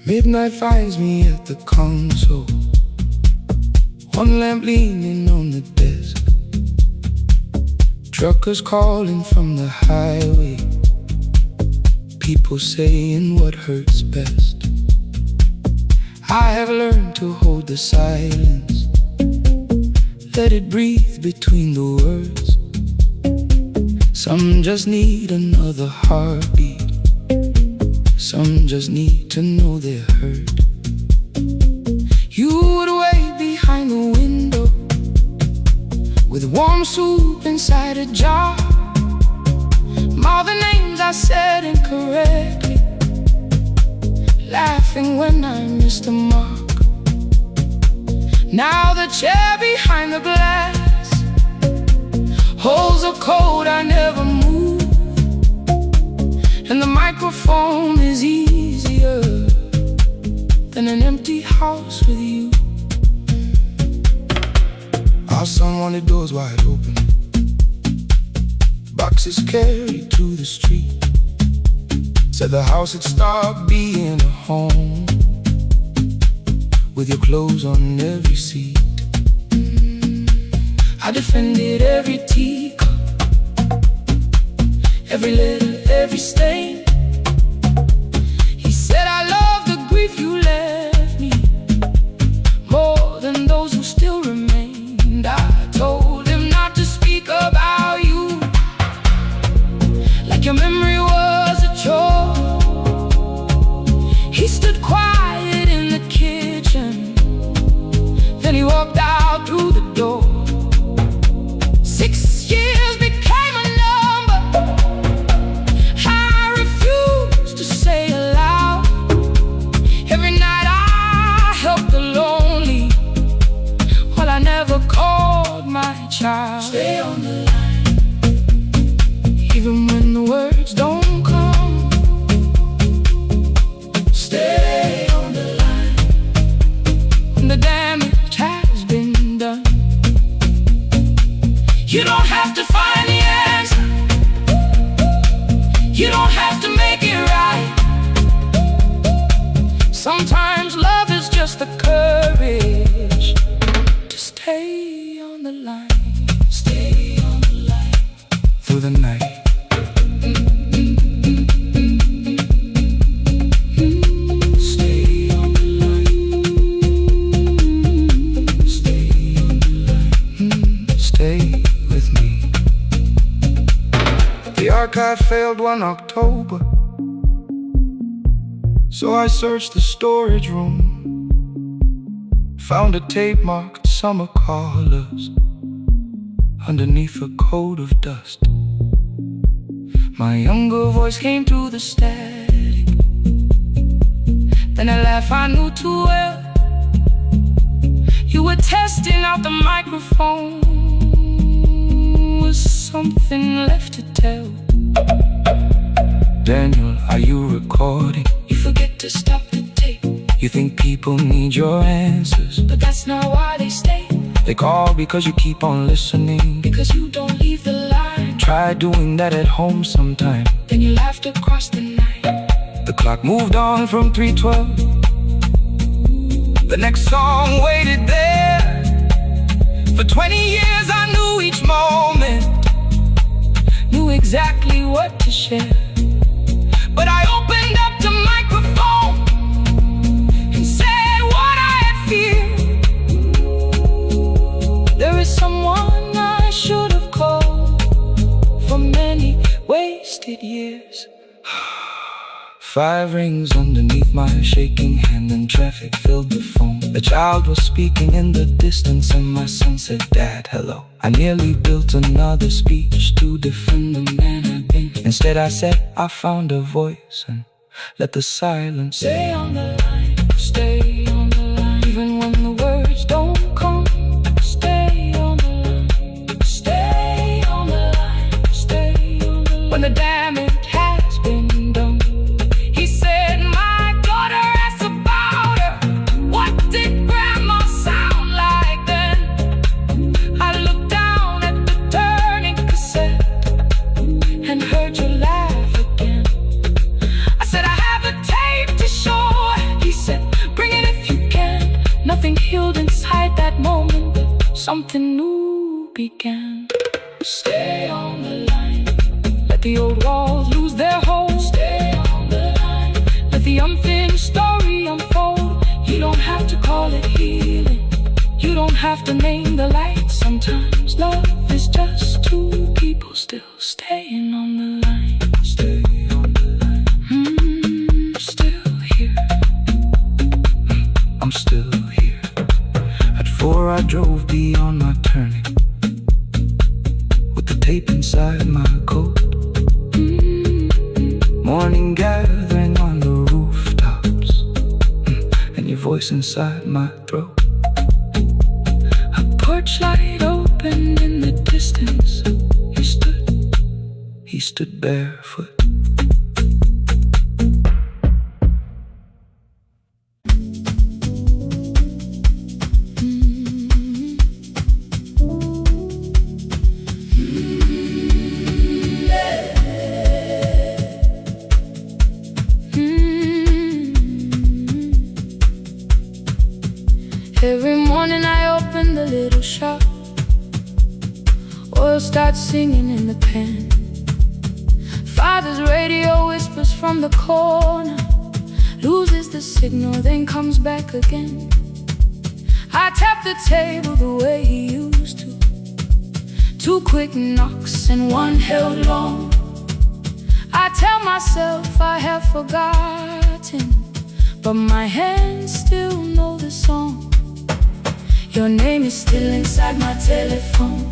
Midnight finds me at the console, one lamp leaning on the desk. Truckers calling from the highway, people saying what hurts best. I have learned to hold the silence, let it breathe between the words. Some just need another heartbeat, some just need to know they're heard. You would wait behind the window with warm soup inside a jar. All the names I said incorrectly, laughing when I missed the mark. Now the chair behind the glass holds a code I never moved, and the microphone is easier than an empty house with you. Our son wanted doors wide open, boxes carried to the street. Said the house had stopped being a home, with your clothes on every seat. I defended every teacup, every letter, every stain. He said I love the grief you left me more than those who still remained. I told him not to speak about you like your memory was a chore. He stood quiet in the kitchen, then he walked out through the door. 6 years became a number I refused to say aloud. Every night I helped the lonely, while I never called my child. Stay on the line, even when the words don't come. Stay on the line, when the damage has been done. You don't have to find the answer, you don't have to make it right. Sometimes love is just the courage to stay on the line. Stay on the line through the night. Stay on the line. Stay on the line. Stay with me. The archive failed one October, so I searched the storage room, found a tape marked summer colors underneath a coat of dust. My younger voice came through the static. Then a laugh I knew too well. You were testing out the microphone. Was something left to tell? Daniel, are you recording? You forget to stop the tape. You think people need your answers, but that's not why they stay. They call because you keep on listening, because you don't leave the line. Try doing that at home sometime. Then you laughed across the night. The clock moved on from 3:12. The next song waited there. For 20 years I knew each moment, knew exactly what to share. But I opened up the microphone and said what I had feared. There is someone I should have called for many wasted years. 5 rings underneath my shaking hand, and traffic filled the phone. A child was speaking in the distance, and my son said, "Dad, hello." I nearly built another speech to defend the man I'd been. Instead I said, I found a voice, and let the silence stay on the line, stay on the line. Even when the words don't come, stay on the line, stay on the line, stay on the line. When the damage has been done, he said, my daughter asked about her. What did grandma sound like then? I looked down at the turning cassette and heard you laugh again. I said, I have a tape to show. He said, bring it if you can. Nothing healed inside that moment, but something new began. Stay on the line, let the old walls lose their hold. Stay on the line, let the unfinished story unfold. You don't have to call it healing, you don't have to name the light. Sometimes love is just two people still staying on the line. stay on the line. Still here. I'm still here. At 4 I drove beyond my turning, with the tape inside my coat. Morning gathering on the rooftops, and your voice inside my throat. A porch light opened in the distance. He stood barefoot. Every morning I open the little shop. Oil starts singing in the pan. Father's radio whispers from the corner, loses the signal, then comes back again. I tap the table the way he used to. 2 quick knocks and 1 held long. I tell myself I have forgotten, but my hands still know the song. Your name is still inside my telephone.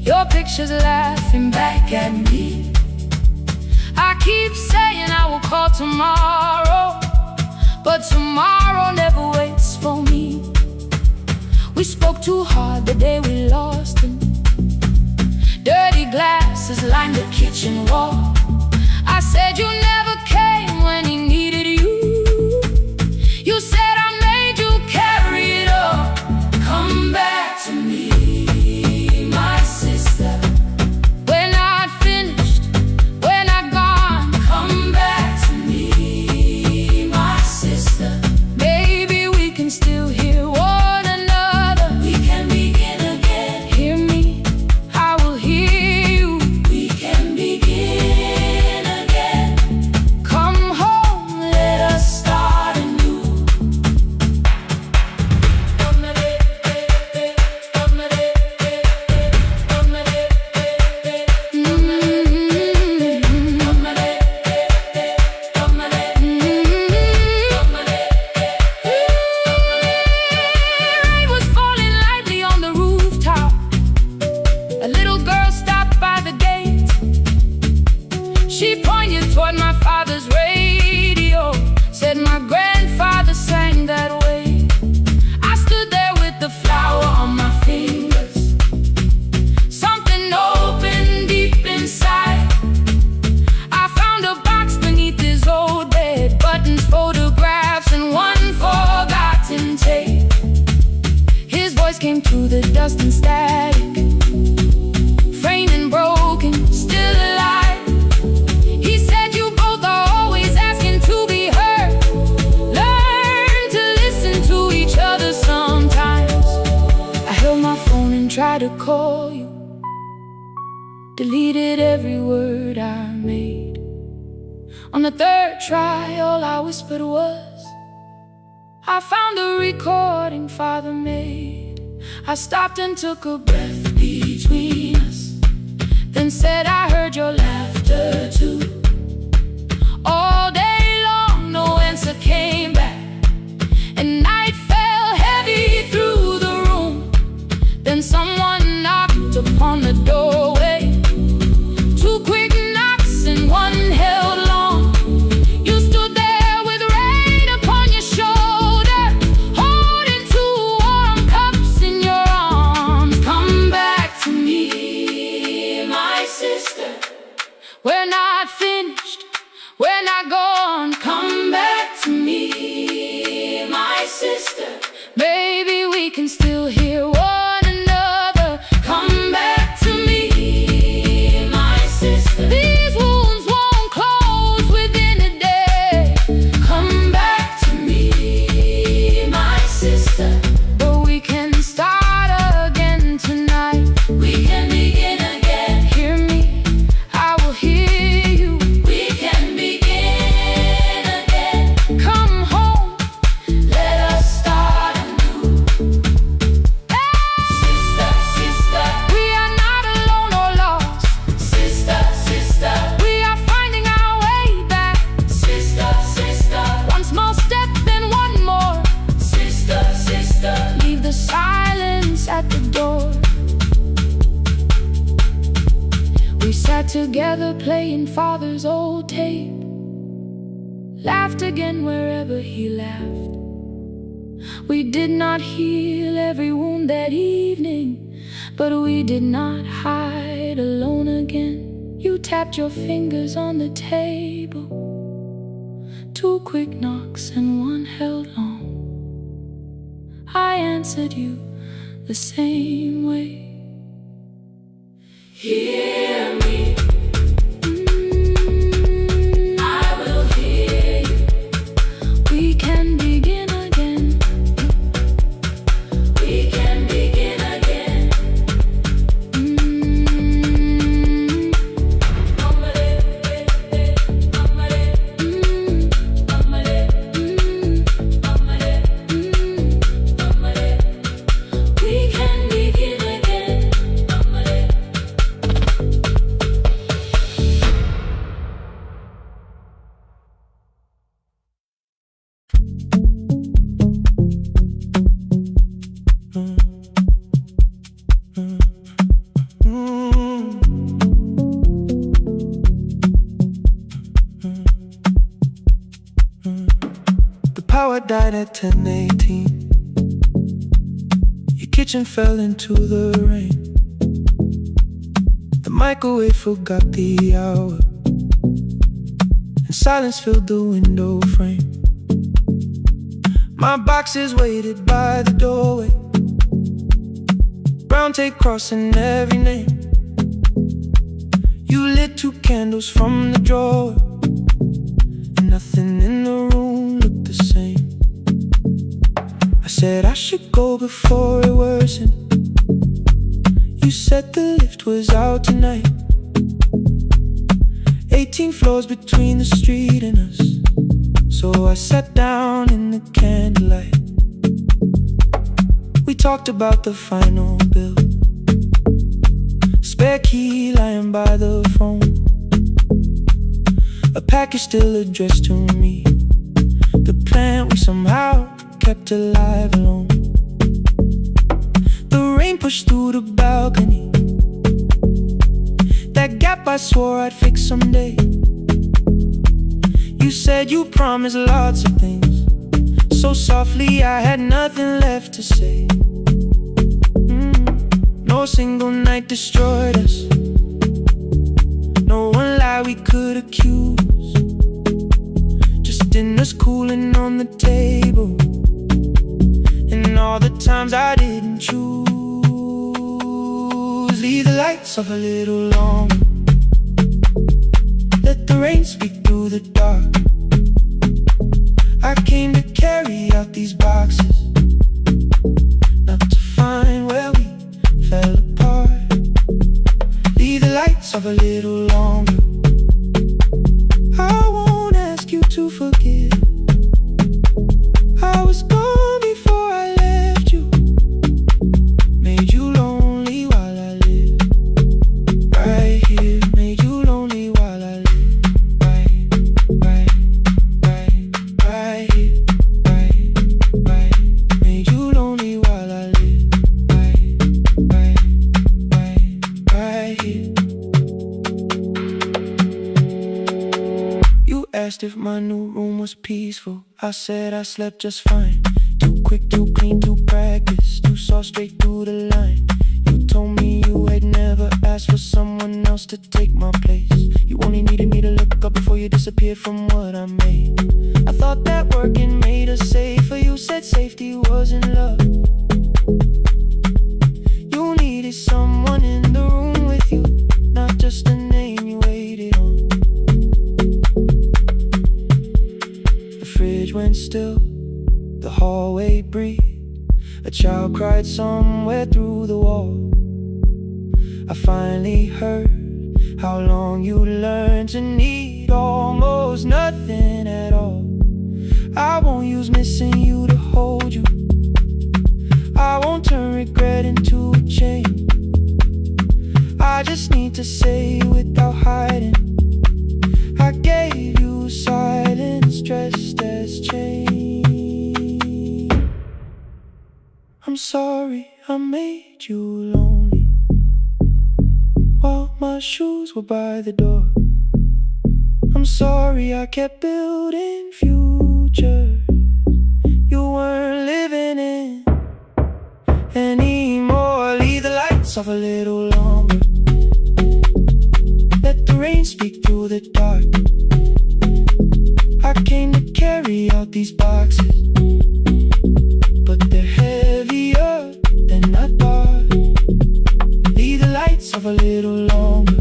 Your picture's laughing back at me. I keep saying I will call tomorrow, but tomorrow never waits for me. We spoke too hard the day we lost him. Dirty glasses lined the kitchen wall. I said you never came when he needed you. You said I made you carry it all. Come back to me, my sister. We're not finished, we're not gone. Come back to me, my sister. Maybe we can still hear one another. We can begin again. Hear me, I will hear you. We can begin again. Come home through the dust and static, framed and broken, still alive. He said you both are always asking to be heard. Learn to listen to each other sometimes. I held my phone and tried to call you, deleted every word I made. On the third try, all I whispered was, I found the recording Father made. I stopped and took a breath between us, then said I heard your laughter too. All day long, no answer came back, and night fell heavy through the room. Then someone knocked upon the doorway. Two quick knocks and one held long. You stood there with rain upon your shoulder, holding two warm cups in your arms. Come back to me, my sister. We're not finished, we're not gone. Come back to me, my sister. Maybe we can still hear one another. Come back to me, my sister. These wounds won't close within a day. Come back to me, my sister. But we can start again tonight. We can begin again. Hear me, I will hear you. We can begin again. Come home, let us start anew. Sister, sister, we are not alone or lost. Sister, sister, we are finding our way back. Sister, sister, one small step, then one more. Sister, sister, leave the silence at the door. We sat together playing Father's old tape, laughed again wherever he laughed. We did not heal every wound that evening, but we did not hide alone again. You tapped your fingers on the table, two quick knocks and one held long. I answered you the same way. Hear me, I will hear you. We can begin again. We can begin again. We can begin again. The power died at 10:18. Your kitchen fell into the rain. The microwave forgot the hour, and silence filled the window frame. My boxes waited by the doorway, brown tape crossing every name. You lit two candles from the drawer, and nothing in the room looked the same. I said I should go before it worsened. You said the lift was out tonight. 18 floors between the street and us, so I sat down in the candlelight. We talked about the final bill, spare key lying by the phone, a package still addressed to me, the plant we somehow kept alive alone. The rain pushed through the balcony, that gap I swore I'd fix someday. You said you promised lots of things, so softly I had nothing left to say. No single night destroyed us, no one lie we could accuse, just dinners cooling on the table, and all the times I didn't choose. lights off a little longer. Let the rain speak through the dark. I came to carry out these boxes, not to find where we fell apart. Leave the lights off a little longer. I won't ask you to forgive. I was gone before I left you. Made you lonely while I lived right here. Made you lonely while I lived right here. Right. Made you lonely while I lived right here. You asked if my new room was peaceful. I said I slept just fine. Too quick, too clean, too practiced. You saw straight through the line. You told me you had never asked for someone else to take my place. You only needed me to look up before you disappeared from what I made. I thought that working made us safer. You said safety was in love. You needed someone in the room with you, not just a name you waited on. The fridge went still, the hallway breathed. A child cried somewhere through the wall. I finally heard how long you learned to need almost nothing at all. I won't use missing you to hold you. I won't turn regret into a chain. I just need to say without hiding, I gave you silence dressed as change. I'm sorry I made you lonely while my shoes were by the door. I'm sorry I kept building futures you weren't living in anymore. Leave the lights off a little longer. Let the rain speak through the dark. I came to carry out these boxes, but they're heavier than I thought. Leave the lights off a little longer.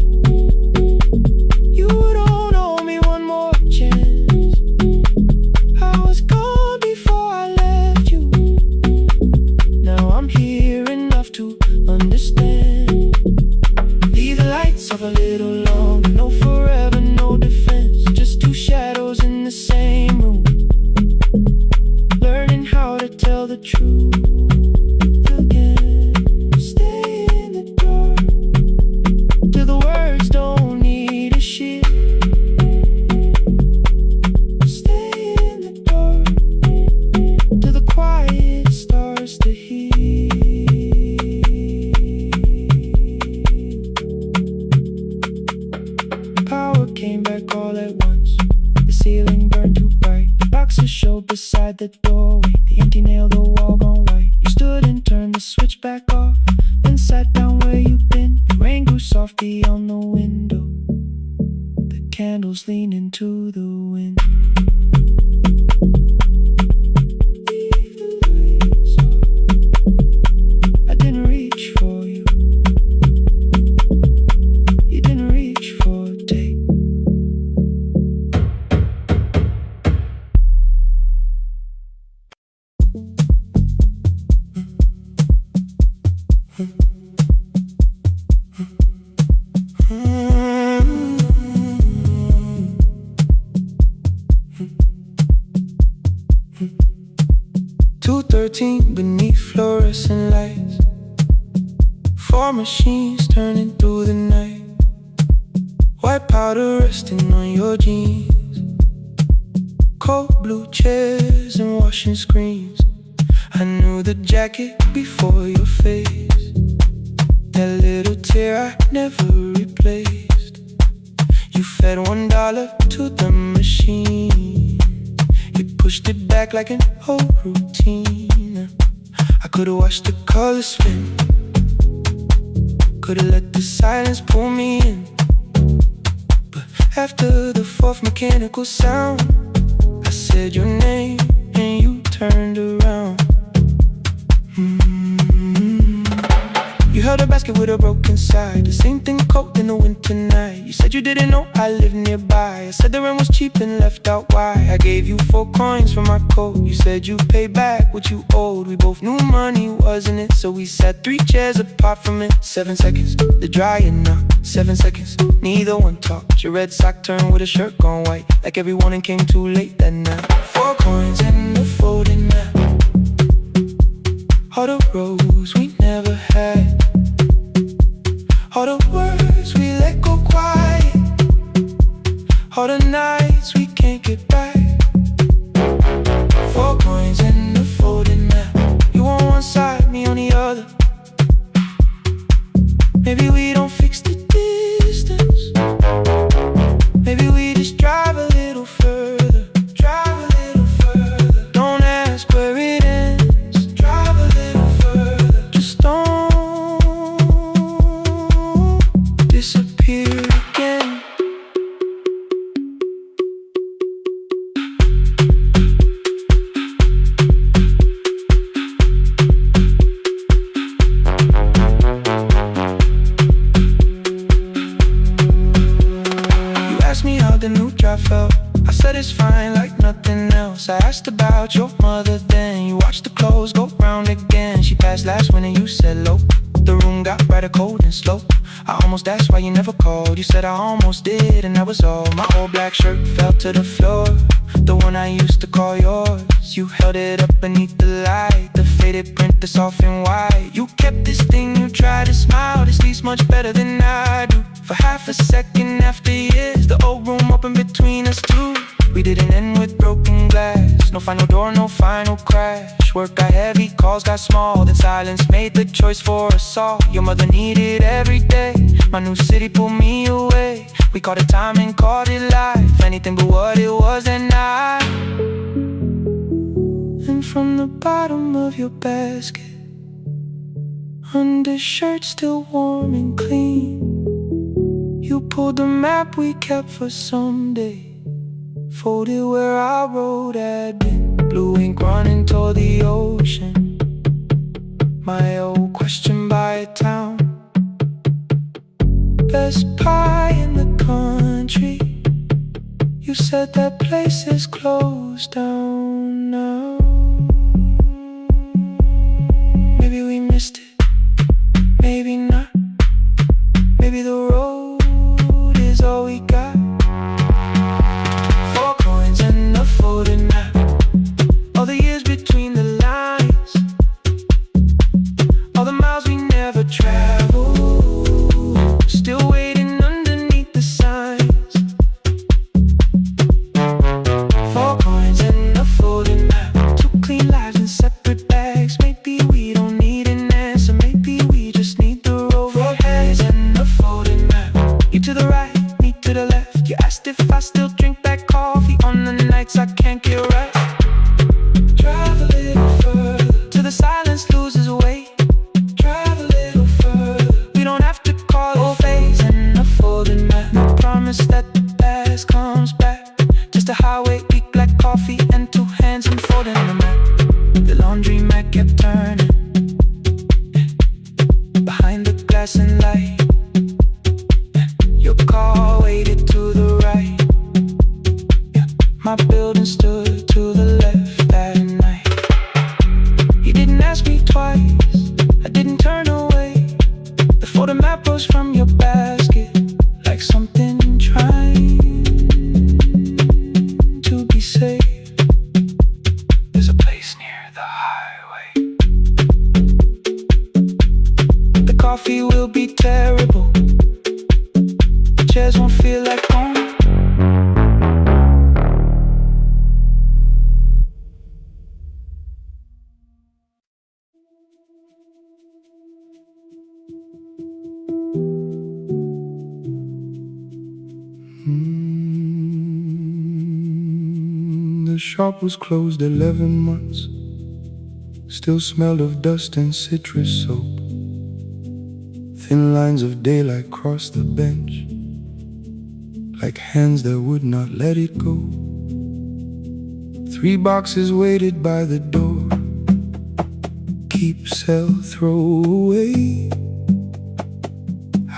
You don't owe me one more chance. I was gone before I left you. Now I'm here enough to understand. Leave the lights off a little longer. No forever, no defense. Just two shadows in the same room, learning how to tell the truth again. Stay in the dark till the words don't need a shield. Stay in the dark till the quiet starts to heal. Power came back all at once. The ceiling burned too bright. The boxes showed beside the doorway. The empty nail, the wall gone white. You stood and turned the switch back off, then sat down where you'd been. The rain grew soft beyond the window. The candles leaned into the wind. Leave the lights off. I didn't reach for you. You didn't reach for a take. Beneath fluorescent lights, four machines turning through the night. White powder resting on your jeans, cold blue chairs and washing screens. I knew the jacket before your face, that little tear I never replaced. You fed $1 to the machine. You pushed it back like an old routine. I could've watched the colors spin, could've let the silence pull me in. But after the fourth mechanical sound, I said your name and you turned around. You held a basket with a broken side, the same thing cold in the winter night. You said you didn't know I lived nearby. I said the rent was cheap and left out why. I gave you 4 coins for my coat. You said you'd pay back what you owed. We both knew money wasn't it, so we sat 3 chairs apart from it. 7 seconds, the drying now. 7 seconds, neither one talked. Your red sock turned with a shirt gone white, like every warning came too late that night. 4 coins and a folding map. All the roads we never had, all the words we let go quiet, all the nights we can't get back. 4 coins and a folding map. You on one side, me on the other. Maybe we don't fix the distance. Maybe we just drive a little further. Drive a little further. Don't ask where it ends. Drive a little further. Just don't disappear again. Me how the new drive felt. I said it's fine like nothing else. I asked about your mother then. You watched the clothes go round again. She passed last winter, you said low. The room got brighter, cold and slow. I almost asked why you never called. You said I almost did and that was all. My old black shirt fell to the floor, the one I used to call yours. You held it up beneath the light, the faded print that's off in white. You kept this thing, you tried to smile. This leaves much better than I do. For half a second after years, the old room open between us two. We didn't end with broken glass. No final door, no final crash. Work got heavy, calls got small. Then silence made the choice for us all. Your mother needed every day. My new city pulled me away. We called it time and called it life. Anything but what it was that night. And from the bottom of your basket, undershirt still warm and clean, you pulled the map we kept for someday, folded where our road had been. Blue ink running toward the ocean. My old question by a town. Best pie in the country. You said that place is closed down now. Maybe we missed it, maybe not. Maybe the road is all we got. 4 coins and a folded map. All the years between the lines, all the miles we never traveled, still waiting underneath the signs. 4 coins and a folded map. 2 clean lives in separate bags. Maybe we don't need an answer. Maybe we just need the road. 4 coins and a folded map. You to the right, me to the left. You asked if I still drink that coffee on the nights I can't get right. Drive a little further till the silence loses weight. Drive a little further. We don't have to call it phase and a folded map. No promise that the past comes back. Just a highway, weak black coffee and 2 hands unfolding the map. The laundry mat kept turning behind the glass and light. Your car waited to the right. My building stood to the left that night. You didn't ask me twice, I didn't turn away. The photo map rose from your basket like something trying to be safe. There's a place near the highway. The coffee will be terrible. The chairs won't feel like home. The shop was closed 11 months. Still smelled of dust and citrus soap. Thin lines of daylight crossed the bench, like hands that would not let it go. 3 boxes waited by the door. Keep, sell, throw away.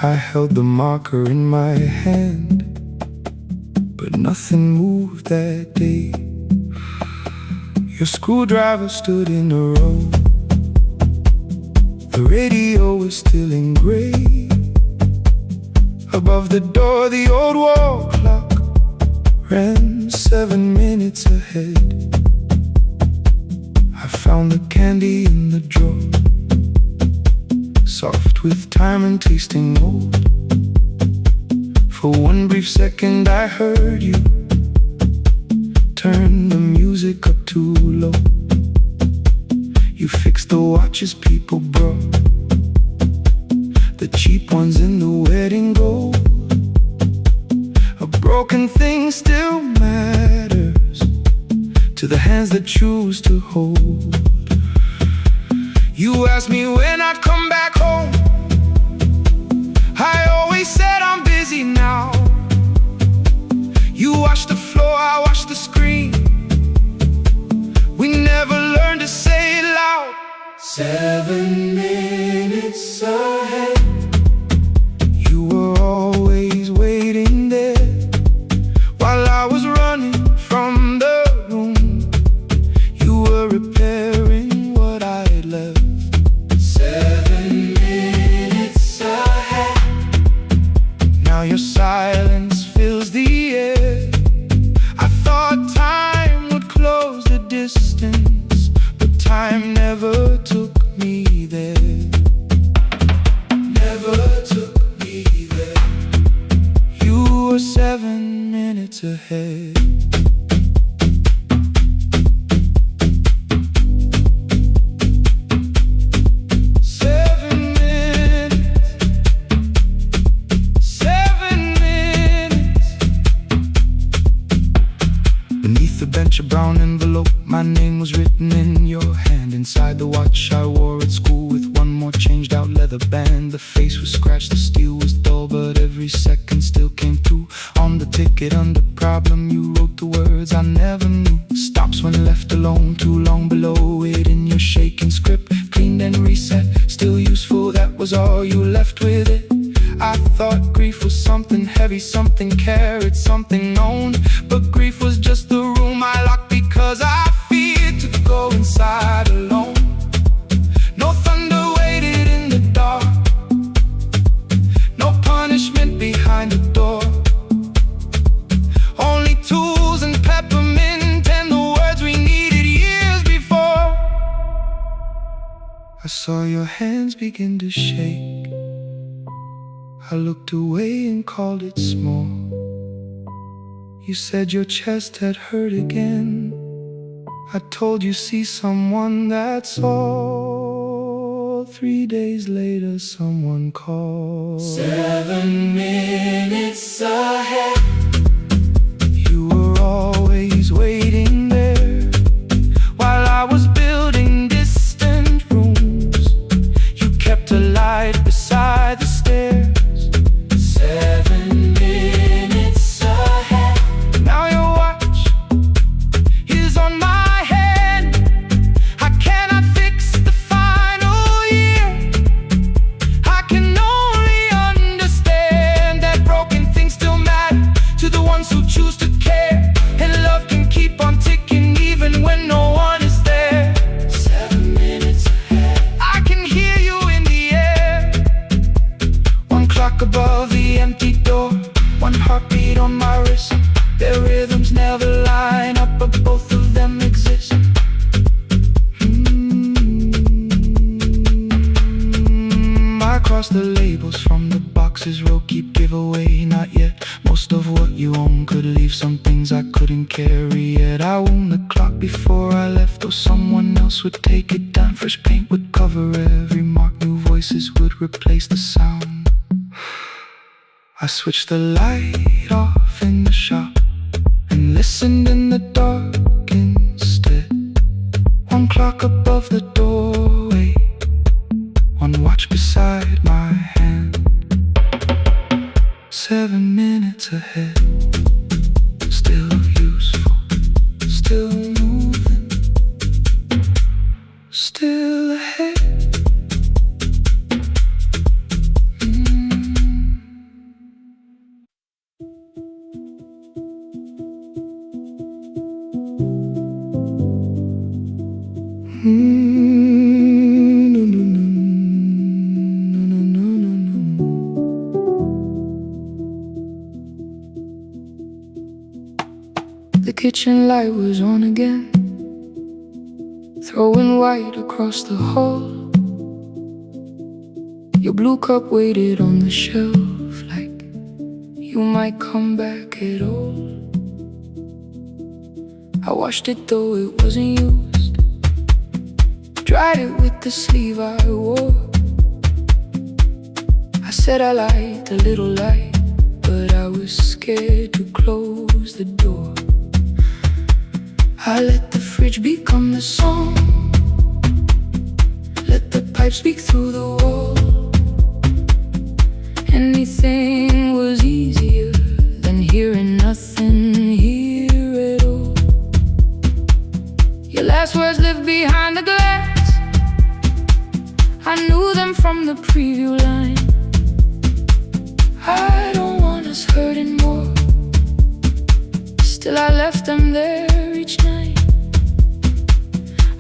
I held the marker in my hand, but nothing moved that day. Your screwdriver stood in a row. The radio was still in gray. Above the door, the old wall clock ran 7 minutes ahead. I found the candy in the drawer, soft with time and tasting old. For one brief second I heard you turn the music up too low. You fixed the watches people brought, the cheap ones in the wedding gold. A broken thing still matters to the hands that choose to hold. You asked me when I'd come back home. I always said I'm busy now. You washed the floor, I washed the screen. We never learned to say it loud. 7 minutes ahead. You were always waiting there while I was running from the room. You were repairing what I had left. 7 minutes ahead. Now your silence fills the air. I thought time would close the distance, but time never took me there. Never took me there. You were 7 minutes ahead. A brown envelope, my name was written in your hand. Inside the watch I wore at school with one more changed out leather band. The face was scratched, the steel was dull, but every second still came through. On the ticket under problem you wrote the words I never knew. Stops when left alone, too long below it in your shaking script. Cleaned and reset, still useful, that was all you left with it. I thought grief was something heavy, something carried, something known. But grief was just the room I locked because I feared to go inside alone. No thunder waited in the dark, no punishment behind the door. Only tools and peppermint and the words we needed years before. I saw your hands begin to shake. I looked away and called it small. You said your chest had hurt again. I told you see someone, that's all. 3 days later someone called. 7 minutes ahead. You were always waiting there while I was building distant rooms. You kept a light beside the stairs. 7 minutes ahead. Now your watch is on my hand. I cannot fix the final year. I can only understand that broken things still matter to the ones who choose to care. And love can keep on ticking even when no one is there. 7 minutes ahead. I can hear you in the air. One clock above the empty door, one heartbeat on my wrist. Their rhythms never line up, but both of them exist. I cross the labels from the boxes, row keep giveaway, not yet. Most of what you own could leave some things I couldn't carry yet. I wound the clock before I left, though someone else would take it down. Fresh paint would cover every mark, new voices would replace the sound. I switched the light off in the shop and listened in the dark instead. One clock above the doorway, one watch beside my hand. 7 minutes ahead. Still useful, still moving, still ahead. kitchen light was on again, throwing white across the hall. Your blue cup waited on the shelf like you might come back at all. I washed it though it wasn't used, dried it with the sleeve I wore. I said I liked a little light, but I was scared to close the door. I let the fridge become the song, let the pipe speak through the wall. Anything was easier than hearing nothing here at all. Your last words lived behind the glass, I knew them from the preview line. I don't want us hurting more, still I left them there each night.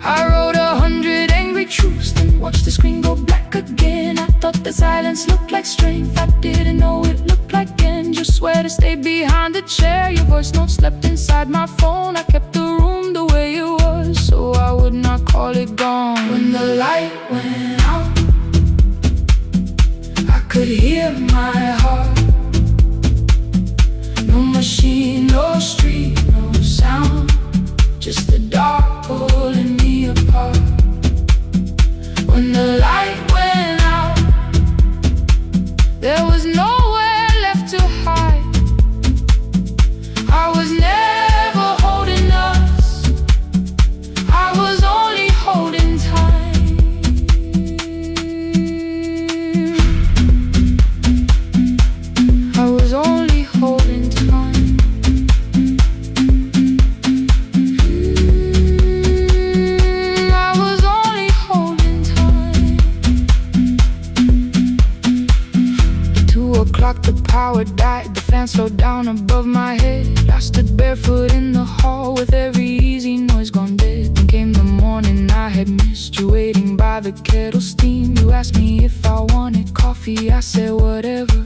I wrote 100 angry truths, then watched the screen go black again. I thought the silence looked like strength, I didn't know it looked like end. You swear to stay behind the chair, your voice note slept inside my phone. I kept the room the way it was, so I would not call it gone. When the light went out, I could hear my heart. No machine, no street, no sound, just the dark pulling me apart. When the light went out, there was nowhere left to hide. I was never holding us, I was only holding time. I was only holding time. I was only holding time. At 2 o'clock the power died, the fan slowed down above my head. I stood barefoot in the hall with every easy noise gone dead. Then came the morning I had missed you, waiting by the kettle steam. You asked me if I wanted coffee, I said whatever,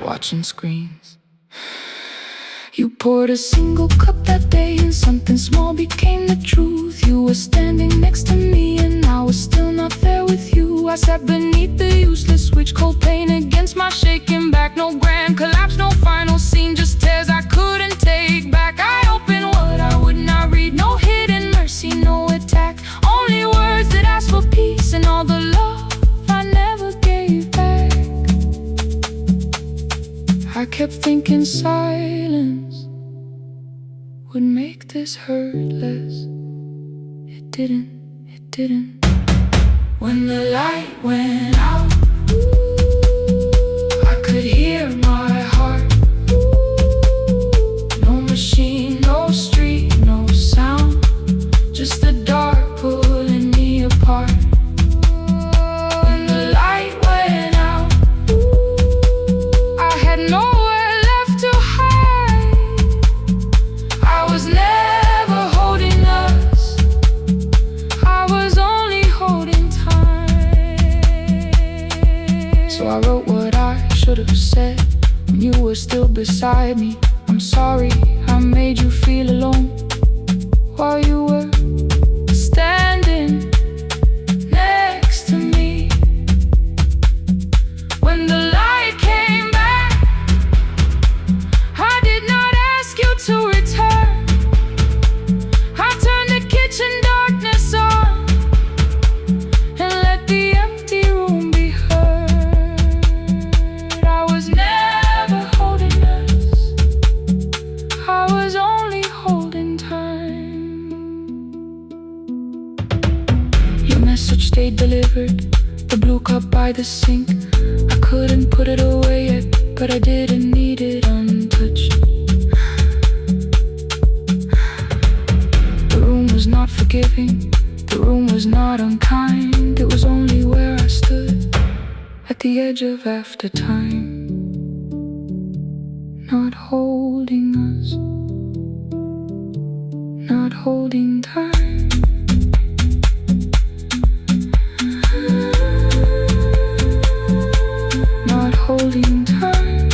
watching screens. You poured a single cup that day and something small became the truth. You were standing next to me and I was still not there with you. I sat beneath the useless switch, cold pain against my shaking back. No grand collapse, no final scene, just tears I couldn't take back. I opened what I would not read, no hidden mercy, no attack. Only words that ask for peace and all the love I never gave back. I kept thinking silence would make this hurt less. It didn't. When the light went out, I could hear my heart. No machine, no street, no sound, just the dark pulling me apart. When the light went out, I had nowhere left to hide. I was never holding us, I was only holding time. So I wrote what I should have said when you were still beside me. I'm sorry I made you feel alone while you were standing next to me. When the light came back, I did not ask you to return. I turned the kitchen darkness on and let the empty room be heard. I was never holding us, I was only holding time. Your message stayed delivered, the blue cup by the sink. I couldn't put it away yet, but I didn't need it untouched. The room was not forgiving, the room was not unkind. It was only where I stood at the edge of after time, not holding us, not holding time. Not holding time.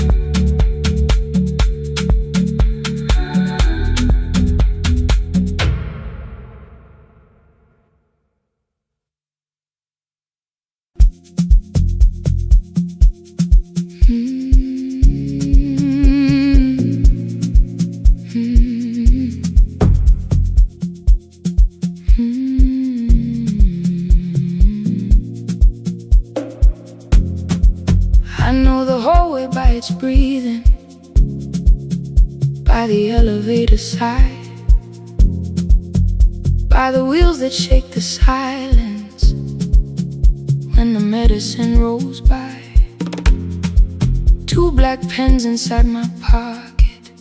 I know the hallway by its breathing, by the elevator sigh, by the wheels that shake the silence when the medicine rolls by. 2 black pens inside my pocket,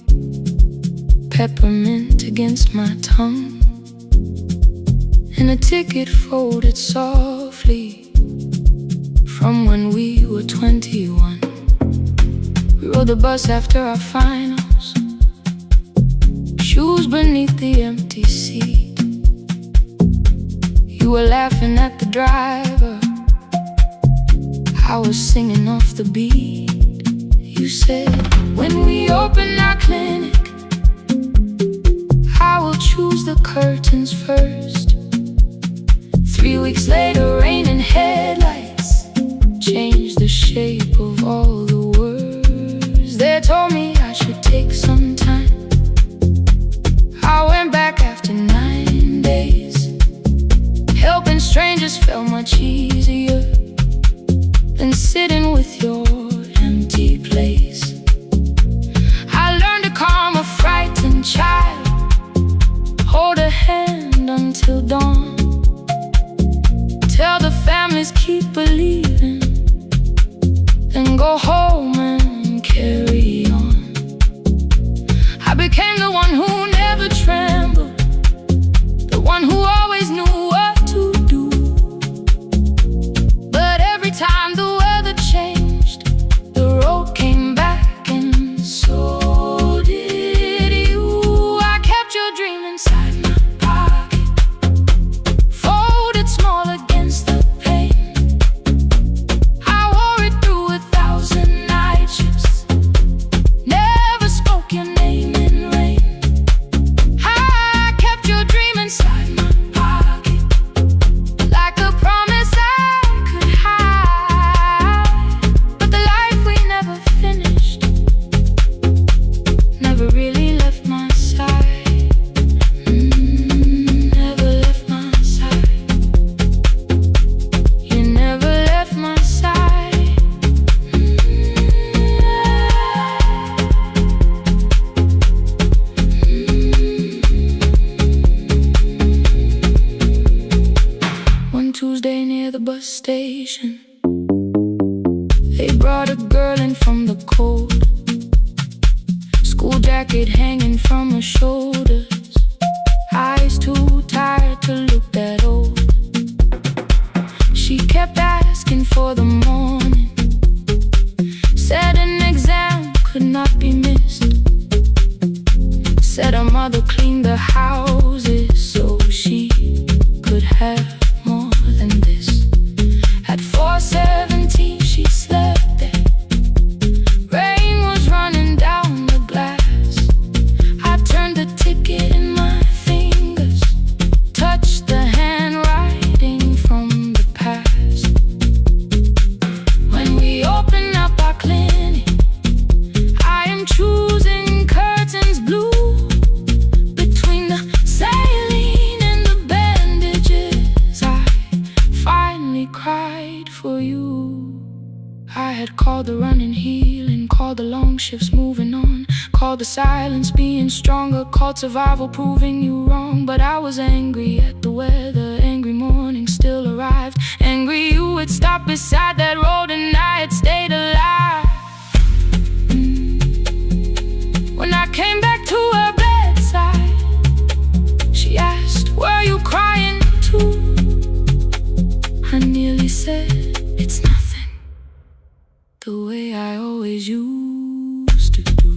peppermint against my tongue, and a ticket folded softly from when we were 21. We rode the bus after our finals, shoes beneath the empty seat. You were laughing at the driver, I was singing off the beat. You said, when we open our clinic, I will choose the curtains first. 3 weeks later, rain and headlights changed the shape of all the words. They told me I should take some time. I went back after 9 days. Helping strangers felt much easier than sitting with your empty place. I learned to calm a frightened child, hold a hand until dawn, tell the families keep believing, then go home and carry on. I became the one who never trembled, the one who always knew what to do. But every time the weather changed, the road came back, and so did you. I kept your dream inside my pocket, folded small against the pain. I wore it through 1,000 night shifts, never spoke your name in rain. I kept your dream inside my pocket, like a promise I could hide. But the life we never finished never really left my side. Never left my side. You never left my side. One Tuesday near the bus station, they brought a girl in from the cold, school jacket hanging from her shoulders, eyes too tired to look that old. She kept asking for the morning, said an exam could not be missed, said her mother cleaned the houses so she could have more than this. At 4:17 she slept there, rain was running down the glass. I turned the ticket in my fingers, touched the handwriting from the past. When we open up our clinic, I am choosing curtains blue, between the saline and the bandages. I finally cried for you. I had called the running healing, called the long shifts moving on, called the silence being stronger, called survival proving you wrong. But I was angry at the weather, angry morning still arrived, angry you had stopped beside that road and I had stayed alive. When I came back to her bedside, she asked, were you crying too? I nearly said, it's nothing, the way I always used to do.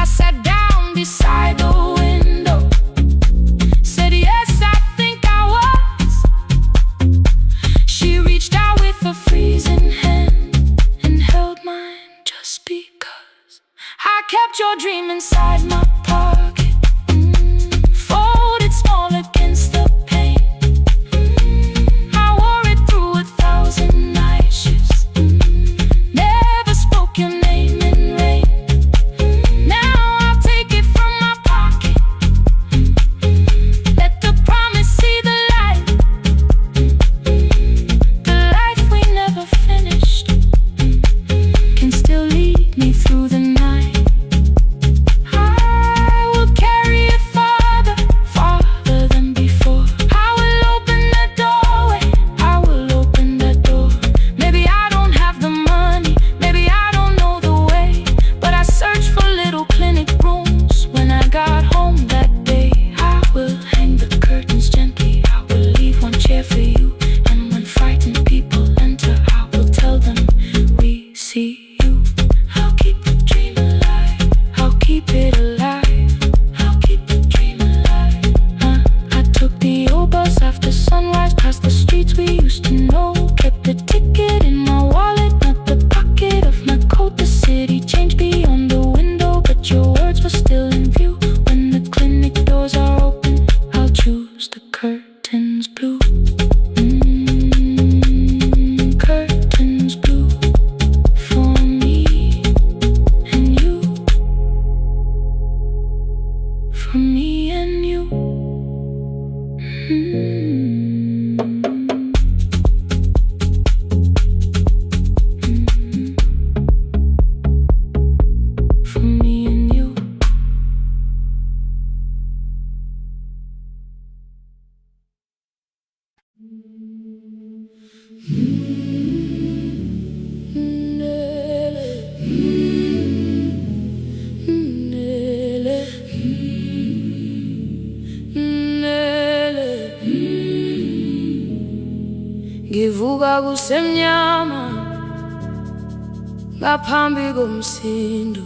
I sat down beside the window, said yes, I think I was. She reached out with a freezing hand and held mine just because. I kept your dream inside my pocket, folded small against the pain. I wore it through 1,000 night shifts, never spoke your name in rain. Now I'll take it from my pocket, let the promise see the light. The life we never finished kusemnyama ngaphambi komsindo,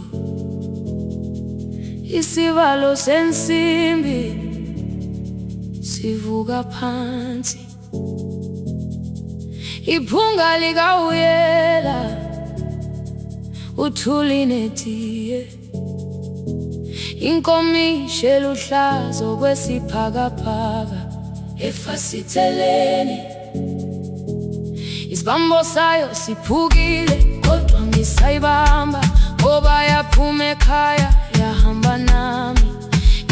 isivalo sensimbi sivuka phansi, iphunga likawuyela uthuli netiye, inkomishi eluhlaza okwesiphakapha efasiteleni. Isibambo sayo siphukile kodwa ngisayibamba, ngoba yaphuma ekhaya yahamba nami.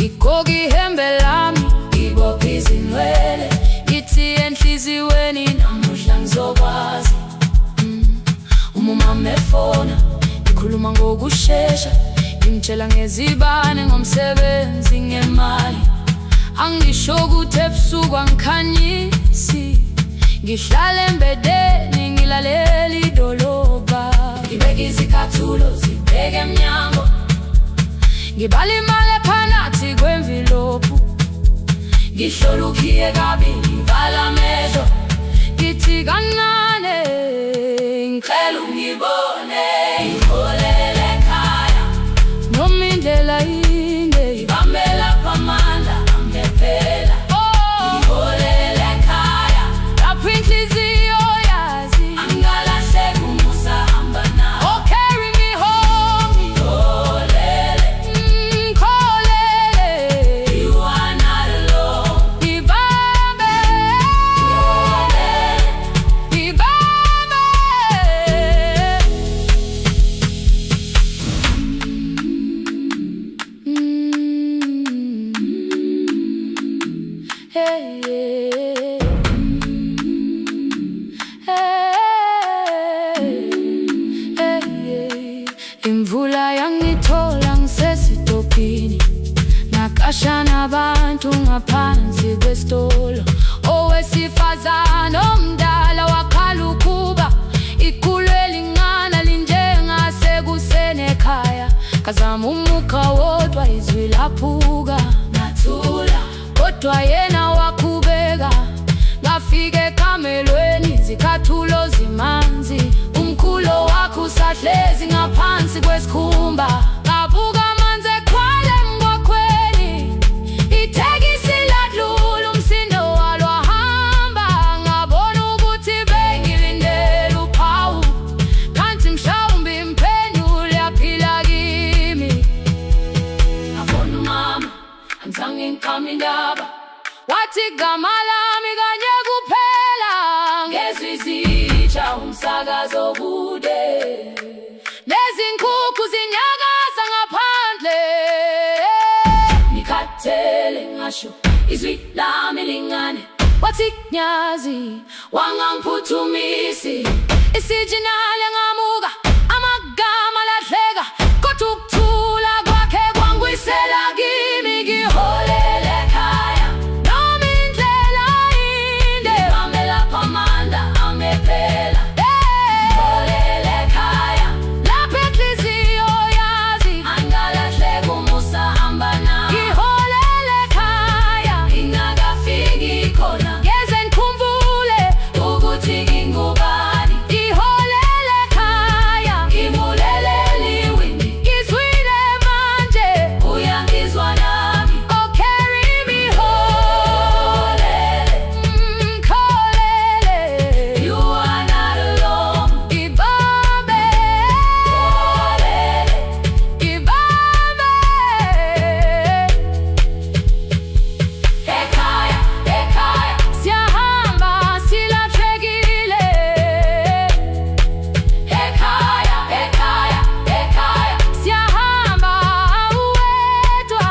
Igoga ihembe lami, ibopha izinwele, ithi enhliziyweni namuhla ngizokwazi. Umama efona, ikhuluma ngokushesha, imtshela ngezibane, ngomsebenzi, ngemali. Angisho ukuthi ebusuku angikhanyisi, ngihlala embedeni ngilalela idolobha. Ngibeka izicathulo zibheke emnyango, ngibala imali ephakathi kwemvilophu, ngihlola ukhiye kabili, ngivala amehlo, ngithi kancane ngicela ungibone. Ngiholele ekhaya noma indlela inde, ngibambela phamandla angephela. Ngiholele ekhaya lapho inhliziyo yazi angalahleki umusa hamba nawe. Oh, carry me home. Ngiholele, ngiholele, you are not alone. Ngibambe, ngiholele, ngibambe. Hey, hey, hey, hey. Imvula yangithola ngisesitopini, nakasha nabantu ngaphansi kwesitolo. Owesifazane omdala wakhala ukuba ikhulu elingana linjengasekuseni ekhaya. Kazama umukha wodwa izwi laphuka, ngathula kodwa yena wakhubeka. Ngafika ekamelweni, izicathulo zimanzi, umkhulo wakhe usahlezi ngaphansi kwesikhumba. Ngabuka amanzi ekhwale emgwaqweni, itekisi ladlula, umsindo walo wahamba. Ngabona ukuthi bengilindele uphawu, kanti mhlawumbe impendulo yaphila kimi. Ngabona umama angizange ngiqame indaba, wathi igama lami kanye kuphela. Ngezwi zitsha umsakazo kude, nezinkukhu zinyakaza ngaphandle. Ngikhathele ngasho izwi lami lingane, wathi nyazi wangangiphuthumisi. Isijinali ngamuka, amagama lahleka, kodwa ukuthula kwakhe kwangwisela kimi. Ngiholele ekhaya noma indlela inde, ngibambela phamandla angephela. Ngiholele ekhaya lapho inhliziyo yazi angalahleki umusa hamba nawe. Ngiholele ekhaya ingakafiki khona, ngeze ngikhumbule ukuthi ngingubani. Ngiholele ekhaya ngibulelele iwindi, ngizwile manje uyangizwa nami. Oh, carry me home. Ngikholele, you are not alone. Ngibambe, ngibambe. Ekhaya, ekhaya siyahamba silahlekile. Ekhaya, ekhaya, ekhaya siyahamba uwedwa.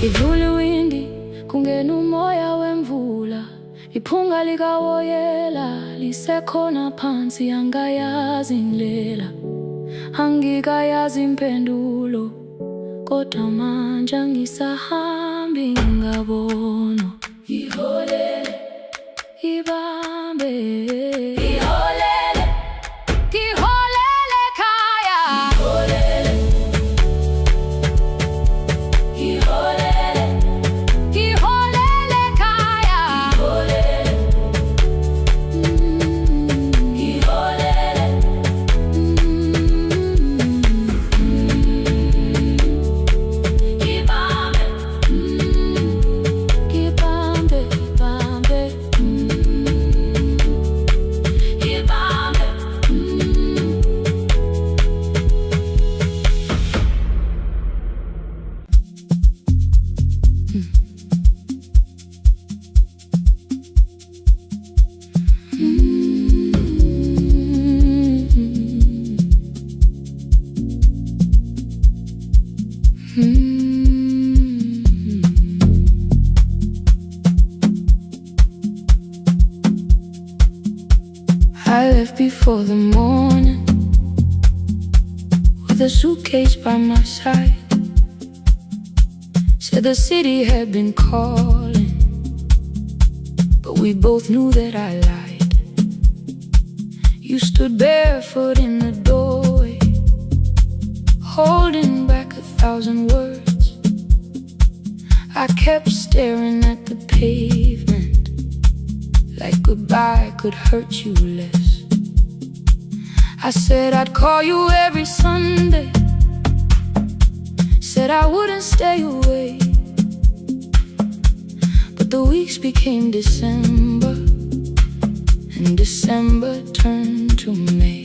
Ivula iwindi kungena umoya wemvula, iphunga likawoyela lisekhona phansi. Angayazi indlela, angikayazi impendulo, kodwa manje angisahambi ngabona. Ngiholele, ibambe, ngiholele, ngiholele ekhaya. Ngiholele, ngiholele, ngiholele ekhaya. Ngiholele. I left before the morning, with a suitcase by my side. Said the city had been calling, but we both knew that I lied. You stood barefoot in the doorway, holding back 1,000 words. I kept staring at the pavement, like goodbye could hurt you less. I said I'd call you every Sunday, said I wouldn't stay away. But the weeks became December, and December turned to May.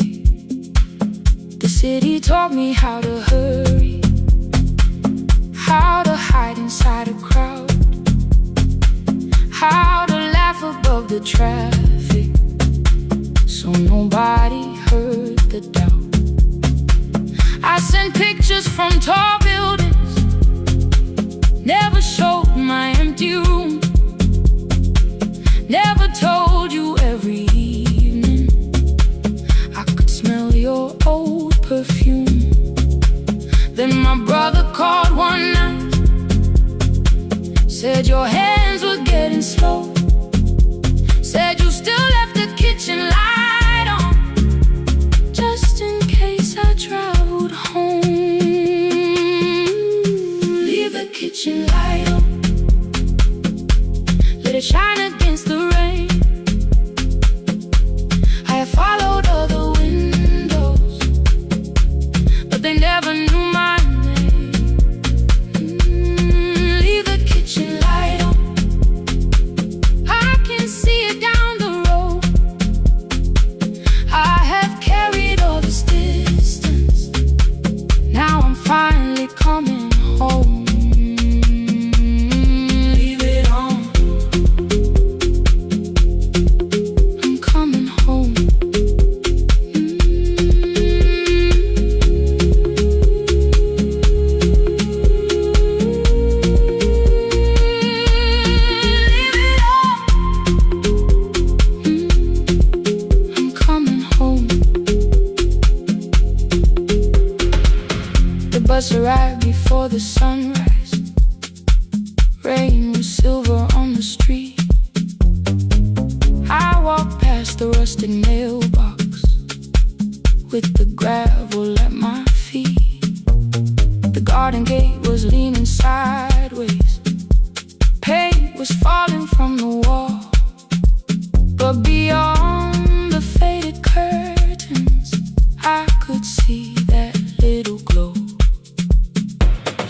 The city taught me how to hurry, how to hide inside a crowd, how to laugh above the traffic, so nobody heard the doubt. I sent pictures from tall buildings, never showed my empty room, never told you every evening I could smell your old perfume. Then my brother called one night, said your hands were getting slow, said you still left the kitchen light on, just in case I traveled home. Leave the kitchen light on, let it shine against the rain. I have followed other windows, but they never knew my name. Leave the kitchen light on, I can see it down the road. I have carried all this distance, now I'm finally coming home. Leave it on, I'm coming home. Leave it on, I'm coming home. The bus arrived before the sunrise, rain was silver on the street. I walked past the rusted mailbox, with the gravel at my feet. The garden gate was leaning sideways, paint was falling from the wall, but beyond the faded curtains I could see that little glow.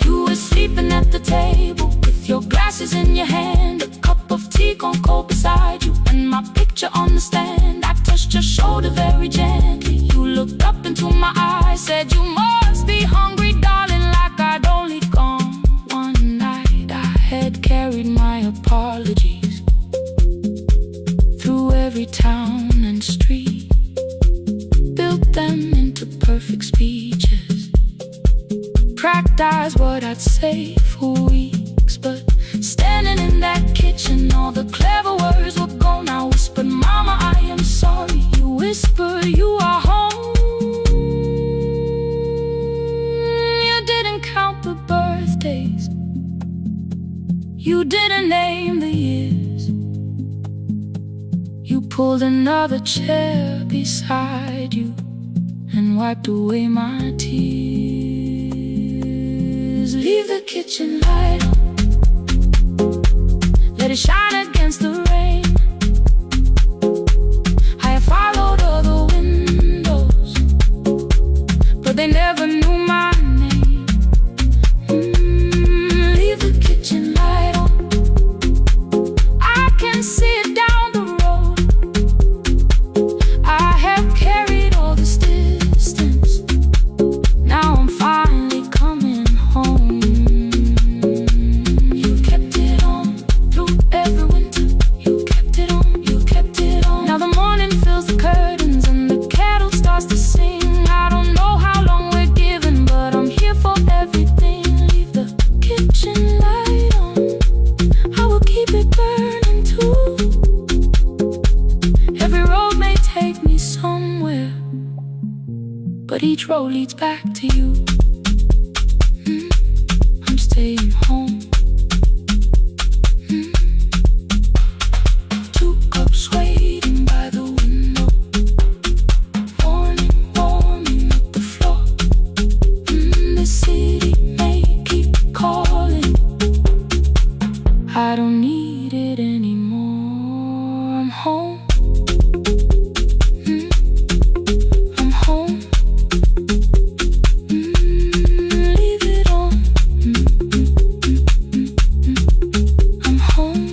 You were sleeping at the table, with your glasses in your hand, a cup of tea gone cold beside you, and my picture on the stand. I touched your shoulder very gently, you looked up into my eyes, said you must be hungry, darling, like I'd only gone one night. I had carried my apologies through every town and street, built them into perfect speeches, practiced what I'd say for weeks. But standing in that kitchen, all the clever words were gone. I whispered, Mama, I am sorry. You whispered, you are home. You didn't count the birthdays, you didn't name the years. You pulled another chair beside you and wiped away my tears. Leave the kitchen light on, let it shine against the rain. I have followed other windows, but they never knew my name. Leave the kitchen light on, I can see it down the road. I have carried all this distance, now I'm finally coming home. You kept it on through every winter, you kept it take me somewhere, but each road leads back to you. I'm staying home. 2 cups waiting by the window, warming up the floor. The city may keep calling, I don't need it anymore. I'm home. I'm home. Leave it on. I'm home.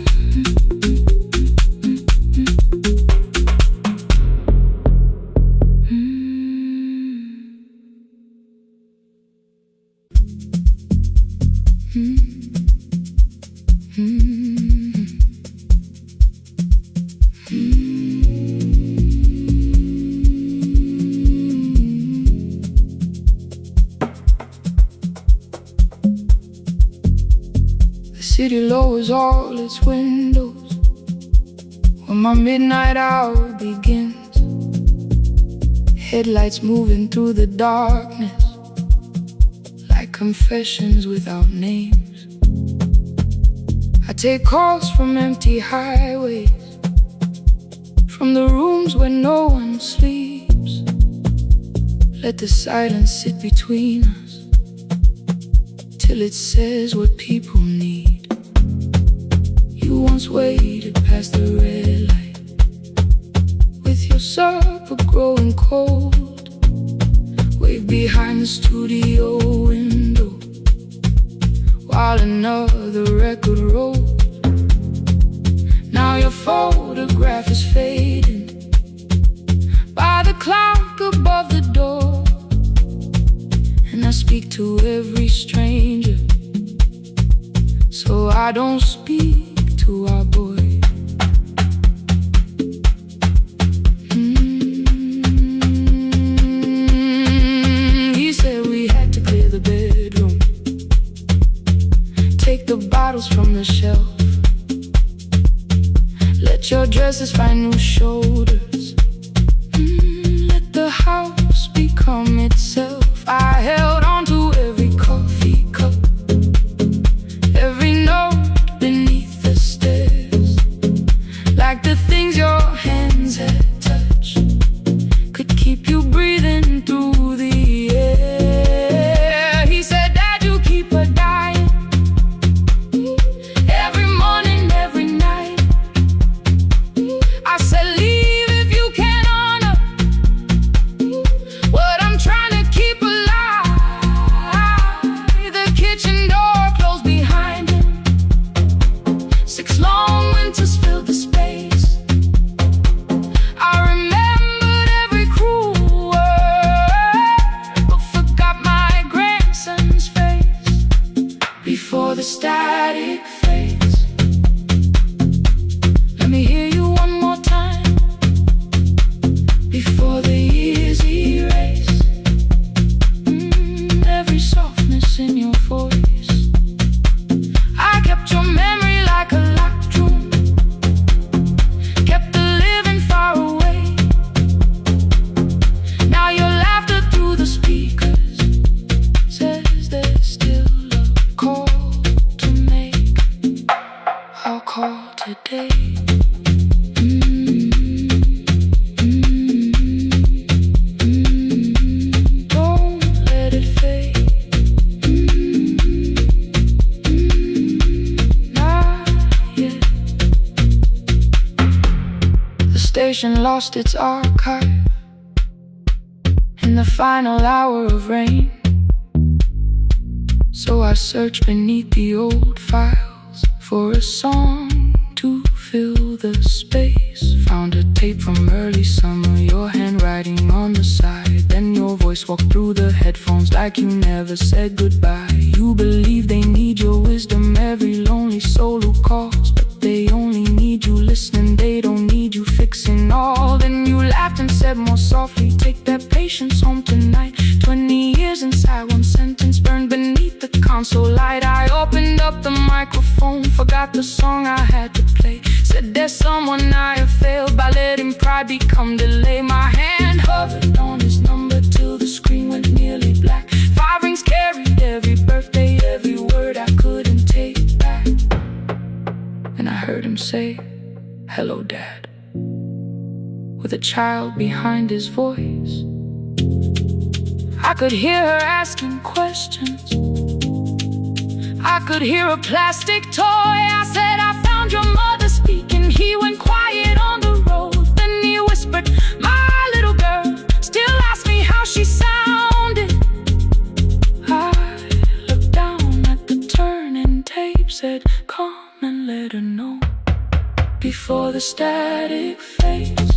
The city lowers all its windows when my midnight hour begins. Headlights moving through the darkness like confessions without names. I take calls from empty highways, from the rooms where no one sleeps. Let the silence sit between us till it says what people need. You once waited past the red light with your supper growing cold. Wave behind the studio window while another record rolls. Now your photograph is fading by the clock above the door, and I speak to every stranger, so I don't speak to our boy. He said we had to clear the bedroom, take the bottles from the shelf, let your dresses find new shoulders, let the house become itself. I held on to every coffee cup, every note beneath the stairs, like the things your hands had touched could keep you breathing through the air. He said, Dad, you keep her dying every morning, every night. I said, leave if you can honor what I'm trying to keep alive. The kitchen door closed behind him, 6 long winters filled the space. I remembered every cruel word, but forgot my grandson's face before the static fades. Let me hear you one more time before the years erase. Every softness in your voice, I kept your memory like a locked room, kept the living far away. Now your laughter through the speakers says there's still a call to make. I'll call today. Don't let it fade. Not yet. The station lost its archive in the final hour of rain, so I searched beneath the old files for a song to fill the space. Found a tape from early summer, your handwriting on the side. Then your voice walked through the headphones like you never said goodbye. You believe they need your wisdom, every lonely soul who calls, but they only need you listening, they don't need you fixing all. Then you laughed and said more softly, take that patience home tonight. 20 years inside one sentence burned beneath the console light. I opened up the microphone, forgot the song I had to play, said Said there's someone I have failed by letting pride become delay. My hand hovered on his number till the screen went nearly black. 5 rings carried every birthday, every word I couldn't take back. And I heard him say, "Hello, Dad," with a child behind his voice. I could hear her asking questions. I could hear a plastic toy. I said, "I found your mother speaking." He went quiet on the road. Then he whispered, "My little girl still asks me how she sounded." I looked down at the turning tape, said, "Come and let her know before the static fades.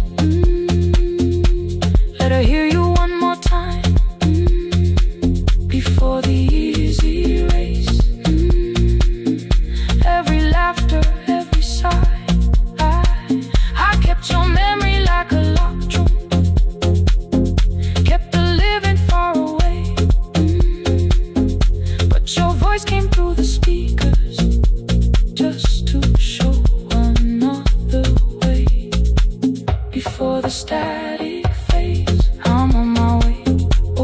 Let her hear you one more time, before the easy race. Every laughter, every sigh, I kept your memory like a locked room, kept her living far away. But your voice came through the speakers, just to show another way. Before the static fades, I'm on my way.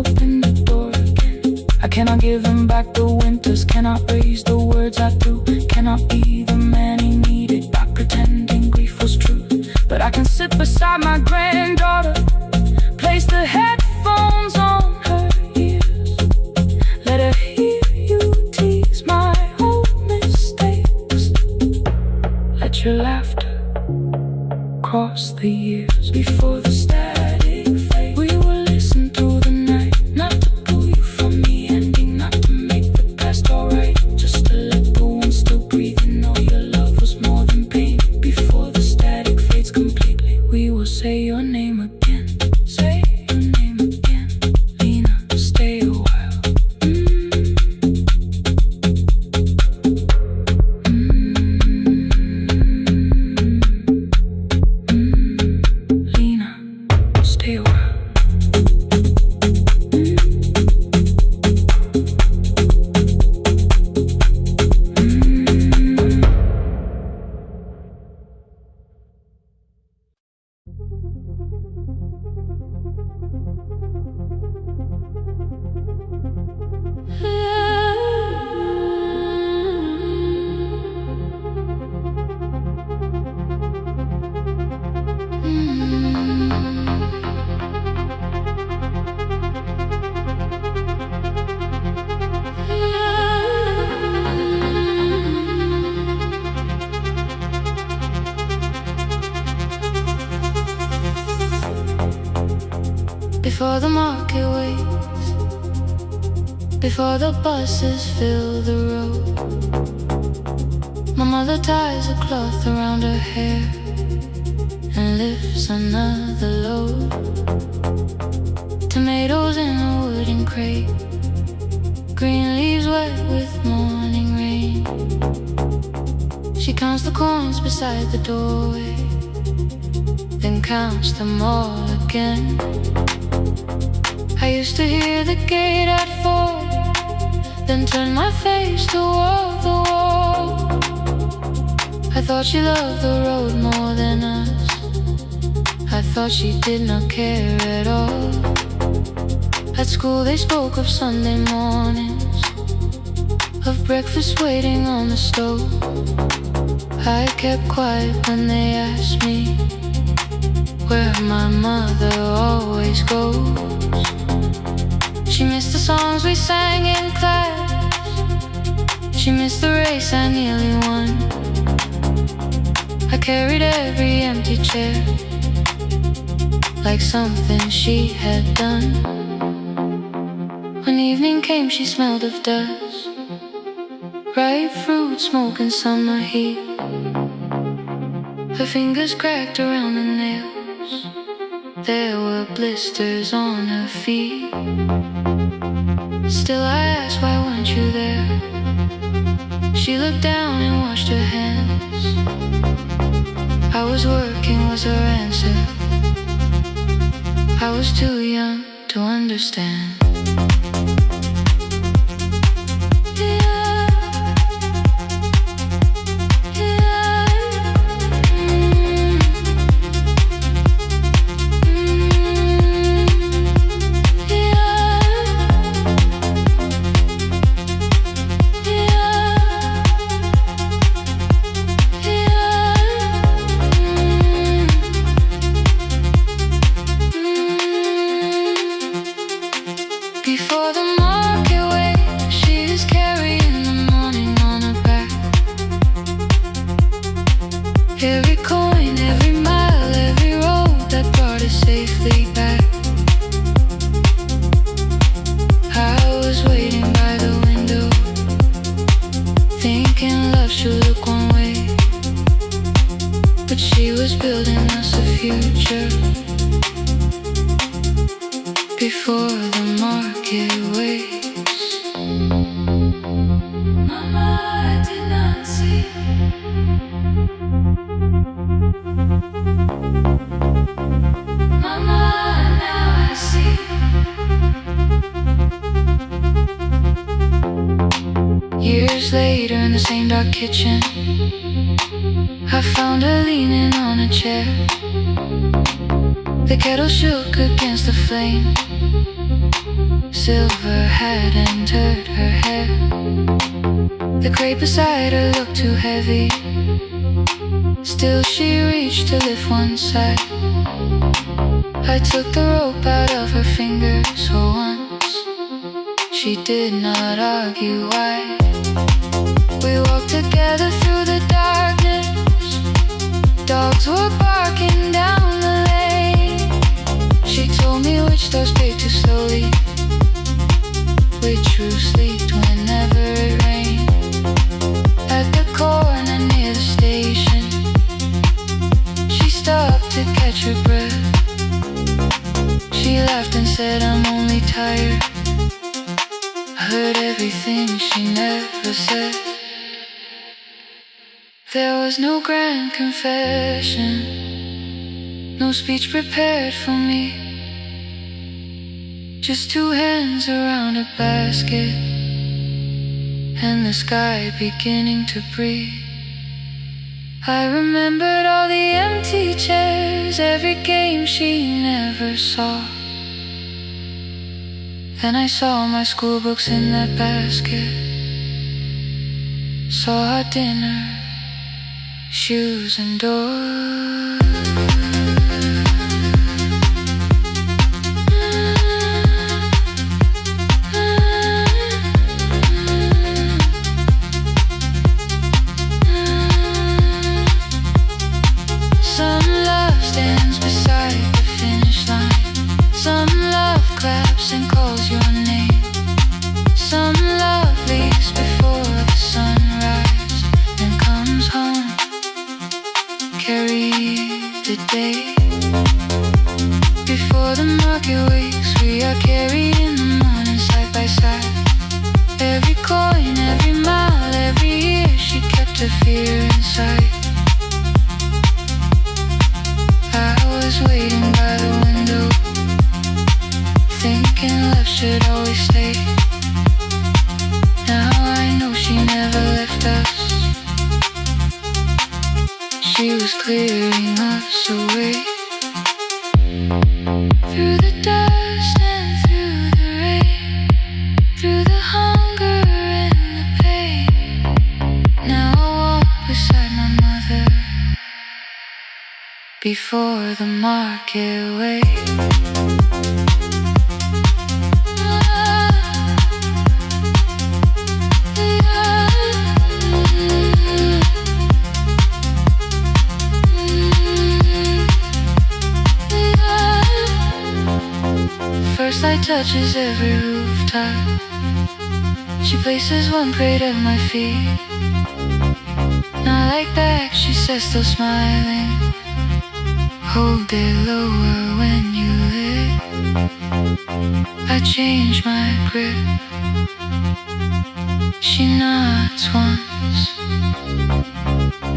Open the door again. I cannot give him back the winters, cannot raise the words I threw, cannot be the man he needed by pretending grief was true. But I can sit beside my granddaughter, place the headphones on her ears, let her hear you tease my old mistakes. Let your laughter cross the years. Before the static fade, we will listen through the night, not to pull you from the ending, not to make the past alright, just to let the one still breathe and know your love was more than pain. Before the static fades completely, we will say your name again. Say your name again. Lena, stay a while. Lena, stay a while. Before the market waits, before the buses fill the road, my mother ties a cloth around her hair and lifts another load. Tomatoes in a wooden crate, green leaves wet with morning rain. She counts the coins beside the doorway, then counts them all again. I used to hear the gate at 4, then turn my face toward the wall. I thought she loved the road more than us. I thought she did not care at all. At school they spoke of Sunday mornings, of breakfast waiting on the stove. I kept quiet when they asked me where my mother always goes. She missed the songs we sang in class, she missed the race I nearly won. I carried every empty chair like something she had done. When evening came she smelled of dust, ripe fruit, smoke and summer heat. Her fingers cracked around the nails, there were blisters on her feet. Still I asked, why weren't you there? She looked down and washed her hands. I was working was her answer. I was too young to understand. before the market waits. Mama, I did not see. Mama, now I see. Years later in the same dark kitchen, I found her leaning on a chair. The kettle shook against the flame. Silver had entered her hair. The crate beside her looked too heavy. Still she reached to lift one side. I took the rope out of her fingers for once. She did not argue why. We walked together through the darkness. Dogs were barking down the lane. She told me which doors paid too slowly, which roof leaked whenever it rained. At the corner near the station, she stopped to catch her breath. She laughed and said, I'm only tired. I heard everything she never said. There was no grand confession, no speech prepared for me. Just two hands around a basket, and the sky beginning to breathe. I remembered all the empty chairs, every game she never saw. Then I saw my school books in that basket, saw our dinner, shoes and doors. Some love stands beside the finish line. Some love claps and calls your name. Some love leaves before the sunrise and comes home. Carry the day. Before the market wakes, we are carried in the morning side by side. Every coin, every mile, every year, she kept her fear inside. I was waiting by the window, thinking love should always stay. Now I know she never left us. She was clearing us away. Through the dust and through the rain, through the hunger and the pain. Now I walk beside my mother before the market waits. First light touches every rooftop. She places one plate at my feet. Not like back, she says, still smiling. Hold it lower when you lit. I change my grip. She nods once.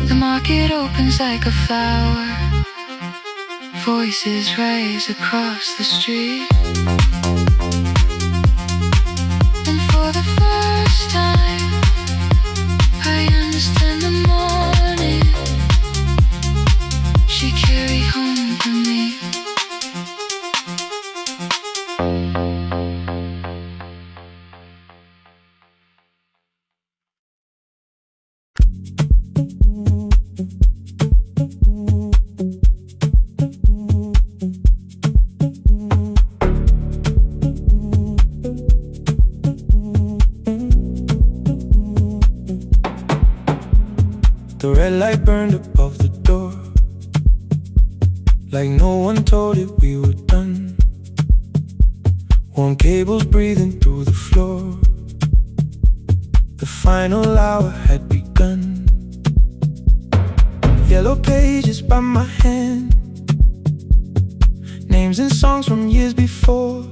The market opens like a flower. Voices rise across the street. And for the first time, I understand the morning she carried home to me. The red light burned above the door, like no one told it we were done. Warm cables breathing through the floor. The final hour had begun. Yellow pages by my hand, names and songs from years before.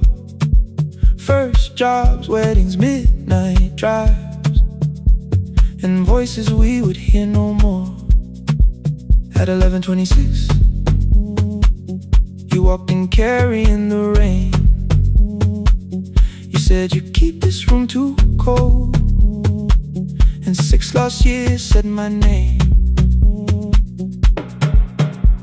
First jobs, weddings, midnight drives, and voices we would hear no more. At 11:26, you walked in carrying the rain. You said you keep this room too cold, and 6 lost years said my name.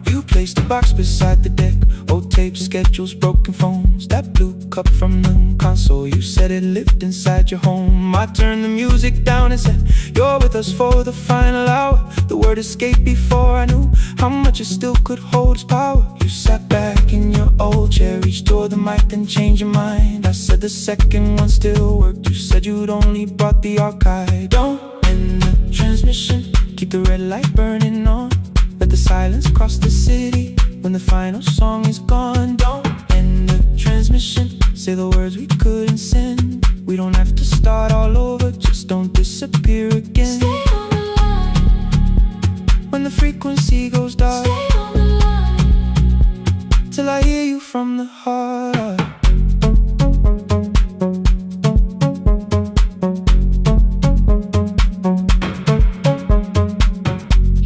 You placed a box beside the deck, old tapes, schedules, broken phones, that blue cup from the console. You said it lived inside your home. I turned the music down and said, you're with us for the final hour. The word escaped before I knew how much it still could hold its power. You sat back in your old chair, reached toward the mic, then changed your mind. I said the second one still worked. You said you'd only brought the archive. Don't end the transmission, keep the red light burning on. Let the silence cross the city when the final song is gone. Don't end the transmission, say the words we couldn't send. We don't have to start all over, just don't disappear again. Stay on the line. When the frequency goes dark, Stay on the line. till I hear you from the heart.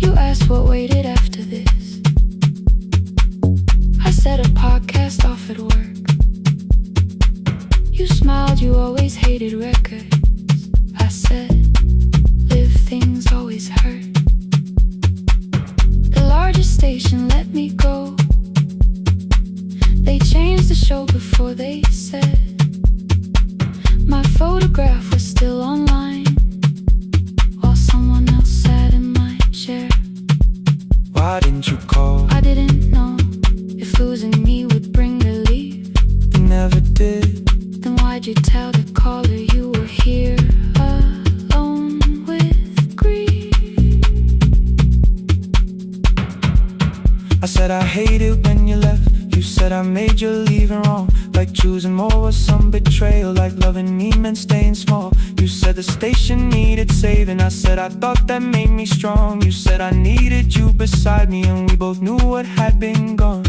You asked what waited after this. I said a podcast off at work. You smiled, you always hated records. I said, live things always hurt. The largest station let me go. They changed the show before they said my photograph was still online, while someone else sat in my chair. Why didn't you call? I didn't know if losing me would bring relief. You never did. Then why'd you tell the caller you were here alone with grief? I said I hate it when you left. You said I made you leaving wrong, like choosing more was some betrayal, like loving me meant staying small. You said the station needed saving. I said I thought that made me strong. You said I needed you beside me, and we both knew what had been gone.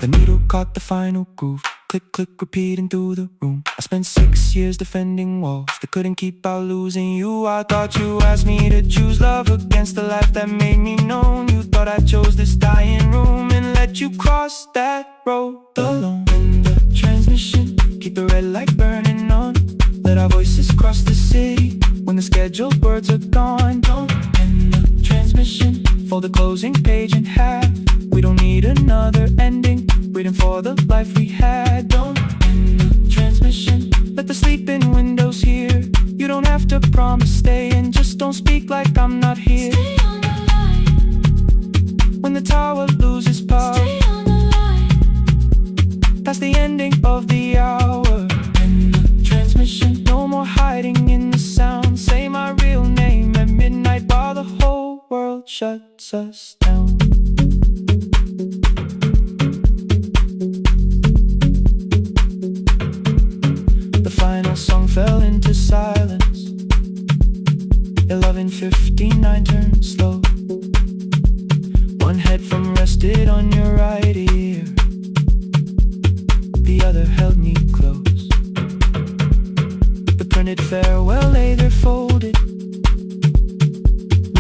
The needle caught the final groove, click, click, repeating through the room. I spent 6 years defending walls that couldn't keep out losing you. I thought you asked me to choose love against the life that made me known. You thought I chose this dying room and let you cross that road alone. In the transmission, keep the red light burning on. Let our voices cross the city when the scheduled words are gone. Don't end the transmission, fold the closing page in half. We don't need another ending, waiting for the life we had. Don't end the transmission, let the sleeping windows hear. You don't have to promise staying, just don't speak like I'm not here. Stay on the line. When the tower loses power, Stay on the line. that's the ending of the hour. End the transmission, no more hiding in the sound. Say my real name at midnight while the whole world shuts us down. The final song fell into silence. 11:59 turned slow. One headphone rested on your right ear, the other held me close. The printed farewell lay there folded.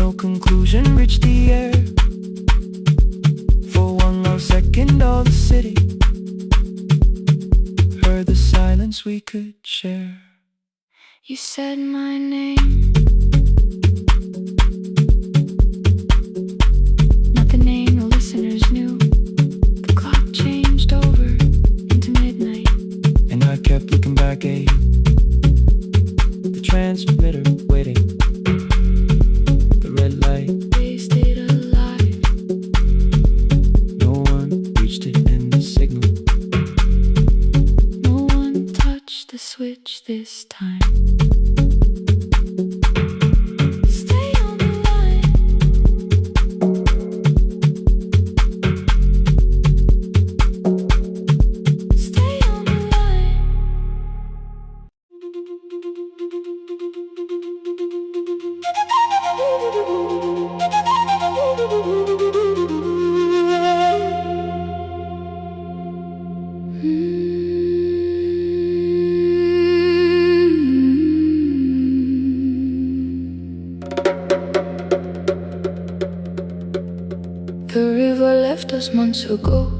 No conclusion reached the air. For one low second all the city heard the silence we could share. You said my name, not the name the listeners knew. The clock changed over into midnight, And I kept looking back at you, the transmitter waiting, the red light. they stayed alive. No one reached it in the signal. No one touched the switch this time. Stay on the line. Stay on the line. us months ago.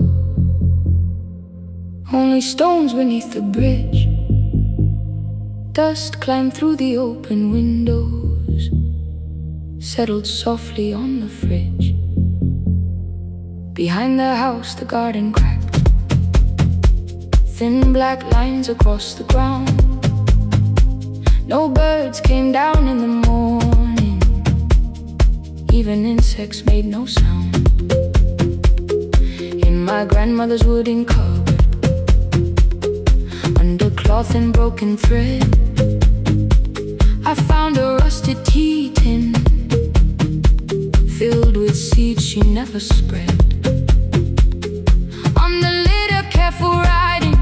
Only stones beneath the bridge. Dust climbed through the open windows, settled softly on the fridge. Behind the house the garden cracked, thin black lines across the ground. No birds came down in the morning, even insects made no sound. In my grandmother's wooden cupboard, under cloth and broken thread, I found a rusted tea tin filled with seeds she never spread. On the lid a careful writing: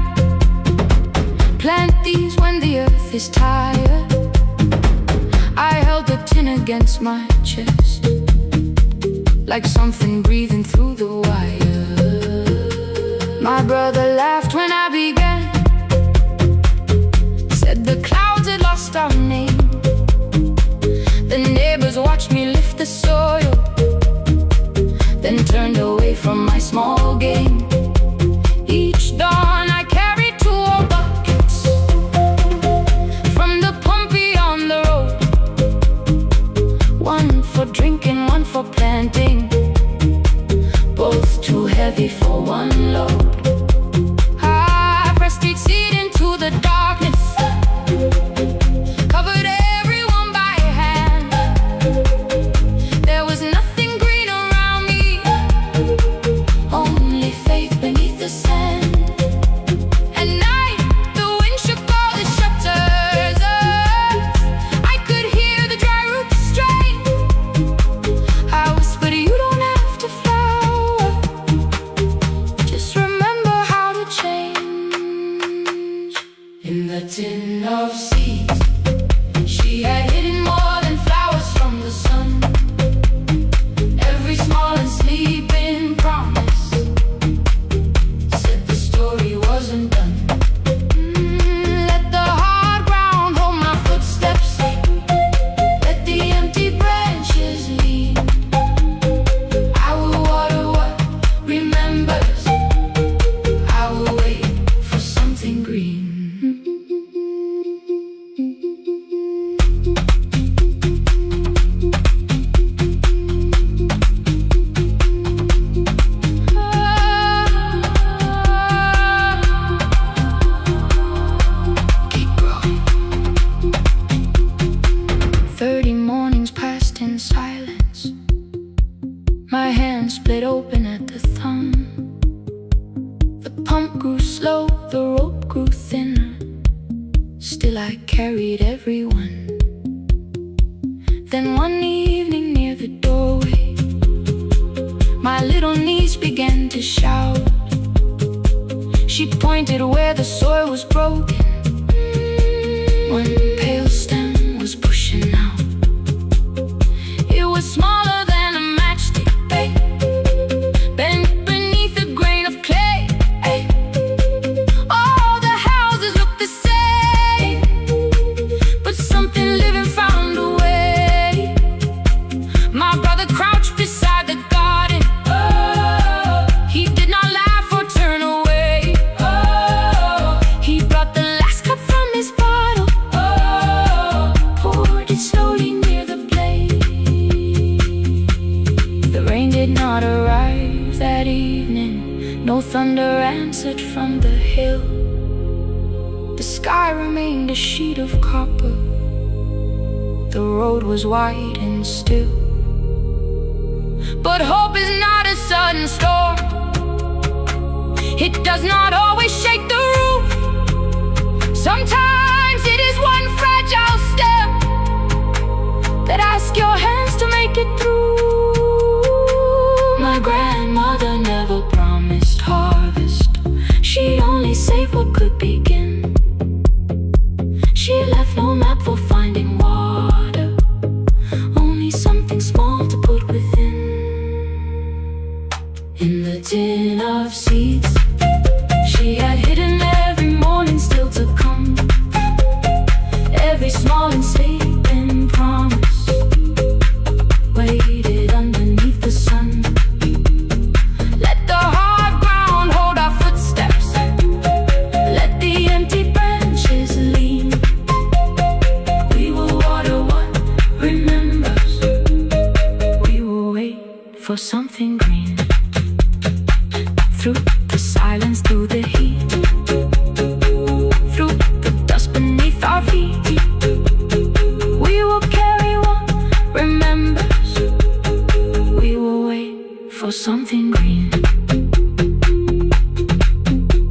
plant these when the earth is tired. I held the tin against my chest, like something breathing through the wire. My brother laughed when I began, said the clouds had lost our name. The neighbors watched me lift the soil, then turned away from my small game. Each dawn I carried 2 old buckets from the pump beyond the road, one for drinking, one for planting, both too heavy for one load. I pressed each seed into the darkness, covered everyone by hand. There was nothing green around me, only faith beneath the sand. At night the wind shook all the shutters. I could hear the dry roots strain. I whispered, you don't have to flower, just remember how to change. In the tin of seeds she had hidden more than flowers from the sun. Every small and sleeping promise said the story wasn't done. Let the hard ground hold my footsteps, let the empty branches lean. I will water what remembers, I will wait for something green. Keep growing. 30 mornings passed in silence. My hand split open at the thumb. The pump grew slow, the rope grew thinner. Still I carried everyone. Then one evening near the doorway, my little niece began to shout. She pointed where the soil was broken. One pale stem was pushing out. It was smaller than a matchstick, babe, bent beneath a grain of clay. All the houses looked the same, but something living found a way. My brother crouched beside the garden. He did not laugh or turn away. He brought the last cup from his bottle, poured it slowly near the blaze. The rain did not arrive that evening, no thunder answered from the hill. The sky remained a sheet of copper, the road was wide and still. But hope is not a sudden storm, it does not always shake the roof. Sometimes it is one fragile step that asks your hands to make it through. My grandmother never promised harvest, she only saved what could begin. She left no map for finding water, only something small to put within. In the tin of seeds she had hidden every morning still to come. Every small and sleeping promise waited underneath the sun. Let the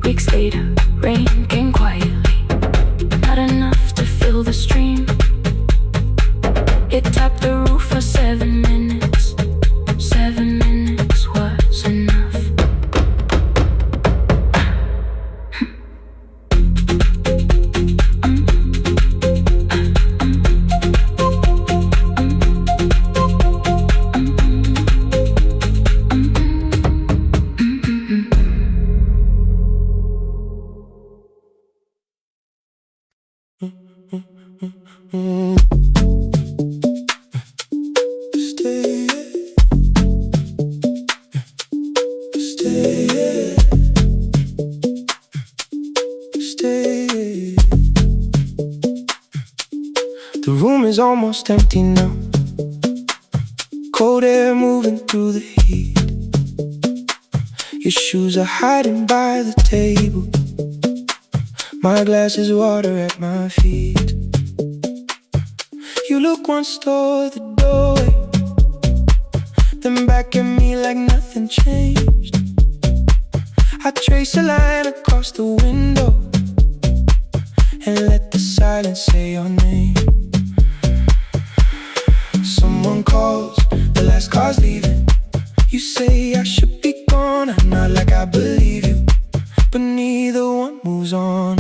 Weeks later, rain came quietly, not enough to fill the stream. It tapped the roof for 7 minutes. 7 minutes was enough. The room is almost empty now. Cold air moving through the heat. Your shoes are hiding by the table. My glass is water at my feet. You look once toward the doorway, then back at me like nothing changed. I trace a line across the window and let the silence say your name. Someone calls, the last car's leaving. You say I should be gone, I nod like I believe you, but neither one moves on.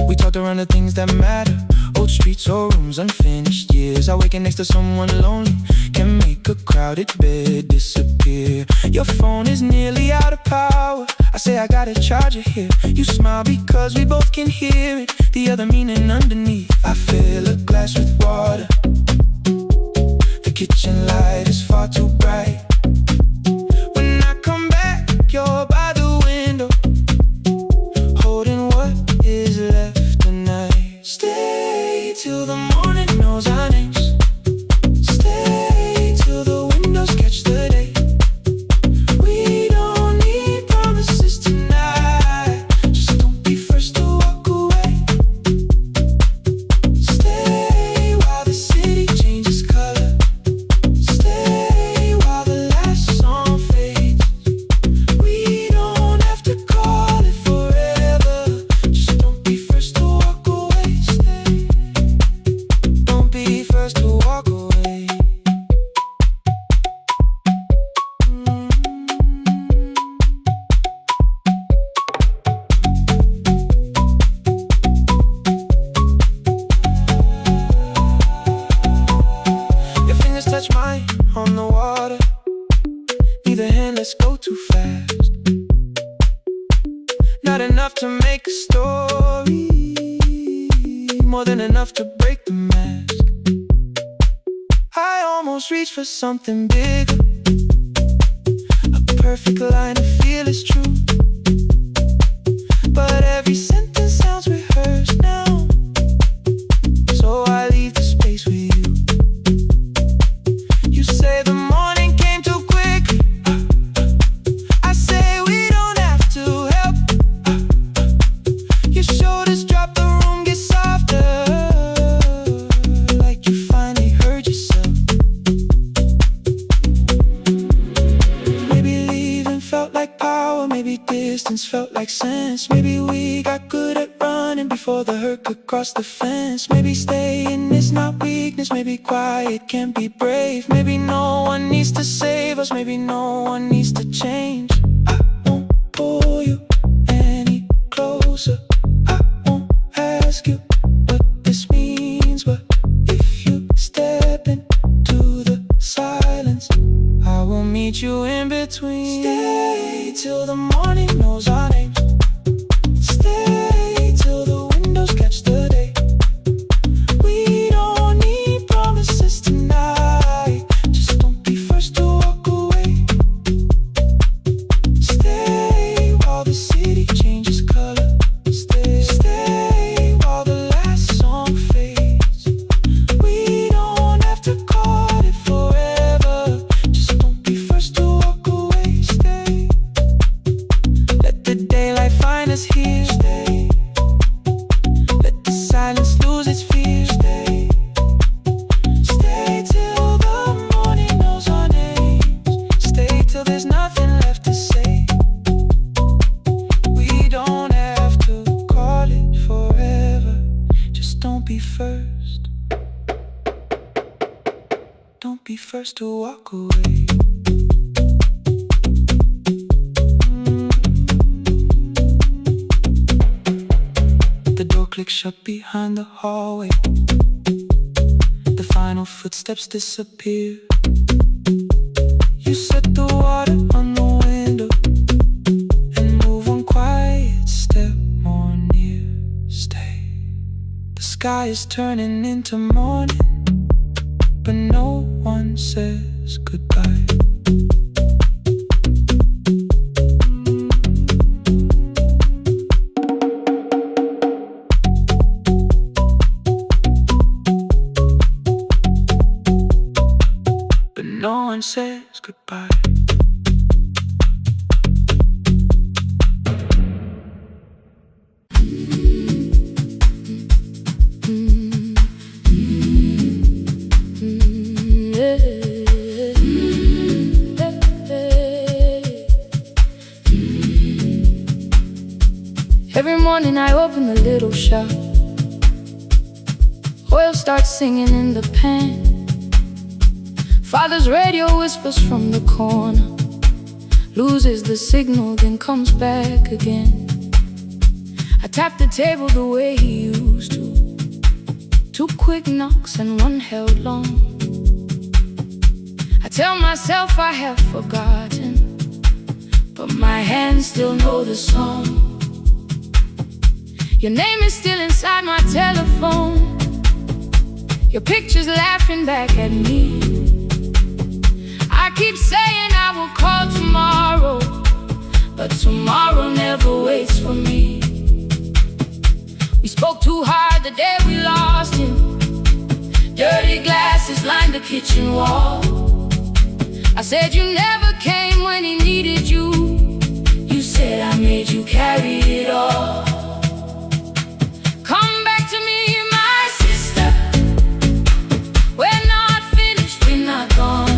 We talked around the things that matter, old streets or rooms, unfinished years. Awaken next to someone lonely can make a crowded bed disappear. Your phone is nearly out of power. I say I gotta charge it here. You smile because we both can hear it, the other meaning underneath. I fill a glass with water. The kitchen light is far too bright. When I come back, you're by the window, holding what is left tonight. Stay till the morning knows our names. Stay till the windows catch the day. We don't need promises tonight. Just don't be first to walk away. Stay while the city changes color. Stay while the last song fades. We don't have to call it forever. Just don't be first to walk away. Stay. Don't be first to walk away. Your fingers touch mine on the water. Neither hand, let's go too fast. Not enough to make a story, more than enough to break the mask. I almost reach for something bigger, a perfect line of feel is true. But every sentence sounds rehearsed now, so I leave the space with you. You say the morning came too quickly. I say we don't have to help. Your shoulders drop, the room gets softer, like you finally heard yourself. Maybe leaving felt like power, maybe distance felt like sense. Maybe we got good at running before the hurt could cross the fence. Maybe staying is not weakness, maybe quiet can be brave. Maybe no one needs to save us, maybe no one needs to change. I won't pull you any closer. I won't ask you what this means, but if you step into the silence, I will meet you in between. Stay till the morning knows our names. Stay till the windows catch the day. We don't need promises tonight. Just don't be first to walk away. Stay while the city changes color. Stay while the last song fades. We don't have to call it forever. Just don't be first to walk away. Stay. first to walk away. The door clicks shut behind the hallway. The final footsteps disappear. You set the water on the window and move one quiet step more near. Stay. The sky is turning into morning, but no one says goodbye. But no one says goodbye. Every morning I open the little shop. Oil starts singing in the pan. Father's radio whispers from the corner, loses the signal, then comes back again. I tap the table the way he used to. 2 quick knocks and 1 held long. I tell myself I have forgotten, but my hands still know the song. Your name is still inside my telephone. Your picture's laughing back at me. I keep saying I will call tomorrow, but tomorrow never waits for me. We spoke too hard the day we lost him. Dirty glasses lined the kitchen wall. I said you never came when he needed you. You said I made you carry it all. Come back to me, my sister. We're not finished, we're not gone.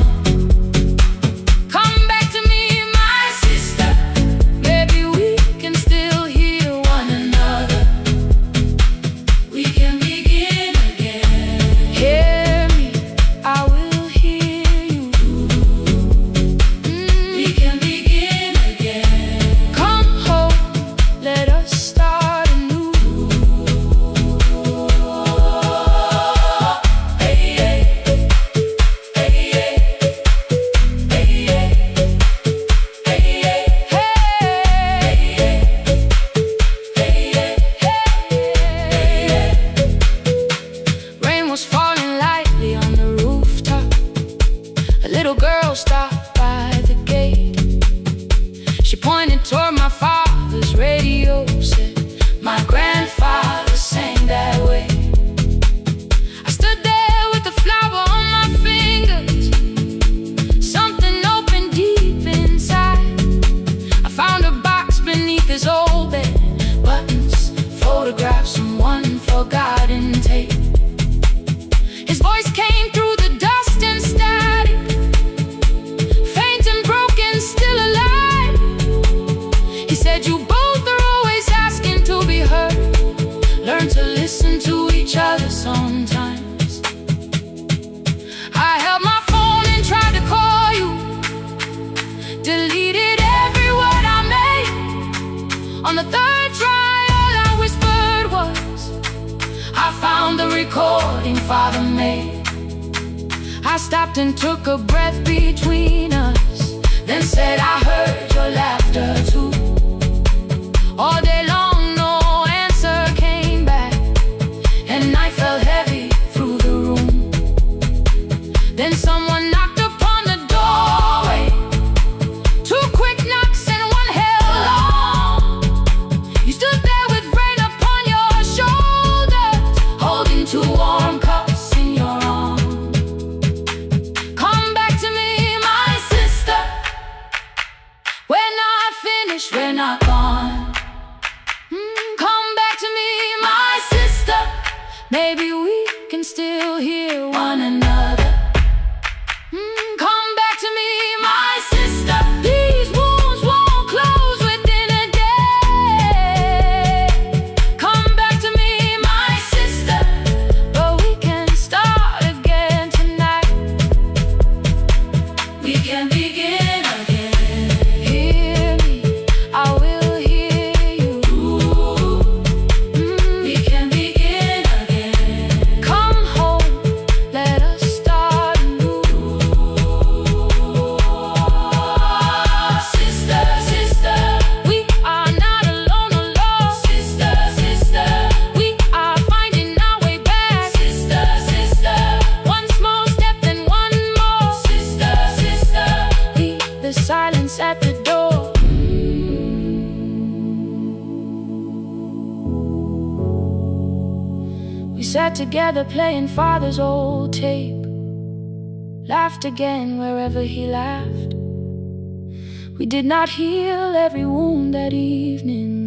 Stopped by the gate. She pointed toward my father's radio, said my grandfather sang that way. I stood there with the flower on my fingers. Something opened deep inside. I found a box beneath his old bed. Buttons, photographs, and 1 forgotten tape. His voice came through the dust and static. Still alive. He said you both are always asking to be heard. Learn to listen to each other sometimes. I held my phone and tried to call you. Deleted every word I made. On the 3rd try, all I whispered was, I found the recording Father made. I stopped and took a breath between us, then said I heard your laughter too. All day long no answer came back, and night fell heavy through the room. Then someone knocked upon the doorway. 2 quick knocks and 1 held long. You stood there with rain upon your shoulders, holding 2 warm cups in your arms. Come back to me, my sister. We're not finished, we're not gone. Come back to me, my sister. Maybe we can still hear one another. Come back to me, my sister. These wounds won't close within a day. Come back to me, my sister. But we can start again tonight. we can begin again. Hear me, I will hear you. We can begin again. Come home, let us start anew. Sister, sister, we are not alone, alone. Sister, sister, we are finding our way back. Sister, sister, one small step then one more. Sister, sister, leave the silence at the door. We sat together playing father's old tape, laughed again wherever he laughed. We did not heal every wound that evening.